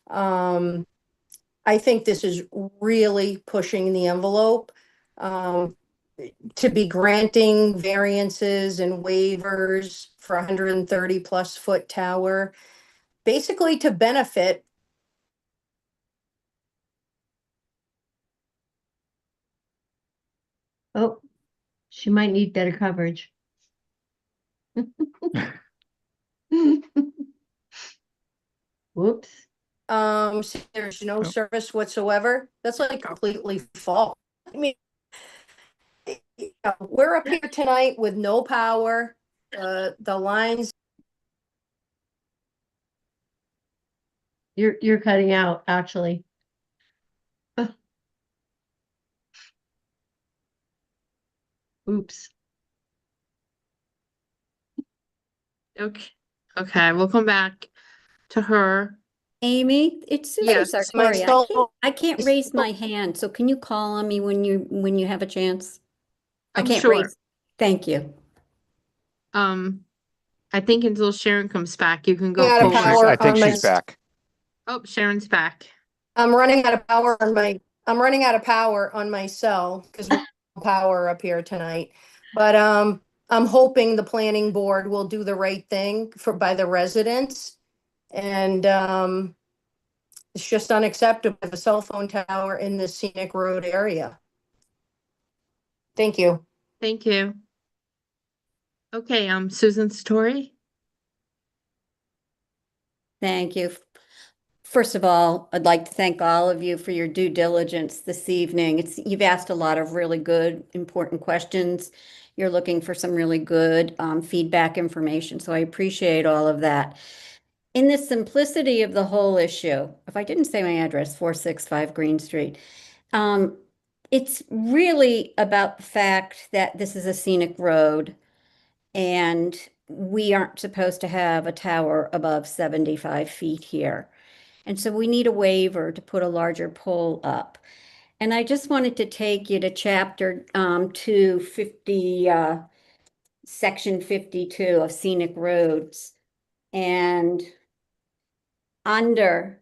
I think this is really pushing the envelope. To be granting variances and waivers for 130 plus foot tower, basically to benefit. Oh, she might need better coverage. Whoops. There's no service whatsoever. That's like completely false. I mean, we're up here tonight with no power. The lines. You're cutting out, actually. Oops. Okay. Okay, we'll come back to her. Amy, it's Susan Yes. Sartori. I can't raise my hand, so can you call on me when you have a chance? I can't sure. raise. Thank you. I think until Sharon comes back, you can go Out of forward. power I think on my- she's back. Oh, Sharon's back. I'm running out of power on my cell because we have no power up here tonight. But I'm hoping the planning board will do the right thing by the residents. And it's just unacceptable to have a cell phone tower in the scenic road area. Thank you. Thank you. Okay, Susan Satori. Thank you. First of all, I'd like to thank all of you for your due diligence this evening. You've asked a lot of really good, important questions. You're looking for some really good feedback information, so I appreciate all of that. In the simplicity of the whole issue, if I didn't say my address, 465 Green Street, it's really about the fact that this is a scenic road and we aren't supposed to have a tower above 75 feet here. And so we need a waiver to put a larger pole up. And I just wanted to take you to chapter 250, section 52 of scenic roads. And under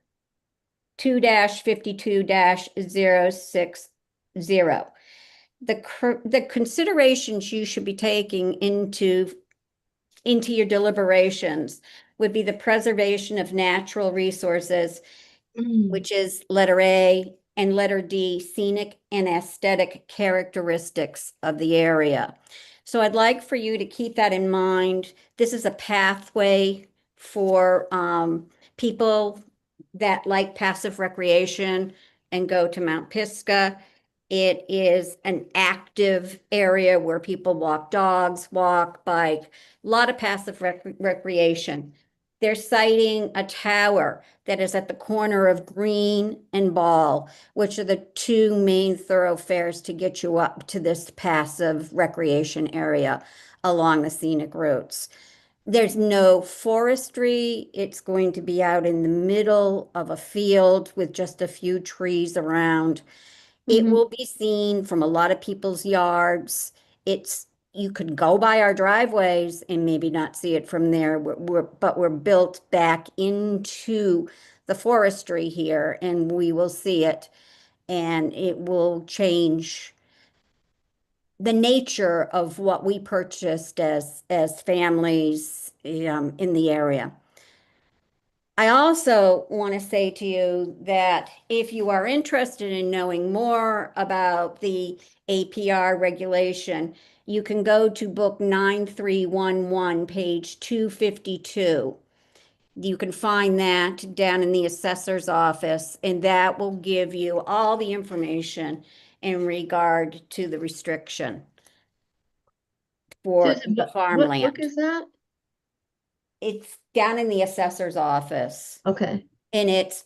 2-52-060, the considerations you should be taking into your deliberations would be the preservation of natural resources, which is letter A, and letter D, scenic and aesthetic characteristics of the area. So I'd like for you to keep that in mind. This is a pathway for people that like passive recreation and go to Mount Pisgah. It is an active area where people walk dogs, walk, bike, a lot of passive recreation. They're citing a tower that is at the corner of Green and Ball, which are the two main thoroughfares to get you up to this passive recreation area along the scenic routes. There's no forestry. It's going to be out in the middle of a field with just a few trees around. It will be seen from a lot of people's yards. You could go by our driveways and maybe not see it from there. But we're built back into the forestry here, and we will see it, and it will change the nature of what we purchased as families in the area. I also want to say to you that if you are interested in knowing more about the APR regulation, you can go to book 9311, page 252. You can find that down in the assessor's office, and that will give you all the information in regard to the restriction for Susan, the what farmland. book is that? It's down in the assessor's office. Okay. And it's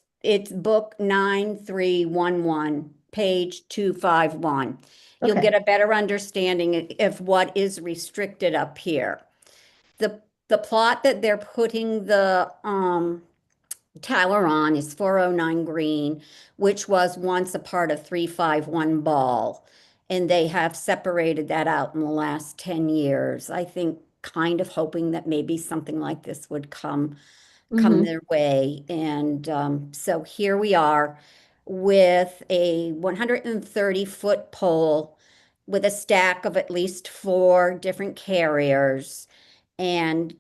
book 9311, page 251. You'll Okay. get a better understanding of what is restricted up here. The plot that they're putting the tower on is 409 Green, which was once a part of 351 Ball. And they have separated that out in the last 10 years. I think kind of hoping that maybe something like this would come their way. And so here we are with a 130-foot pole with a stack of at least 4 different carriers. And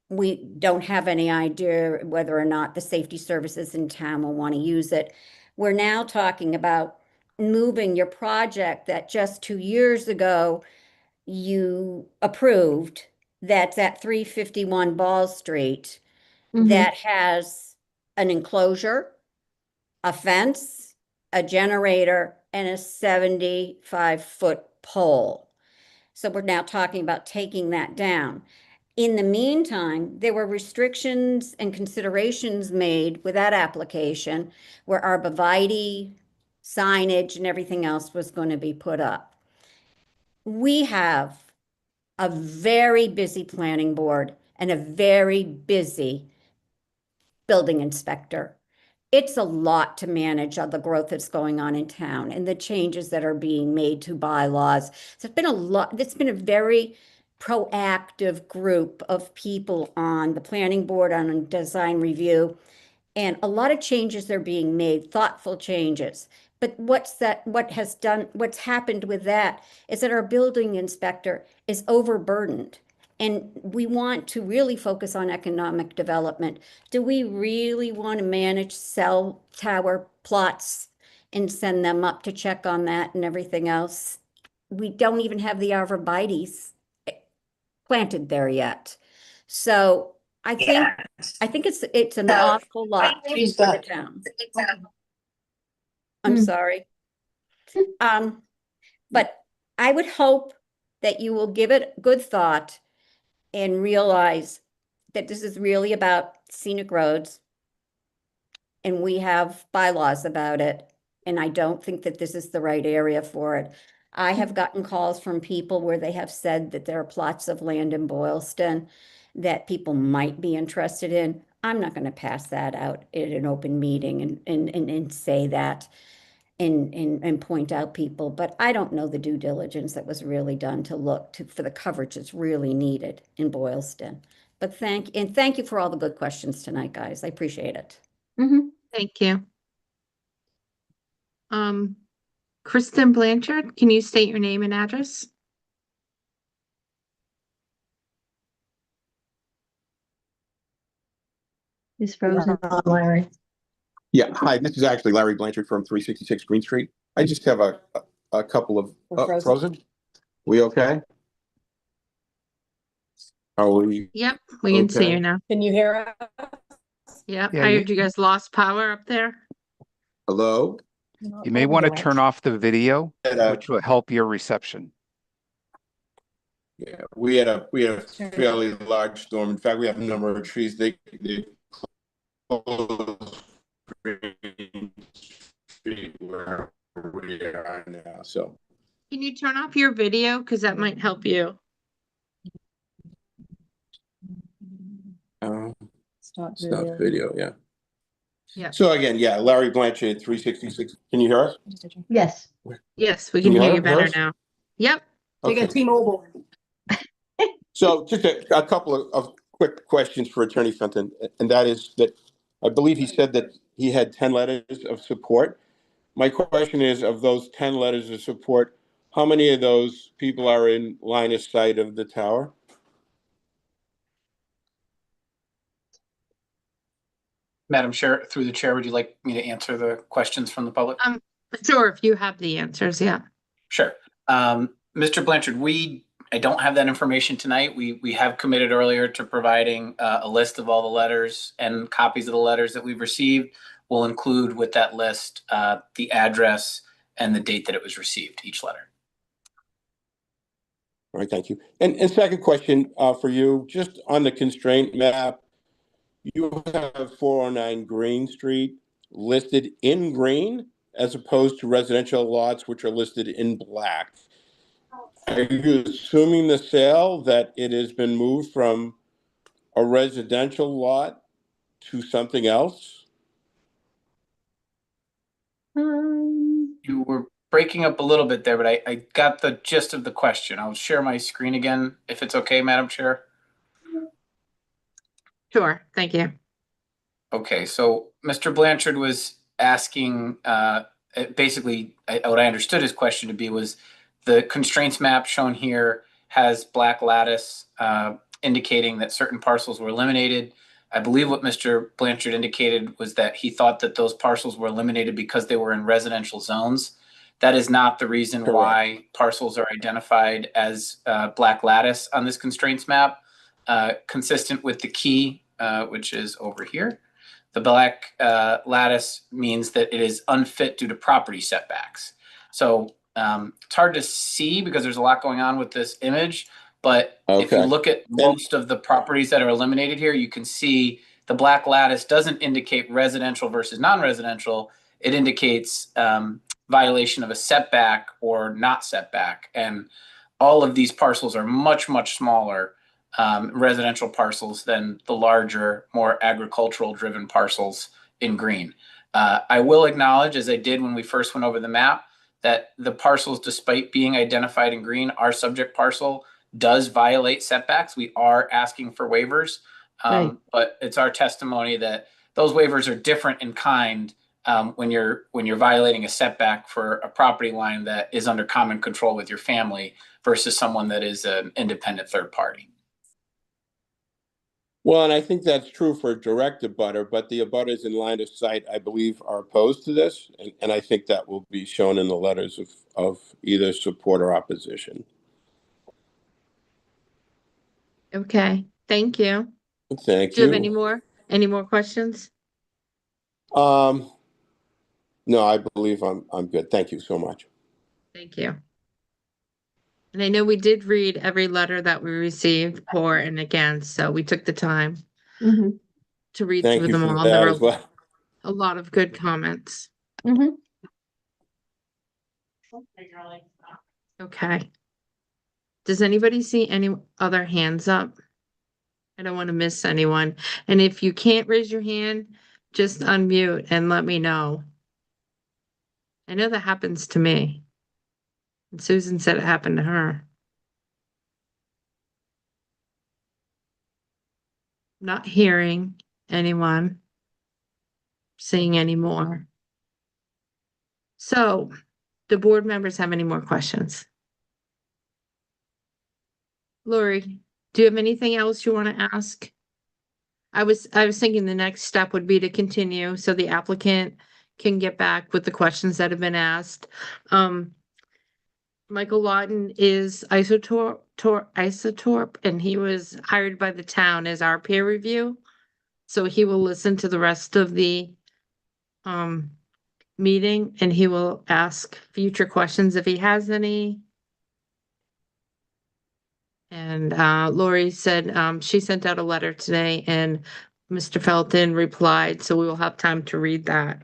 we don't have any idea whether or not the safety services in town will want to use it. We're now talking about moving your project that just 2 years ago you approved, that's at 351 Ball Street, that has an enclosure, a fence, a generator, and a 75-foot pole. So we're now talking about taking that down. In the meantime, there were restrictions and considerations made with that application where arborvitae, signage, and everything else was going to be put up. We have a very busy planning board and a very busy building inspector. It's a lot to manage all the growth that's going on in town and the changes that are being made to bylaws. So it's been a lot, it's been a very proactive group of people on the planning board, on design review, and a lot of changes are being made, thoughtful changes. But what's happened with that is that our building inspector is overburdened. And we want to really focus on economic development. Do we really want to manage cell tower plots and send them up to check on that and everything else? We don't even have the arborvitaes planted there yet. So I think it's an awful lot for the town. I'm sorry. But I would hope that you will give it good thought and realize that this is really about scenic roads, and we have bylaws about it. And I don't think that this is the right area for it. I have gotten calls from people where they have said that there are plots of land in Boylston that people might be interested in. I'm not going to pass that out in an open meeting and say that and point out people, but I don't know the due diligence that was really done to look for the coverage that's really needed in Boylston. But thank you for all the good questions tonight, guys. I appreciate it. Thank you. Kristen Blanchard, can you state your name and address? He's frozen, Larry. Yeah, hi, this is actually Larry Blanchard from 366 Green Street. I just have a couple of frozen. We okay? Are we? Yep, we can see okay? you now. Can you hear us? Yep, Yeah, I heard you guys lost power up there. Hello? You may want to turn off the video, which will help your reception. Yeah, we had a fairly large storm. In fact, we have a number of trees. They closed Green Street where we are now. So Can you turn off your video? Because that might help you. stop video. Yeah. Yeah. So again, yeah, Larry Blanchard, 366. Can you hear us? Yes. Yes, we can hear you better us? now. Yep. Take a Okay. T-Mobile. So just a couple of quick questions for Attorney Fenton, and that is that I believe he said that he had 10 letters of support. My question is, of those 10 letters of support, how many of those people are in line of sight of the tower? Madam Chair, through the chair, would you like me to answer the questions from the public? Sure, if you have the answers, yeah. Sure. Mr. Blanchard, I don't have that information tonight. We have committed earlier to providing a list of all the letters and copies of the letters that we've received. We'll include with that list the address and the date that it was received, each letter. All right, thank you. And second question for you, just on the constraint map, you have 409 Green Street listed in green as opposed to residential lots which are listed in black. Are you assuming the sale that it has been moved from a residential lot to something else? You were breaking up a little bit there, but I got the gist of the question. I'll share my screen again if it's okay, Madam Chair. Sure, thank you. Okay, so Mr. Blanchard was asking, basically, what I understood his question to be was the constraints map shown here has black lattice indicating that certain parcels were eliminated. I believe what Mr. Blanchard indicated was that he thought that those parcels were eliminated because they were in residential zones. That is not the reason why parcels are identified as black lattice on this constraints map, consistent with the key, which is over here. The black lattice means that it is unfit due to property setbacks. So it's hard to see because there's a lot going on with this image, but if you look at most of the properties that are eliminated here, you can see the black lattice doesn't indicate residential versus non-residential. It indicates violation of a setback or not setback. And all of these parcels are much, much smaller residential parcels than the larger, more agricultural driven parcels in green. I will acknowledge, as I did when we first went over the map, that the parcels, despite being identified in green, our subject parcel does violate setbacks. We are asking for waivers, but it's our testimony that those waivers are different in kind when you're violating a setback for a property line that is under common control with your family versus someone that is an independent third party. Well, and I think that's true for direct abutter, but the abutters in line of sight, I believe, are opposed to this. And I think that will be shown in the letters of either support or opposition. Okay, thank you. Thank Do you have you. any more questions? No, I believe I'm good. Thank you so much. Thank you. And I know we did read every letter that we received for and against, so we took the time to read Thank through you them for all. that There as were well. a lot of good comments. Okay. Does anybody see any other hands up? I don't want to miss anyone. And if you can't raise your hand, just unmute and let me know. I know that happens to me. And Susan said it happened to her. Not hearing anyone, seeing any more. So, do board members have any more questions? Lori, do you have anything else you want to ask? I was thinking the next step would be to continue so the applicant can get back with the questions that have been asked. Michael Lawton is Isotorp, and he was hired by the town as our peer review. So he will listen to the rest of the meeting and he will ask future questions if he has any. And Lori said she sent out a letter today and Mr. Felton replied, so we will have time to read that.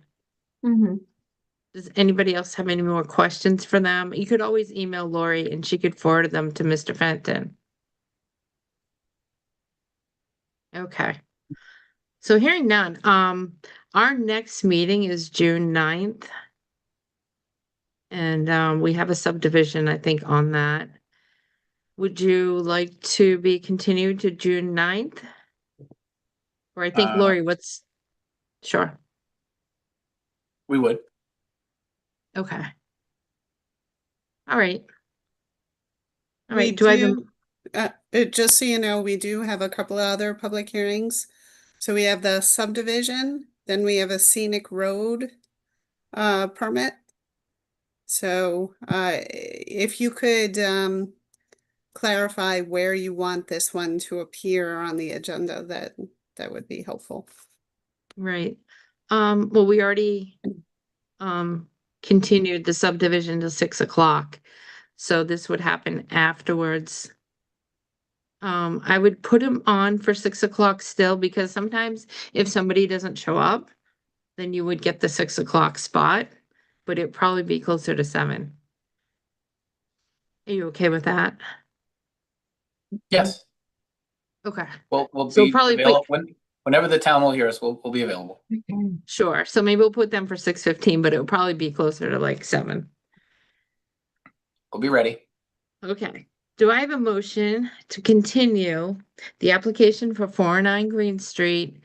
Does anybody else have any more questions for them? You could always email Lori and she could forward them to Mr. Fenton. Okay. So hearing none, our next meeting is June 9th. And we have a subdivision, I think, on that. Would you like to be continued to June 9th? Or I think Lori, sure. We would. Okay. All right. All We right, do I have just so you know, we do have a couple of other public hearings. So we have the subdivision, then we have a scenic road permit. So if you could clarify where you want this one to appear on the agenda, that would be helpful. Right. Well, we already continued the subdivision to 6 o'clock. So this would happen afterwards. I would put him on for 6 o'clock still because sometimes if somebody doesn't show up, then you would get the 6 o'clock spot, but it'd probably be closer to 7. Are you okay with that? Yes. Okay. We'll So be probably available whenever the town will hear us. We'll be available. Sure. So maybe we'll put them for 6:15, but it will probably be closer to like 7. We'll be ready. Okay. Do I have a motion to continue the application for 409 Green Street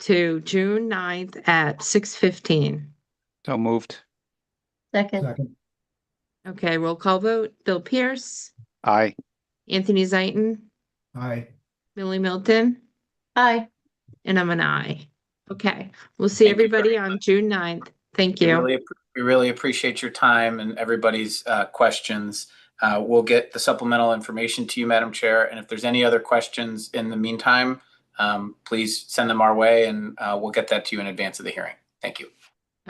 to June 9th at 6:15? So moved. Second. Okay, roll call vote. Bill Pierce, Aye. Anthony Zaitin, Aye. Millie Milton, Aye. and I'm an aye. Okay, we'll see Thank you everybody very on June 9th. Thank We you. really appreciate your time and everybody's questions. We'll get the supplemental information to you, Madam Chair. And if there's any other questions in the meantime, please send them our way and we'll get that to you in advance of the hearing. Thank you.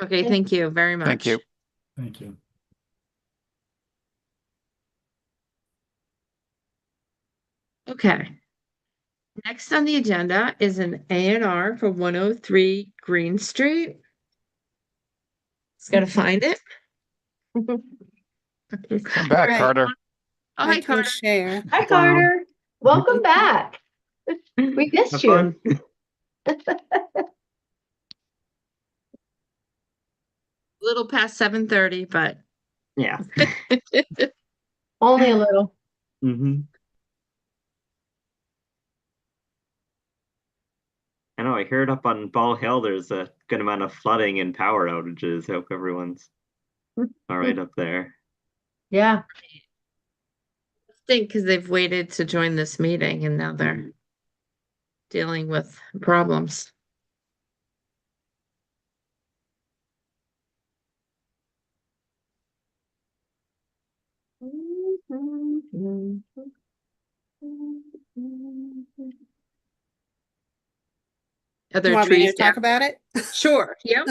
Okay, thank you very much. Thank you. Thank you. Okay. Next on the agenda is an ANR for 103 Green Street. Just gotta find it. Come back, Right. Carter. Oh, I hi, can Carter. share. Hi, Carter. Welcome back. We missed Have you. fun. A little past 7:30, but Yeah. Only a little. Mm-hmm. I know, I heard up on Ball Hill there's a good amount of flooding and power outages. Hope everyone's all right up there. Yeah. think because they've waited to join this meeting and now they're dealing with problems. Are You there want me trees to talk down? about it? Sure, yep.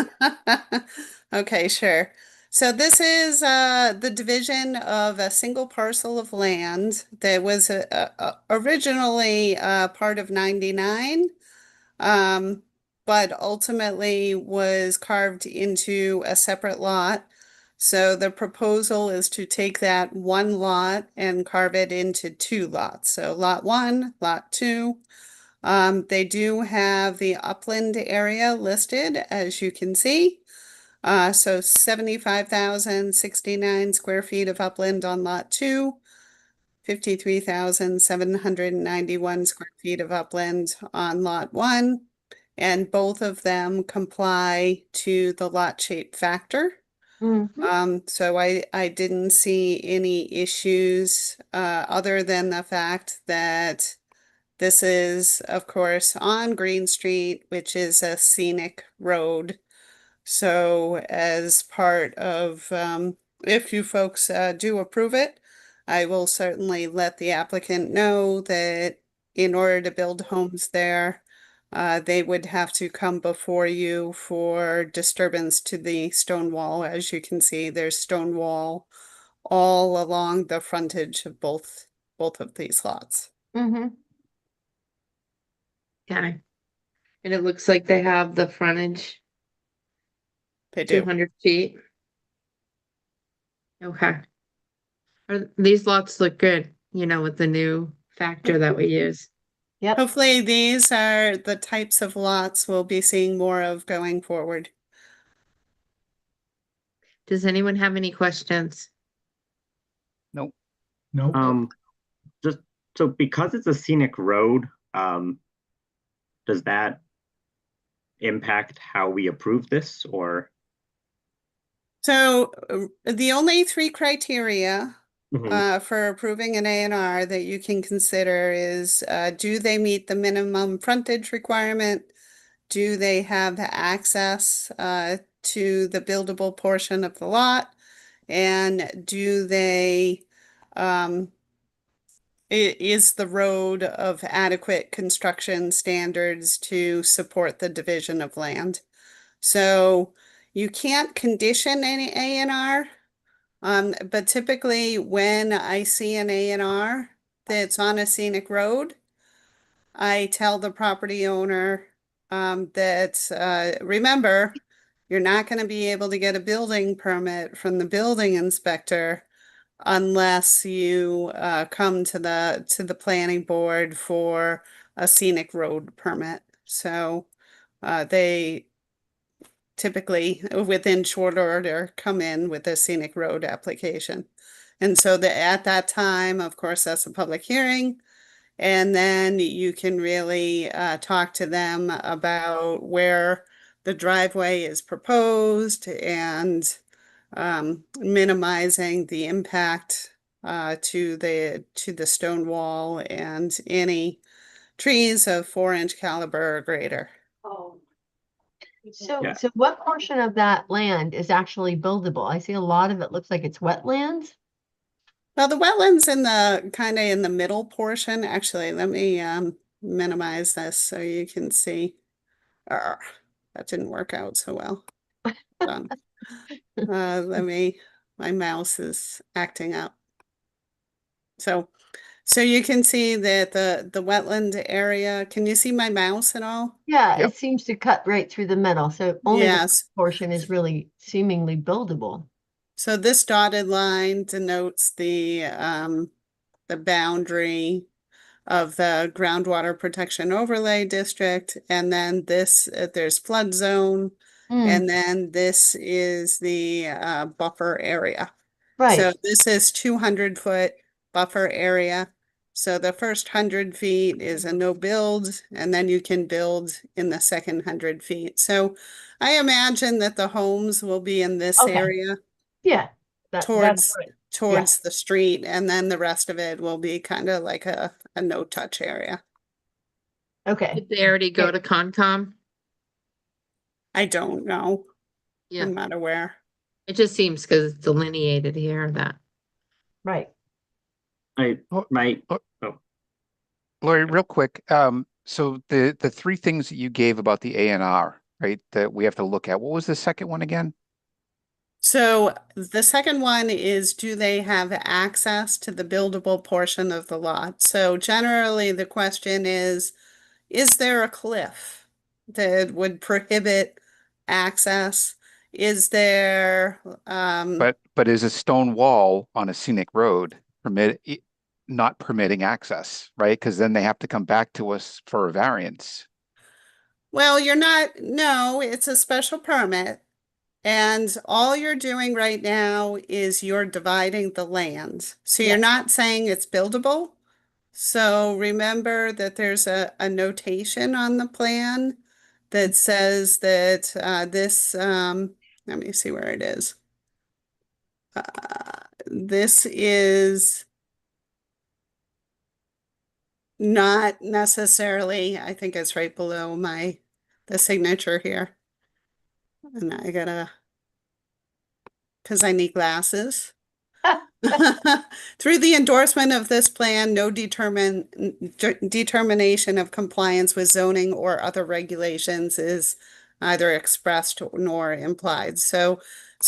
Okay, sure. So this is the division of a single parcel of land that was originally part of 99, but ultimately was carved into a separate lot. So the proposal is to take that one lot and carve it into 2 lots. So lot 1, lot 2. They do have the upland area listed, as you can see. So 75,069 square feet of upland on lot 2, 53,791 square feet of upland on lot 1, and both of them comply to the lot shape factor. So I didn't see any issues other than the fact that this is, of course, on Green Street, which is a scenic road. So as part of, if you folks do approve it, I will certainly let the applicant know that in order to build homes there, they would have to come before you for disturbance to the stone wall. As you can see, there's stone wall all along the frontage of both of these lots. Mm-hmm. Okay. And it looks like they have the frontage, They do. 200 feet. Okay. These lots look good, with the new factor that we use. Yep. Hopefully these are the types of lots we'll be seeing more of going forward. Does anyone have any questions? Nope. Nope. Just so because it's a scenic road, does that impact how we approve this, or? So the only three criteria Mhm. for approving an ANR that you can consider is, do they meet the minimum frontage requirement? Do they have access to the buildable portion of the lot? And do they, is the road of adequate construction standards to support the division of land? So you can't condition any ANR, but typically when I see an ANR that's on a scenic road, I tell the property owner that remember, you're not going to be able to get a building permit from the building inspector unless you come to the planning board for a scenic road permit. So they typically within short order come in with a scenic road application. And so at that time, of course, that's a public hearing. And then you can really talk to them about where the driveway is proposed and minimizing the impact to the stone wall and any trees of 4-inch caliber or greater. Oh. So, Yeah. so what portion of that land is actually buildable? I see a lot of it looks like it's wetlands. Well, the wetlands in the kind of in the middle portion, actually, let me minimize this so you can see. That didn't work out so well. Done. My mouse is acting up. So you can see that the wetland area, can you see my mouse at all? Yeah, Yep. it seems to cut right through the middle. So only the Yes. portion is really seemingly buildable. So this dotted line denotes the boundary of the groundwater protection overlay district. And then this, there's flood zone. And then this is the buffer area. Right. So this is 200-foot buffer area. So the first 100 feet is a no build, and then you can build in the second 100 feet. So I imagine that the homes will be in this Okay. area Yeah, that's towards right. towards the street, and then the rest of it will be kind of like a no-touch area. Okay. Did they already go to Concom? I don't know. Yeah. I'm not aware. It just seems because it's delineated here that. Right. Lori, real quick, so the three things that you gave about the ANR, right, that we have to look at, what was the second one again? So the second one is, do they have access to the buildable portion of the lot? So generally the question is there a cliff that would prohibit access? Is there But is a stone wall on a scenic road not permitting access, right? Because then they have to come back to us for a variance. well, no, it's a special permit. And all you're doing right now is you're dividing the land. So you're not saying it's buildable. So remember that there's a notation on the plan that says that this, let me see where it is. This is not necessarily, I think it's right below the signature here. And I gotta, because I need glasses. Through the endorsement of this plan, no determination of compliance with zoning or other regulations is either expressed nor implied. So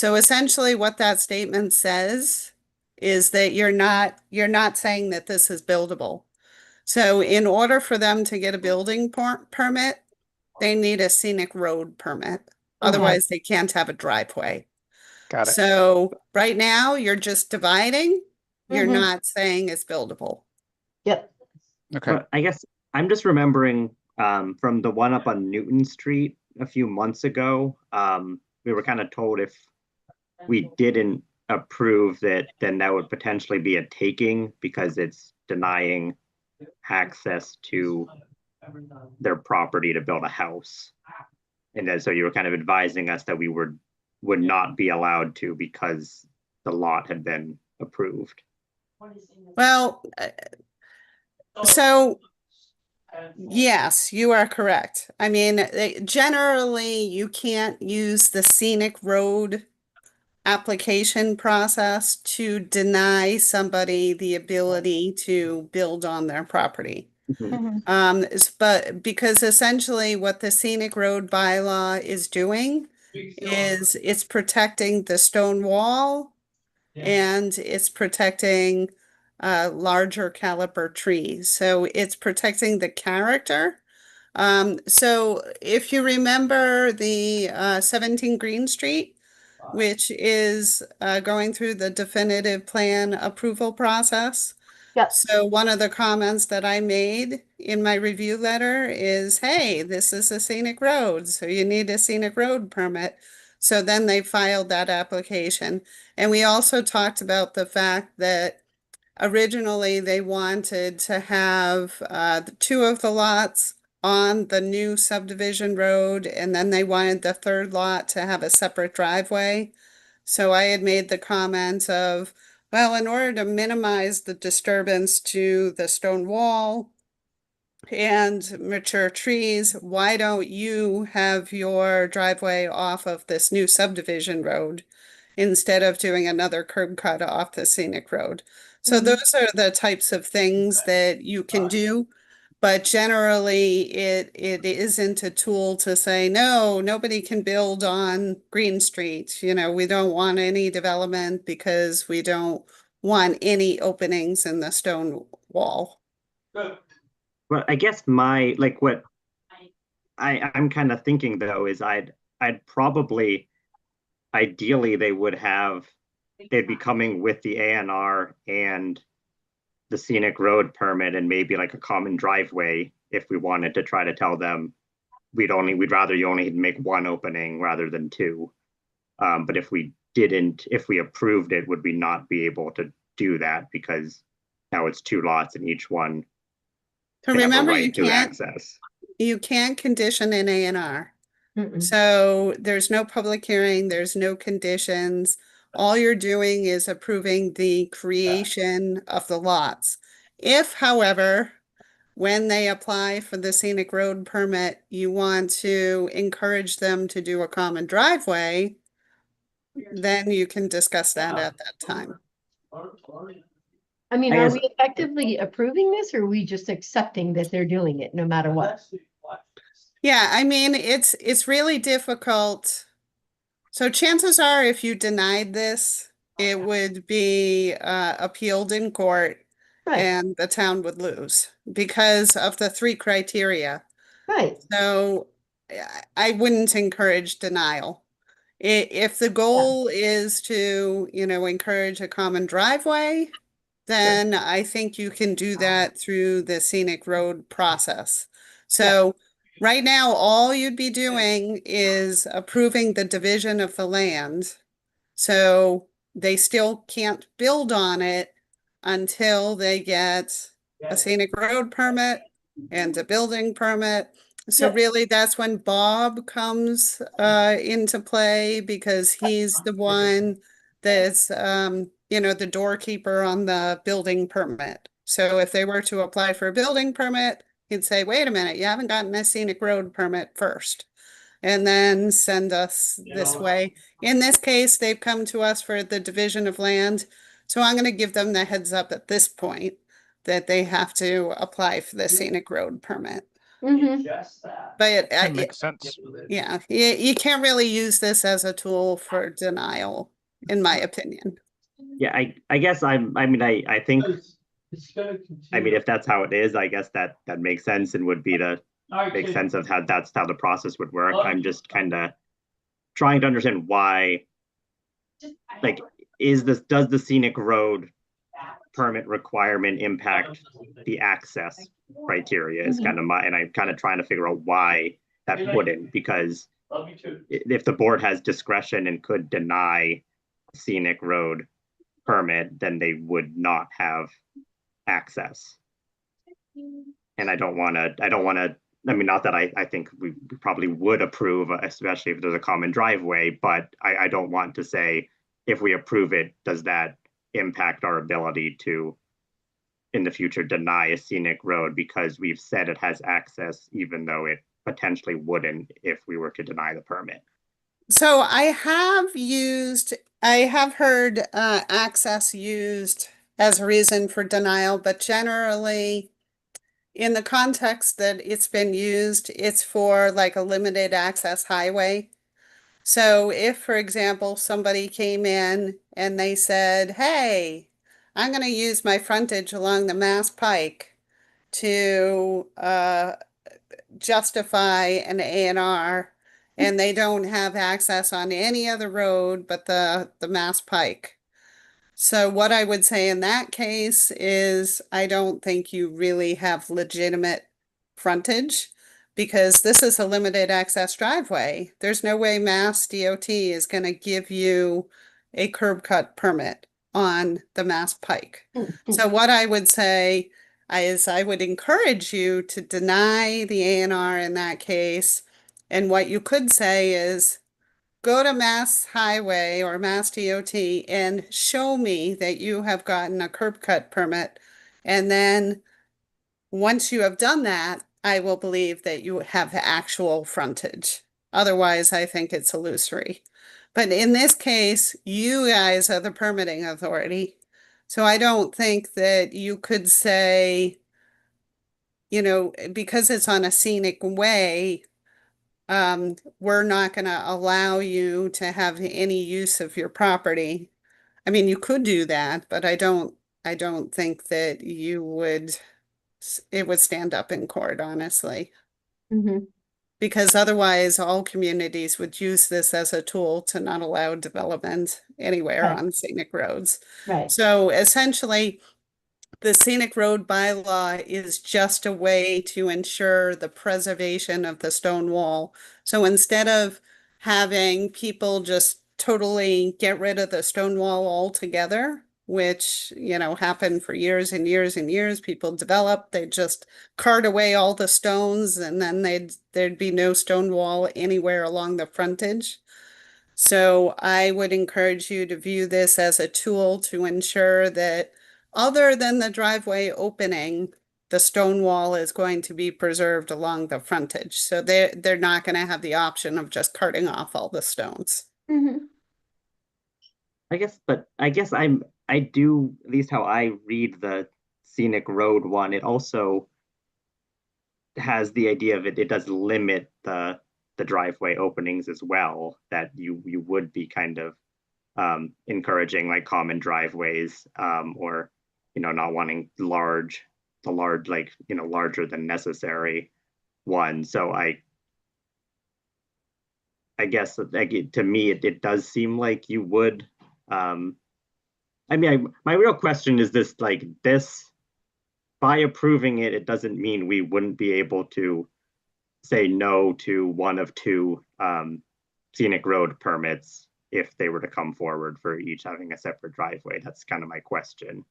essentially what that statement says is that you're not saying that this is buildable. So in order for them to get a building permit, they need a scenic road permit. Otherwise, they can't have a driveway. Got it. So right now, you're just dividing. You're Mhm. not saying it's buildable. Yep. Okay. But I guess I'm just remembering from the one up on Newton Street a few months ago, we were kind of told if we didn't approve that, then that would potentially be a taking because it's denying access to their property to build a house. And then so you were kind of advising us that we would not be allowed to because the lot had been approved. Well, so yes, you are correct. I mean, generally, you can't use the scenic road application process to deny somebody the ability to build on their property. But because essentially what the scenic road bylaw is doing is it's protecting the stone wall and it's protecting larger caliber trees. So it's protecting the character. So if you remember the 17 Green Street, which is going through the definitive plan approval process. Yep. So one of the comments that I made in my review letter is, hey, this is a scenic road, so you need a scenic road permit. So then they filed that application. And we also talked about the fact that originally they wanted to have two of the lots on the new subdivision road, and then they wanted the third lot to have a separate driveway. So I had made the comment of, well, in order to minimize the disturbance to the stone wall and mature trees, why don't you have your driveway off of this new subdivision road instead of doing another curb cut off the scenic road? So those are the types of things that you can do. But generally, it isn't a tool to say, no, nobody can build on Green Street. You know, we don't want any development because we don't want any openings in the stone wall. But I guess my what I'm kind of thinking though is I'd probably ideally they'd be coming with the ANR and the scenic road permit and maybe like a common driveway if we wanted to try to tell them we'd rather you only make one opening rather than two. But if we approved it, would we not be able to do that because now it's two lots and each one So can have a remember, right to access. You can't condition an ANR. So there's no public hearing, there's no conditions. All you're doing is approving the creation of the lots. If, however, when they apply for the scenic road permit, you want to encourage them to do a common driveway, then you can discuss that at that time. I mean, I are guess- we effectively approving this or are we just accepting that they're doing it no matter what? Yeah, I mean, it's really difficult. So chances are if you denied this, it would be appealed in court Right. and the town would lose because of the three criteria. Right. So I wouldn't encourage denial. If the goal is to, encourage a common driveway, then I think you can do that through the scenic road process. So right now, all you'd be doing is approving the division of the land. So they still can't build on it until they get a scenic road permit and a building permit. So really that's when Bob comes into play because he's the one that's the doorkeeper on the building permit. So if they were to apply for a building permit, he'd say, wait a minute, you haven't gotten a scenic road permit first. And then send us this way. In this case, they've come to us for the division of land. So I'm going to give them the heads up at this point that they have to apply for the scenic road permit. But That makes sense. yeah, you can't really use this as a tool for denial, in my opinion. Yeah, I guess I mean, I think, I mean, if that's how it is, I guess that makes sense and would be the make sense of how that's how the process would work. I'm just kind of trying to understand why, like, does the scenic road permit requirement impact the access criteria is kind of my, and I'm kind of trying to figure out why that wouldn't, because if the board has discretion and could deny scenic road permit, then they would not have access. And I don't want to, I mean, not that I think we probably would approve, especially if there's a common driveway, but I don't want to say, if we approve it, does that impact our ability to, in the future, deny a scenic road because we've said it has access, even though it potentially wouldn't if we were to deny the permit. So I have heard access used as a reason for denial, but generally in the context that it's been used, it's for like a limited access highway. So if, for example, somebody came in and they said, hey, I'm going to use my frontage along the Mass Pike to justify an ANR, and they don't have access on any other road but the Mass Pike. So what I would say in that case is I don't think you really have legitimate frontage because this is a limited access driveway. There's no way Mass DOT is going to give you a curb cut permit on the Mass Pike. So what I would say is I would encourage you to deny the ANR in that case. And what you could say is go to Mass Highway or Mass DOT and show me that you have gotten a curb cut permit. And then once you have done that, I will believe that you have actual frontage. Otherwise, I think it's illusory. But in this case, you guys are the permitting authority. So I don't think that you could say, you know, because it's on a scenic way, we're not going to allow you to have any use of your property. I mean, you could do that, but I don't think that it would stand up in court, honestly. Because otherwise, all communities would use this as a tool to not allow development anywhere on scenic roads. Right. So essentially, the scenic road bylaw is just a way to ensure the preservation of the stone wall. So instead of having people just totally get rid of the stone wall altogether, which, you know, happened for years and years and years, people developed, they just cart away all the stones and then there'd be no stone wall anywhere along the frontage. So I would encourage you to view this as a tool to ensure that other than the driveway opening, the stone wall is going to be preserved along the frontage. So they're not going to have the option of just carting off all the stones. I guess I do, at least how I read the scenic road one, it also has the idea of it does limit the driveway openings as well, that you would be kind of encouraging like common driveways, or, you know, not wanting the large, like, you know, larger than necessary one. So I guess like, to me, it does seem like you would, I mean, my real question is this, like, this, by approving it, it doesn't mean we wouldn't be able to say no to one of two scenic road permits if they were to come forward for each having a separate driveway. That's kind of my question.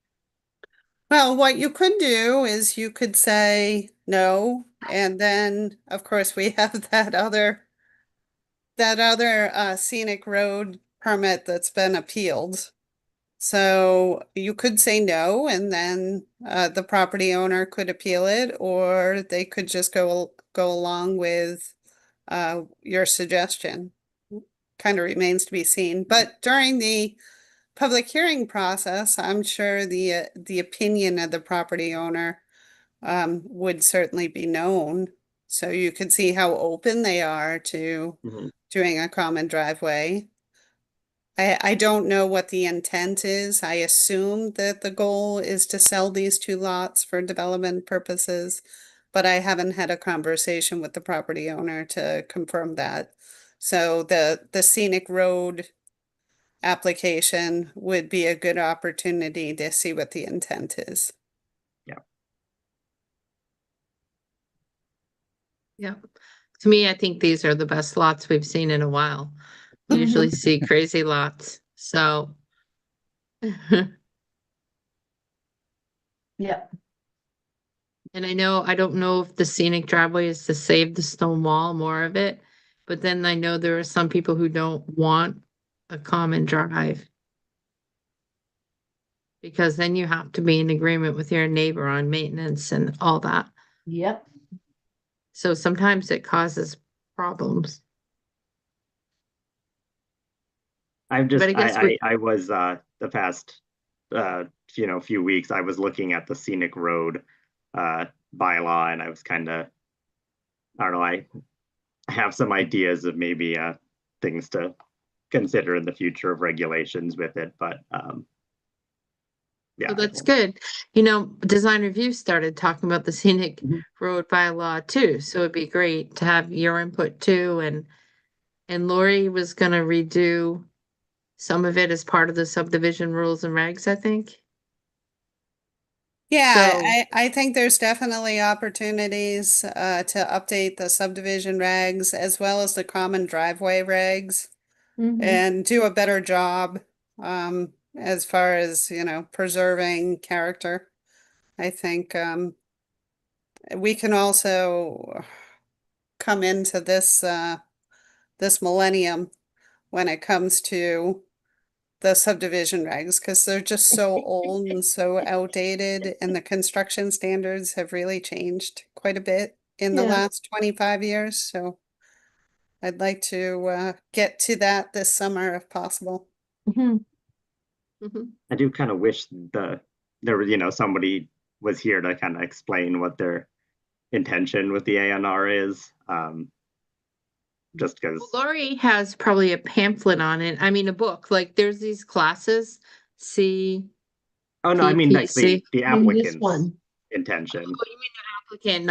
Well, what you could do is you could say no, and then of course we have that other scenic road permit that's been appealed. So you could say no, and then the property owner could appeal it, or they could just go along with your suggestion. Kind of remains to be seen. But during the public hearing process, I'm sure the opinion of the property owner would certainly be known. So you could see how open they are to doing a common driveway. I don't know what the intent is. I assume that the goal is to sell these two lots for development purposes, but I haven't had a conversation with the property owner to confirm that. So the scenic road application would be a good opportunity to see what the intent is. Yeah. To me, I think these are the best lots we've seen in a while. We usually see crazy lots, so. Yep. And I don't know if the scenic driveway is to save the stone wall, more of it, but then I know there are some people who don't want a common drive. Because then you have to be in agreement with your neighbor on maintenance and all that. Yep. So sometimes it causes problems. I've just, But I guess I was, the past, few weeks, I was looking at the scenic road, bylaw, and I was kind of, I don't know, I have some ideas of maybe, things to consider in the future of regulations with it, but, yeah. So that's good. Design review started talking about the scenic road bylaw too, so it'd be great to have your input too. And Lori was gonna redo some of it as part of the subdivision rules and regs, I think. Yeah, So- I think there's definitely opportunities to update the subdivision regs as well as the common driveway regs and do a better job as far as, preserving character. I think we can also come into this this millennium when it comes to the subdivision regs because they're just so old and so outdated, and the construction standards have really changed quite a bit in the Yeah. last 25 years. So I'd like to get to that this summer if possible. I do kind of wish there was, somebody was here to kind of explain what their intention with the ANR is. Just because Lori has probably a pamphlet on it. I mean, a book, like there's these classes, oh no, I mean like PPC. the I mean, this applicant's one. intention. Oh, you mean the applicant,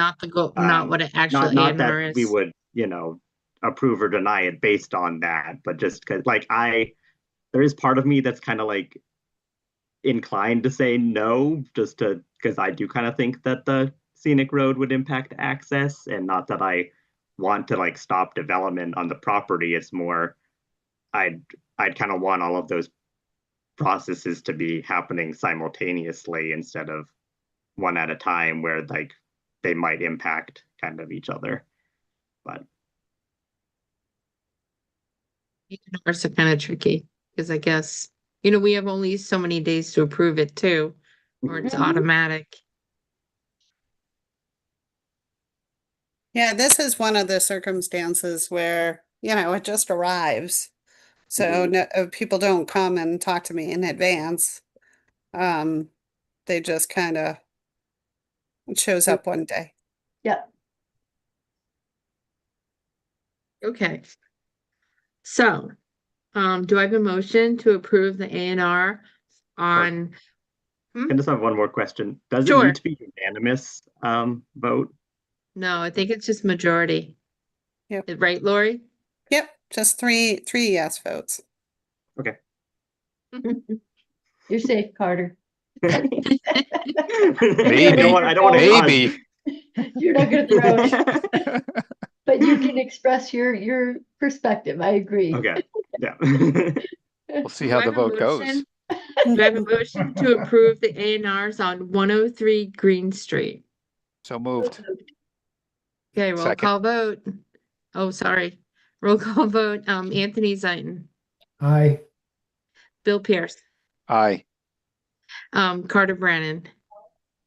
not what an actual Not that ANR is. we would, approve or deny it based on that, but just because there is part of me that's kind of like inclined to say no, just because I do kind of think that the scenic road would impact access, and not that I want to stop development on the property. It's more I'd kind of want all of those processes to be happening simultaneously instead of one at a time, where they might impact kind of each other. But ANRs are kind of tricky because I guess we have only so many days to approve it too, or it's automatic. Yeah, this is one of the circumstances where, it just arrives. So no, people don't come and talk to me in advance. They just kind of shows up one day. Yep. Okay. So, do I have a motion to approve the ANR on? I just have one more question. Does it Sure. need to be unanimous vote? No, I think it's just majority. Yep. Right, Lori? Yep, just three yes votes. Okay. You're safe, Carter. Maybe. I don't want to Maybe. You're not going to throw it. But you can express your perspective. I agree. Okay. Yeah. We'll see how the vote goes. Do I have a motion to approve the ANRs on 103 Green Street? So moved. Okay, roll Second. call vote. Oh, sorry. Roll call vote. Anthony Zaitin, Aye. Bill Pierce, Aye. Carter Brannon,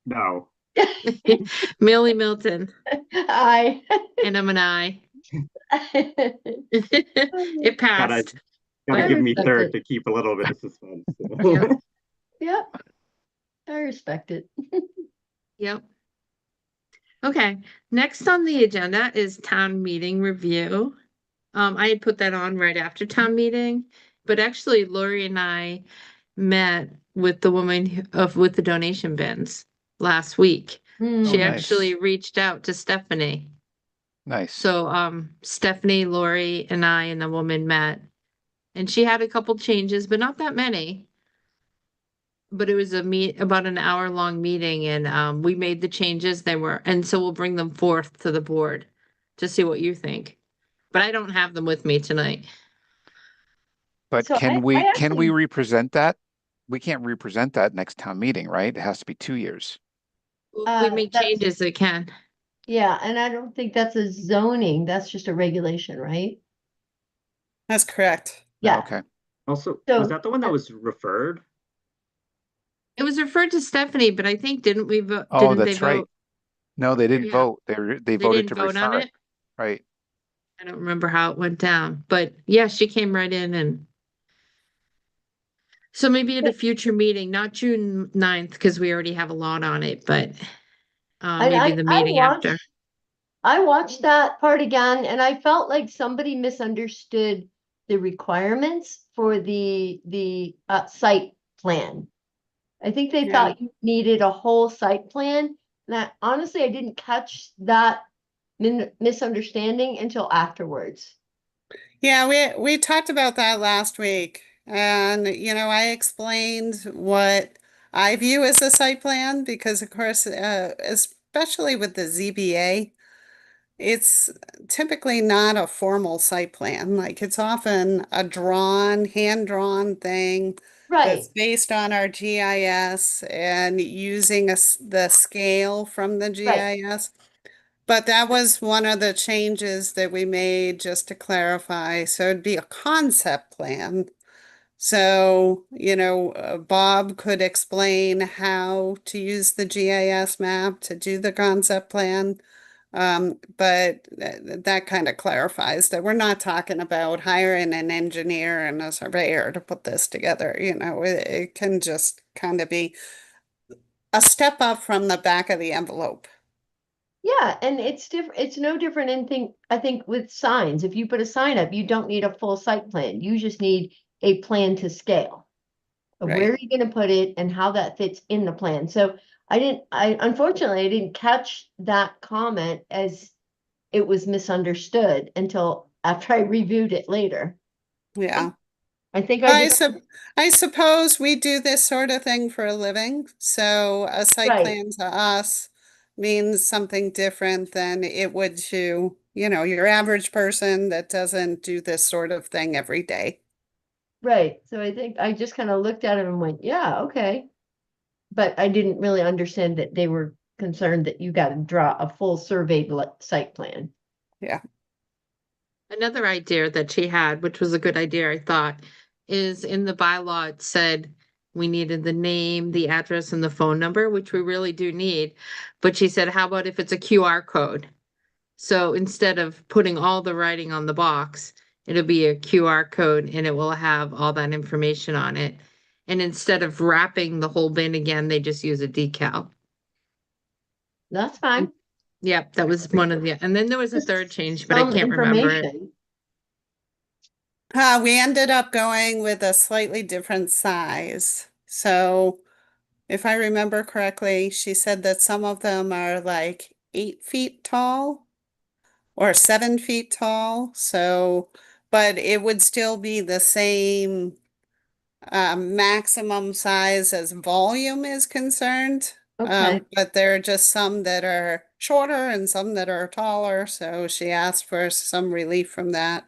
No. Millie Milton, Aye. and I'm an aye. It passed. Gotta I give me respect third it. to keep a little bit of suspense. Yep. Yep. I respect it. Yep. Okay, next on the agenda is town meeting review. I had put that on right after town meeting, but actually Lori and I met with the woman with the donation bins last week. Hmm. She nice. actually reached out to Stephanie. Nice. So Stephanie, Lori, and I and the woman met, and she had a couple changes, but not that many. But it was about an hour-long meeting, and we made the changes. And so we'll bring them forth to the board to see what you think. But I don't have them with me tonight. But So can I we actually, represent that? We can't represent that next town meeting, right? It has to be 2 years. If we make that's, changes, it can. yeah, and I don't think that's a zoning, that's just a regulation, right? That's correct. Yeah. Okay. Also, So- was that the one that was referred? It was referred to Stephanie, but I think didn't we vote? Oh, Didn't they that's right. vote? No, they didn't Yeah. vote. They They voted didn't to vote on refer it. Right. I don't remember how it went down, but yeah, she came right in, and so maybe at a future meeting, not June 9th, because we already have a lot on it, but maybe the meeting after. I watched that part again, and I felt like somebody misunderstood the requirements for the site plan. I think they thought you needed a whole site plan. And honestly, I didn't catch that misunderstanding until afterwards. Yeah, we talked about that last week. And, I explained what I view as a site plan because, of course, especially with the ZBA, it's typically not a formal site plan. Like it's often a hand-drawn thing that's Right. based on our GIS and using the scale from the GIS. But that was one of the changes that we made just to clarify. So it'd be a concept plan. So, Bob could explain how to use the GIS map to do the concept plan. But that kind of clarifies that we're not talking about hiring an engineer and a surveyor to put this together. It can just kind of be a step up from the back of the envelope. Yeah, and it's different. It's no different I think with signs. If you put a sign up, you don't need a full site plan. You just need a plan to scale of where you're going to put it and how that fits in the plan. So unfortunately, I didn't catch that comment as it was misunderstood until after I reviewed it later. Yeah. I think I suppose we do this sort of thing for a living. So a site plan to us means something different than it would to, your average person that doesn't do this sort of thing every day. Right. So I think I just kind of looked at it and went, yeah, okay. But I didn't really understand that they were concerned that you got to draw a full surveyed site plan. Yeah. Another idea that she had, which was a good idea, I thought, is in the bylaw, it said we needed the name, the address, and the phone number, which we really do need. But she said, how about if it's a QR code? So instead of putting all the writing on the box, it'll be a QR code and it will have all that information on it. And instead of wrapping the whole bin again, they just use a decal. That's fine. Yep, that was one of the, and then there was a third change, but I can't remember it. We ended up going with a slightly different size. So if I remember correctly, she said that some of them are like 8 feet tall or 7 feet tall. So, but it would still be the same maximum size as volume is concerned. Okay. But there are just some that are shorter and some that are taller. So she asked for some relief from that,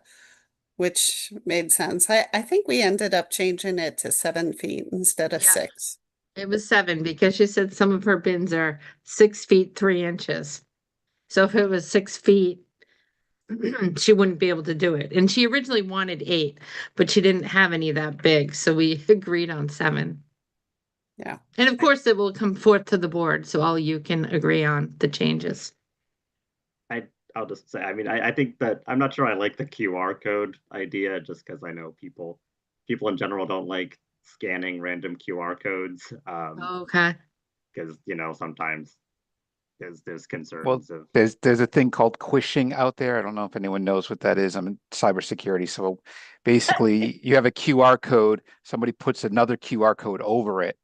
which made sense. I think we ended up changing it to 7 feet instead of 6. It was 7 because she said some of her bins are 6 feet 3 inches. So if it was 6 feet, she wouldn't be able to do it. And she originally wanted 8, but she didn't have any that big. So we agreed on 7. Yeah. And of course, it will come forth to the board. So all you can agree on the changes. I'll just say, I mean, I think that I'm not sure I like the QR code idea just because I know people people in general don't like scanning random QR codes. Okay. Because sometimes there's Well, concerns of there's a thing called quishing out there. I don't know if anyone knows what that is. I'm in cybersecurity. So basically you have a QR code, somebody puts another QR code over it,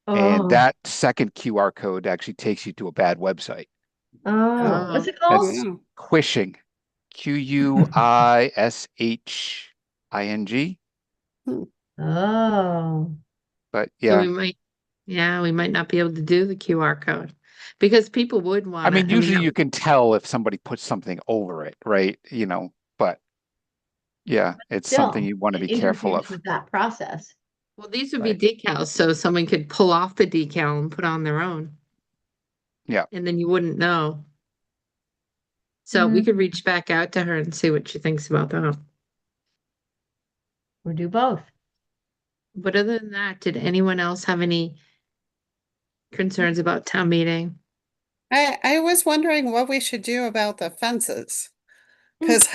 and Oh, that second QR code actually takes you to a bad website. oh, what's it called? That's quishing. QUISHING. Oh, But So yeah, we might not be able to do the QR code because people would I want mean, to. usually you can tell if somebody puts something over it, right? But yeah, it's something still, you want to it be careful interferes of. with that process. Well, these would be Right. decals, so someone could pull off the decal and put on their own, Yeah. and then you wouldn't know. So we could reach back out to her and see what she thinks about that. Or do both. But other than that, did anyone else have any concerns about town meeting? I was wondering what we should do about the fences. Because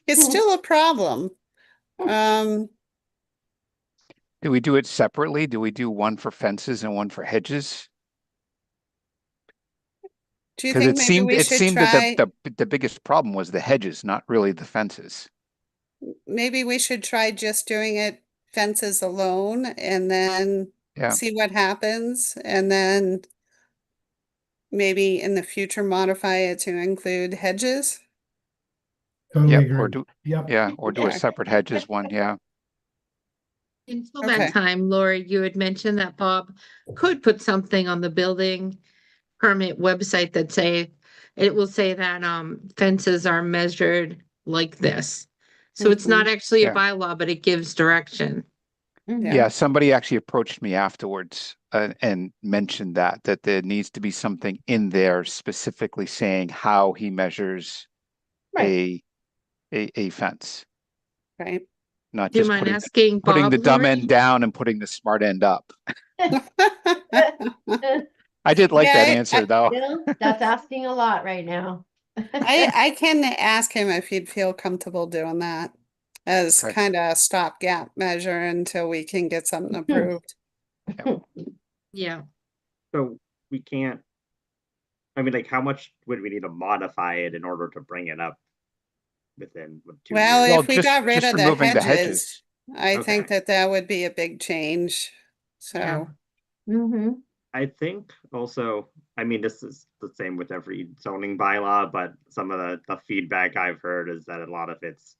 it's still a problem. Do we do it separately? Do we do one for fences and one for hedges? Do you Because think maybe we it should seemed that try, the biggest problem was the hedges, not really the fences. maybe we should try just doing it fences alone and then Yeah. see what happens, and then maybe in the future modify it to include hedges? Totally Yep. agree. Yep. Yeah, or do a Yeah. separate hedges one. Yeah. Until Okay. that time, Lori, you had mentioned that Bob could put something on the building permit website that it will say that fences are measured like this. So it's not actually a Yeah. bylaw, but it gives direction. Yeah, somebody actually approached me afterwards and mentioned that there needs to be something in there specifically saying how he measures Right. a fence, Right. not Do you just mind putting asking putting Bob, the dumb Lori? end down and putting the smart end up. I did like that Yeah, answer though. That's asking a lot right now. I can ask him if he'd feel comfortable doing that as Okay. kind of a stopgap measure until we can get something approved. Yeah. So we can't. I mean, like, how much would we need to modify it in order to bring it up within 2 Well, years? if we got rid just of the removing the hedges, I Okay. think that would be a big change. So, I think also, I mean, this is the same with every zoning bylaw, but some of the feedback I've heard is that a lot of it's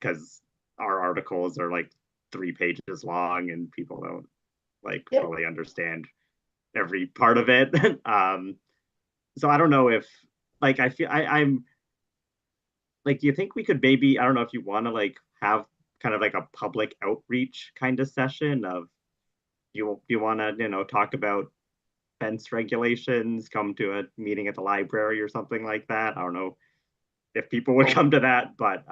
because our articles are like 3 pages long and people don't fully understand every part of it. So I don't know if I feel I'm like, do you think we could maybe, I don't know if you want to have kind of like a public outreach kind of session of you want to talk about fence regulations, come to a meeting at the library or something like that. I don't know if people would come to that, but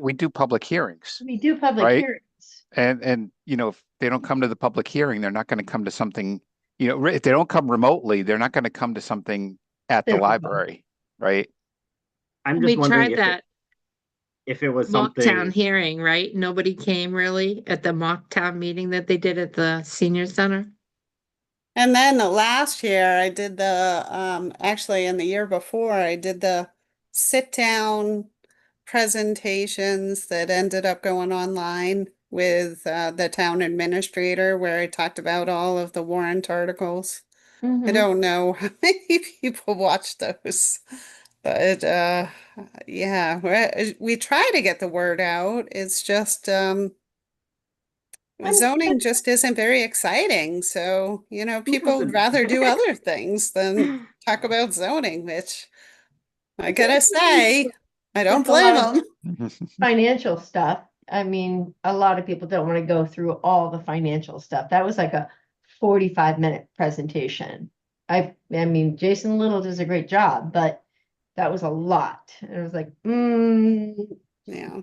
We do public hearings, We do public right? hearings. And if they don't come to the public hearing, they're not going to come to something, if they don't come remotely, they're not going to come to something at the library, right? I'm We just wondering tried that if it was mock town something. hearing, right? Nobody came really at the mock town meeting that they did at the senior center. and then last year I did actually in the year before, I did the sit down presentations that ended up going online with the town administrator, where I talked about all of the warrant articles. I don't know how many people watched those, but yeah, we try to get the word out. It's just zoning just isn't very exciting. So, people would rather do other things than talk about zoning, which I gotta say, I don't It's a blame lot of them. financial stuff. I mean, a lot of people don't want to go through all the financial stuff. That was like a 45-minute presentation. I mean, Jason Little does a great job, but that was a lot. And it was like, Yeah.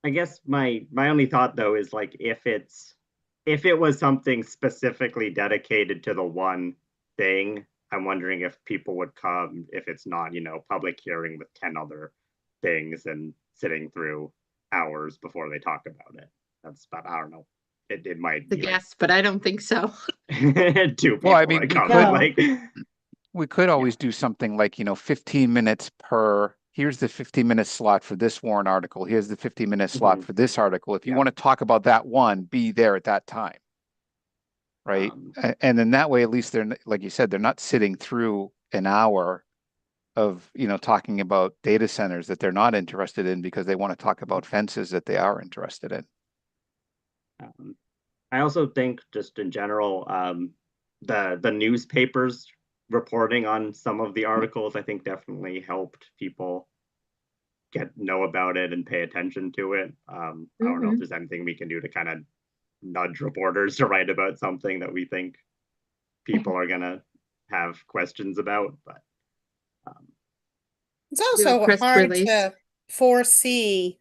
I guess my only thought though is if it was something specifically dedicated to the one thing, I'm wondering if people would come if it's not, public hearing with 10 other things and sitting through hours before they talk about it. That's, but I don't know. It might The be guess, but I don't think so. like 2 people Well, I mean, that we come, could- like, We could always do something like, 15 minutes per, here's the 15-minute slot for this warrant article. Here's the 15-minute slot for this article. If you want to talk about that one, be there at that time. Right. And then that way, at least they're, like you said, they're not sitting through an hour of, talking about data centers that they're not interested in because they want to talk about fences that they are interested in. I also think just in general, the newspapers reporting on some of the articles, I think definitely helped people know about it and pay attention to it. I don't know if there's anything we can do to kind of nudge reporters to write about something that we think people are gonna have questions about, but it's also hard to foresee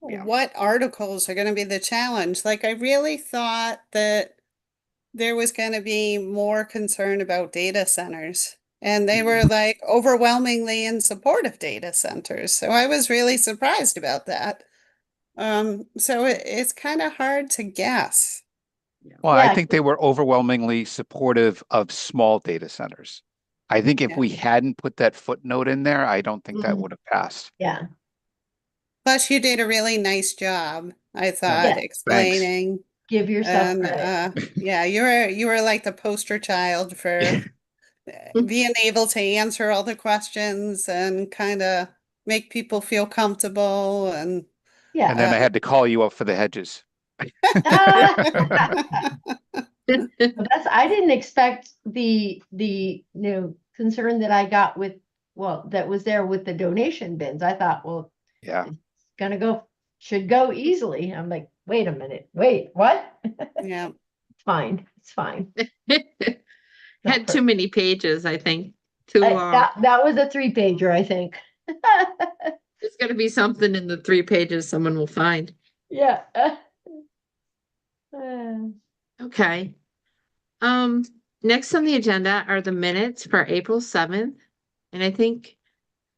what articles are going to be the challenge. Like, I really thought that there was going to be more concern about data centers, and they were like overwhelmingly in support of data centers. So I was really surprised about that. So it's kind of hard to guess. Well, I think they were overwhelmingly supportive of small data centers. I think if we hadn't put that footnote in there, I don't think that would have passed. Yeah. Plus, you did a really nice job, I thought, Yeah. explaining. Give yourself credit. Yeah, you were like the poster child for being able to answer all the questions and kind of make people feel comfortable. And yeah, and then I had to call you up for the hedges. I didn't expect the concern that I got with, that was there with the donation bins. I thought, well, yeah, it's should go easily. I'm like, wait a minute, wait, what? Yeah, it's fine. It's fine. Had too many pages, I think. Too long. That was a 3-pager, I think. There's got to be something in the 3 pages someone will find. Yeah. Okay. Next on the agenda are the minutes for April 7th. And I think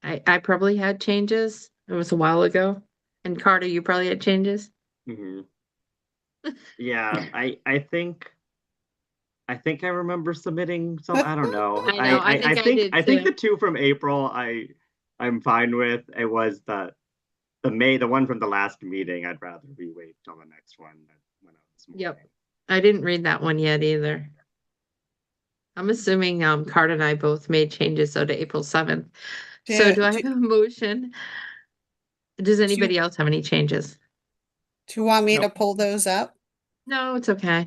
I probably had changes. It was a while ago. And Carter, you probably had changes. Yeah, I think I remember submitting some. I don't know. I know. I think the 2 from April I'm fine with. It was the one from the last meeting. I'd rather we wait till the next one. Yep. I didn't read that one yet either. I'm assuming Carter and I both made changes to April 7th. So do I have a motion? Does anybody else have any changes? Do you want me to pull those up? No, it's okay.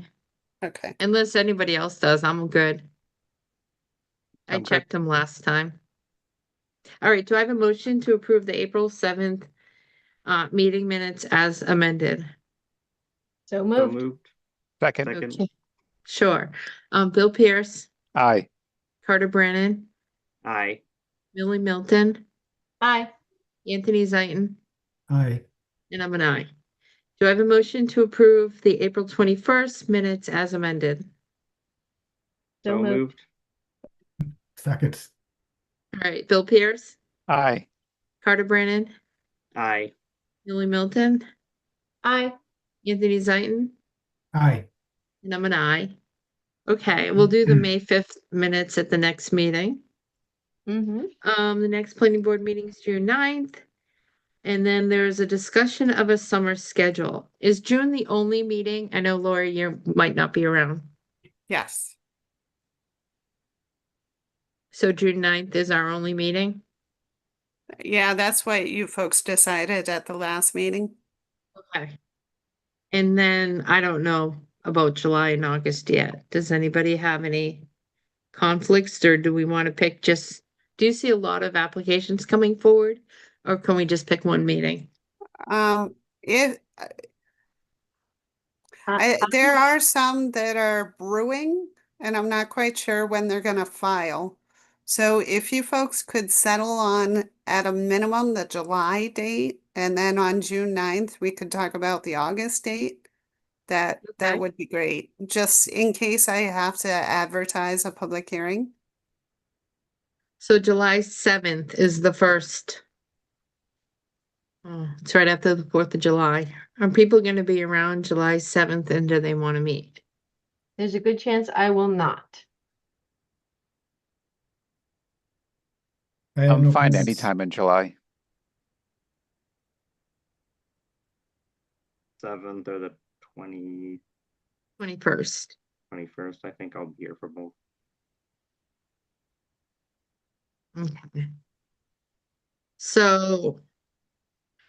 Okay. Unless anybody else does, I'm good. I checked them last time. All right, do I have a motion to approve the April 7th meeting minutes as amended? So moved. Second. Okay. Sure. Bill Pierce. Aye. Carter Brannon. Aye. Millie Milton. Aye. Anthony Zaitin. Aye. And I'm an aye. Do I have a motion to approve the April 21st minutes as amended? So moved. Second. All right, Bill Pierce. Aye. Carter Brannon. Aye. Millie Milton. Aye. Anthony Zaitin. Aye. And I'm an aye. Okay, we'll do the May 5th minutes at the next meeting. The next planning board meeting is June 9th. And then there's a discussion of a summer schedule. Is June the only meeting? I know, Lori, you might not be around. Yes. So June 9th is our only meeting? Yeah, that's what you folks decided at the last meeting. Okay. And then I don't know about July and August yet. Does anybody have any conflicts, or do we want to pick do you see a lot of applications coming forward, or can we just pick one meeting? There are some that are brewing, and I'm not quite sure when they're going to file. So if you folks could settle on, at a minimum, the July date, and then on June 9th, we could talk about the August date, that would be great. Just in case I have to advertise a public hearing. So July 7th is the first. Oh, it's right after the 4th of July. Are people going to be around July 7th and do they want to meet? There's a good chance I will not. I have I'm no fine plans. anytime in July. 7th or the 21st. 21st. I think I'll be here for both. Okay. So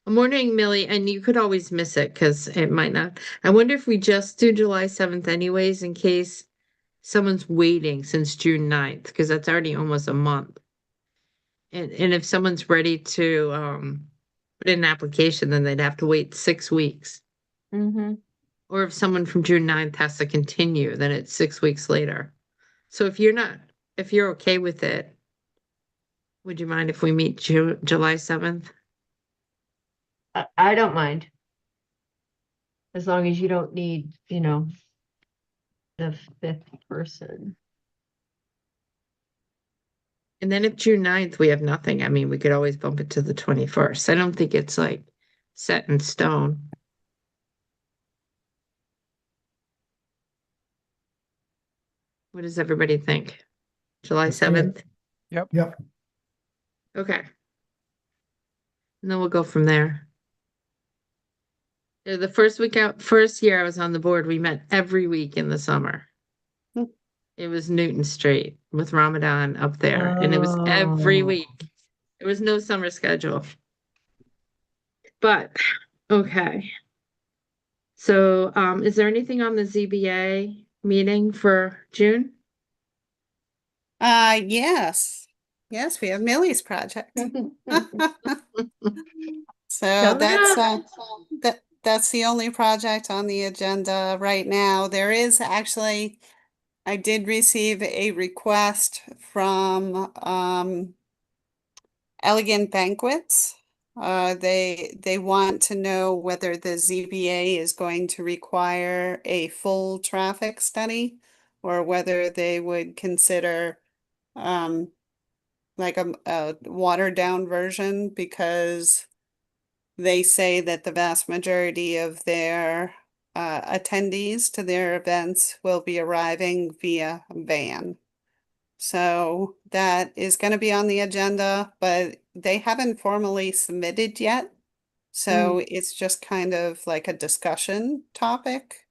I'm wondering, Millie, and you could always miss it because it might not. I wonder if we just do July 7th anyways, in case someone's waiting since June 9th, because that's already almost a month. And if someone's ready to put in an application, then they'd have to wait 6 weeks. Mm-hmm. Or if someone from June 9th has to continue, then it's 6 weeks later. So if you're okay with it, would you mind if we meet July 7th? I don't mind. As long as you don't need, the 5th person. And then if June 9th we have nothing, I mean, we could always bump it to the 21st. I don't think it's like set in stone. What does everybody think? July 7th? Yep. Yep. Okay. And then we'll go from there. The first year I was on the board, we met every week in the summer. It was Newton Street with Ramadan up there, and it was every week. There was no summer schedule. But okay. So is there anything on the ZBA meeting for June? Yes. Yes, we have Millie's project. So Coming that's up. that's the only project on the agenda right now. There is actually, I did receive a request from Elegant Banquets. They want to know whether the ZBA is going to require a full traffic study or whether they would consider like a watered down version, because they say that the vast majority of their attendees to their events will be arriving via van. So that is going to be on the agenda, but they haven't formally submitted yet. So it's just kind of like a discussion topic.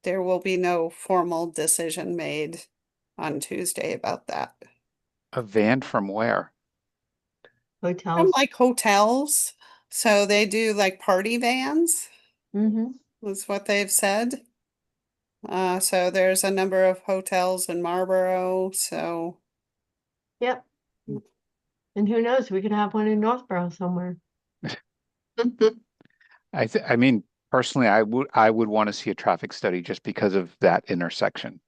There will be no formal decision made on Tuesday about that. A van from where? From Hotels. like hotels. So they do like party vans, Mm-hmm. is what they've said. So there's a number of hotels in Marlboro, so Yep. And who knows, we could have one in Northborough somewhere. I mean, personally, I would want to see a traffic study just because of that intersection.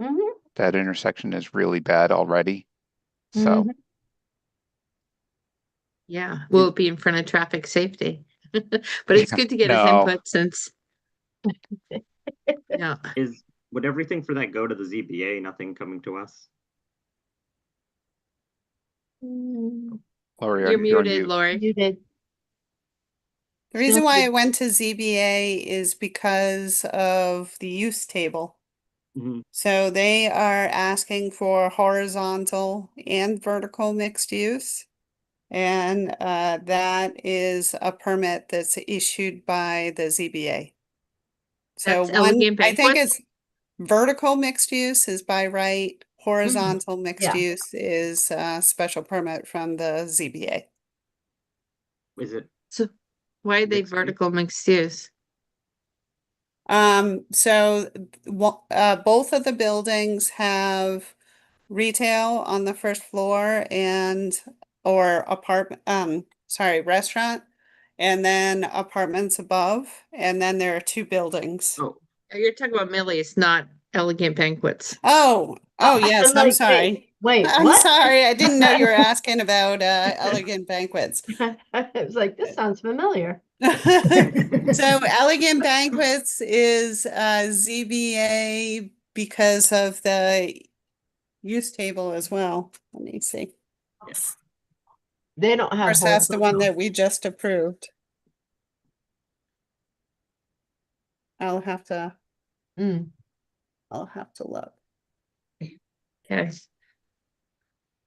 Mm-hmm. That intersection is really bad already. So Mm-hmm. Yeah, will it be in front of traffic safety? But it's good to get his no. input since yeah. Would everything for that go to the ZBA, nothing coming to us? Lori, You're you're on muted, mute. Lori. Muted. the reason why I went to ZBA is because of the use table. Mm-hmm. So they are asking for horizontal and vertical mixed use. And that is a permit that's issued by the ZBA. So That's Elegant I think Banquets? it's vertical mixed use is by right. Horizontal mixed Yeah. use is a special permit from the ZBA. Is it? So why are they Mixed use? vertical mixed use? So both of the buildings have retail on the first floor or restaurant, and then apartments above, and then there are two buildings. Oh, You're talking about Millie's, not Elegant Banquets. Oh, yes, I'm I'm like, sorry. Wait, I'm what? sorry, I didn't know you were asking about Elegant Banquets. I was like, this sounds familiar. So Elegant Banquets is ZBA because of the use table as well. Let me see. They don't Of have course, that's the one horizontal. that we just approved. I'll have to Mm. look. Okay.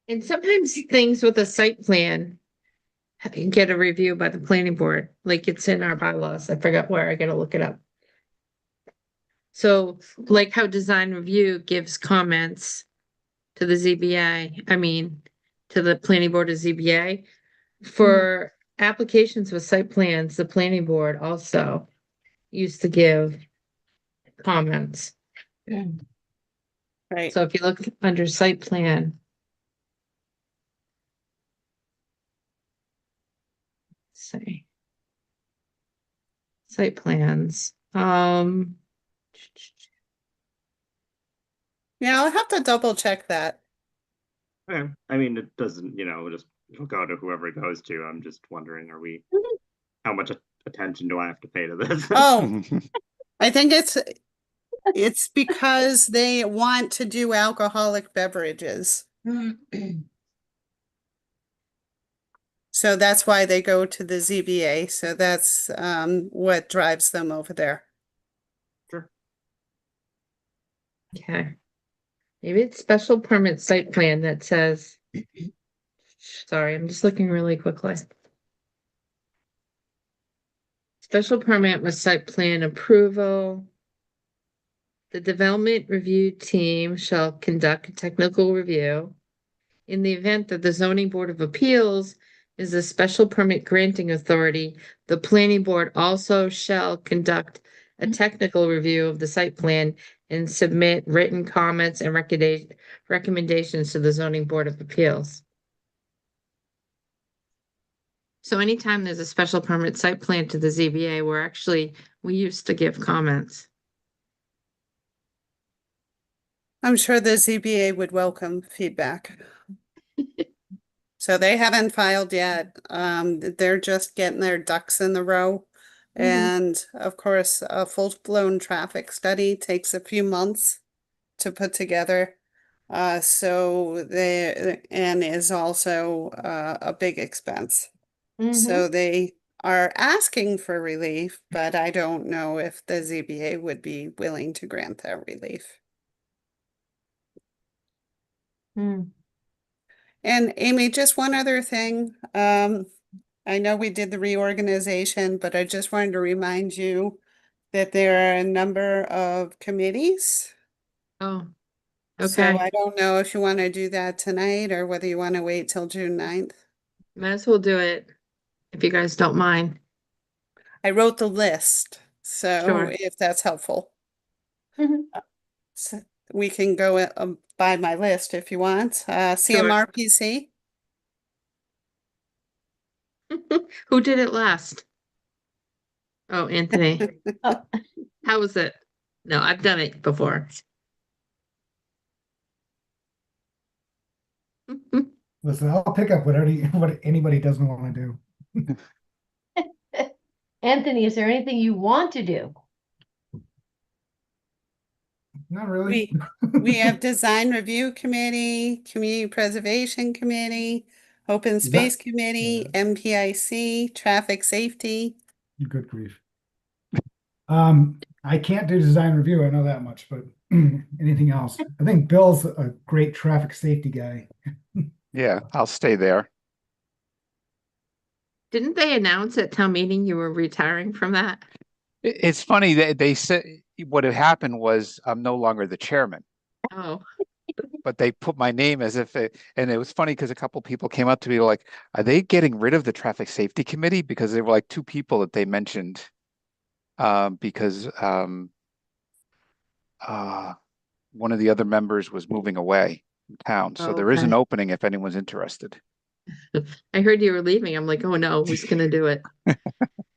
And sometimes things with a site plan get a review by the planning board, like it's in our bylaws. I forgot where, I gotta look it up. So like how design review gives comments to the ZBA, I mean, to the planning board of ZBA. For applications with site plans, the planning board also used to give comments. Right. So if you look under site plan. Say. Site plans, Yeah, I'll have to double check that. Okay. I mean, it doesn't, just it'll go to whoever it goes to. I'm just wondering, how much attention do I have to pay to this? Oh, I think it's because they want to do alcoholic beverages. So that's why they go to the ZBA. So that's what drives them over there. Sure. okay. Maybe it's special permit site plan that says, sorry, I'm just looking really quickly. Special permit with site plan approval. The development review team shall conduct a technical review. In the event that the zoning board of appeals is a special permit granting authority, the planning board also shall conduct a technical review of the site plan and submit written comments and recommendations to the zoning board of appeals. So anytime there's a special permit site plan to the ZBA, we used to give comments. I'm sure the ZBA would welcome feedback. So they haven't filed yet. They're just getting their ducks in the row. And of course, a full-blown traffic study takes a few months to put together. And is also a big expense. So they are asking for relief, but I don't know if the ZBA would be willing to grant that relief. And Amy, just one other thing. I know we did the reorganization, but I just wanted to remind you that there are a number of committees. Oh, So okay. I don't know if you want to do that tonight or whether you want to wait till June 9th. Might as well do it if you guys don't mind. I wrote the list, so Sure. if that's helpful. So we can go by my list if you want. CMRPC. Who did it last? Oh, Anthony. How was it? No, I've done it before. Listen, I'll pick up what anybody doesn't want to do. Anthony, is there anything you want to do? Not really. We have Design Review Committee, Community Preservation Committee, Open Space Committee, MPIC, Traffic Safety. Good grief. I can't do design review, I know that much, but anything else? I think Bill's a great traffic safety guy. Yeah, I'll stay there. Didn't they announce at town meeting you were retiring from that? It's funny that they said what had happened was I'm no longer the chairman. Oh. But they put my name as if and it was funny because a couple people came up to me like, are they getting rid of the traffic safety committee? Because there were like two people that they mentioned because one of the other members was moving away from town. So there is an opening if anyone's interested. I heard you were leaving. I'm like, oh no, who's gonna do it?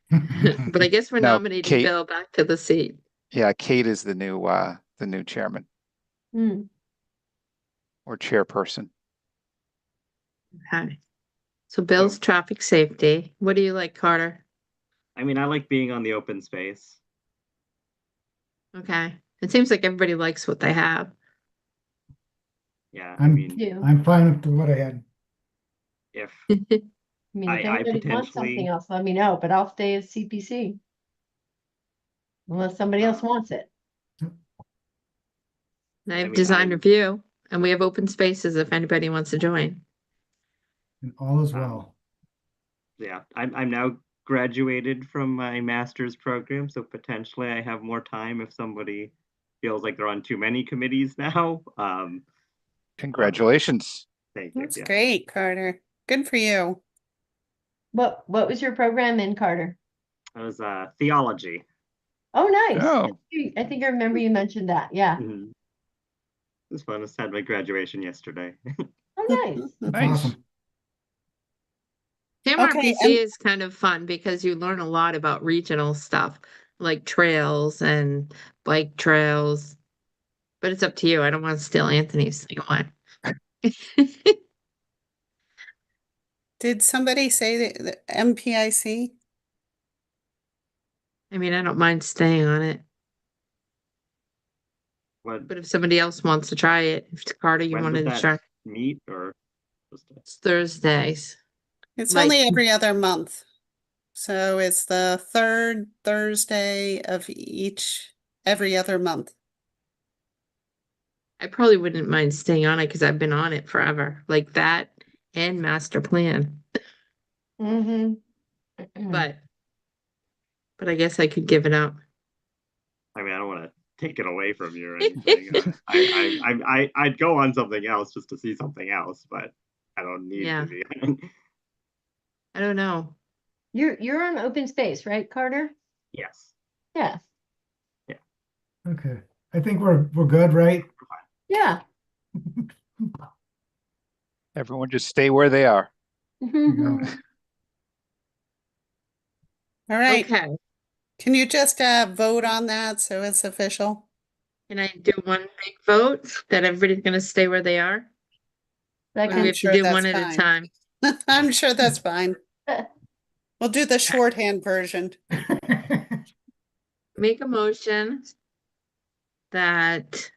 But I guess we're nominating Kate, Bill back to the seat. Yeah, Kate is the new chairman or chairperson. Okay. So Bill's traffic safety. What do you like, Carter? I mean, I like being on the open space. Okay. It seems like everybody likes what they have. Yeah, I'm fine with what I had. If I mean, if anybody wants something else, let me know, but I'll stay as CPC. unless somebody else wants it. I have design review, and we have open spaces if anybody wants to join. And all is well. Yeah, I'm now graduated from my master's program, so potentially I have more time if somebody feels like they're on too many committees now. Congratulations. Thank you. That's Yeah. great, Carter. Good for you. What was your program in, Carter? It was theology. Oh, nice. Oh. I think I remember you mentioned that. Yeah. Mm-hmm. It was fun. I just had my graduation yesterday. Oh, nice. That's Nice. awesome. Okay, CMRPC is kind of fun because you learn a lot about regional stuff, like trails and bike trails. But it's up to you. I don't want to steal Anthony's thing away. Did somebody say the MPIC? I mean, I don't mind staying on it. What, But if somebody else wants to try it, if Carter, you when would wanted to that try, meet or it's Thursdays. It's Like- only every other month. So it's the third Thursday of every other month. I probably wouldn't mind staying on it because I've been on it forever, like that and master plan. Mm-hmm. But I guess I could give it up. I mean, I don't want to take it away from you or anything. I'd go on something else just to see something else, but I don't need Yeah. to be. I don't know. You're on open space, right, Carter? Yes. Yeah. Okay. I think we're good, right? Yeah. Everyone just stay where they are. Mhm. All right. Okay. Can you just vote on that so it's official? Can I do one big vote that everybody's going to stay where they are? Or do we I'm have sure to do that's one at a fine. time? I'm sure that's fine. We'll do the shorthand version. Make a motion that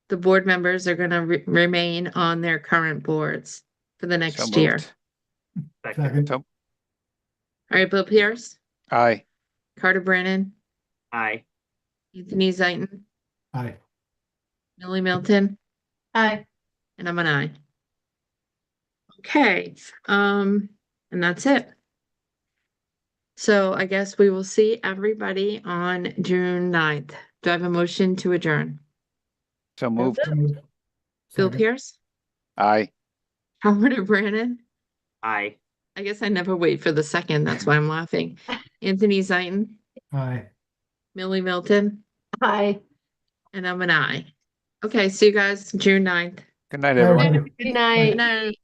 the board members are going to remain on their current boards for the next So year. moved. Second. So, All right, Bill Pierce, aye. Carter Brannon, Aye. Anthony Zaitin, Aye. Millie Milton, Hi. and I'm an aye. Okay, and that's it. So I guess we will see everybody on June 9th. Do I have a motion to adjourn? So moved. Bill Second. Pierce, Aye. Howard Brannon. Aye. I guess I never wait for the second. That's why I'm laughing. Anthony Zaitin, Aye. Millie Milton, Hi. and I'm an aye. Okay, see you guys June 9th. Good night, Bye, everyone. everybody. Good night. Good night.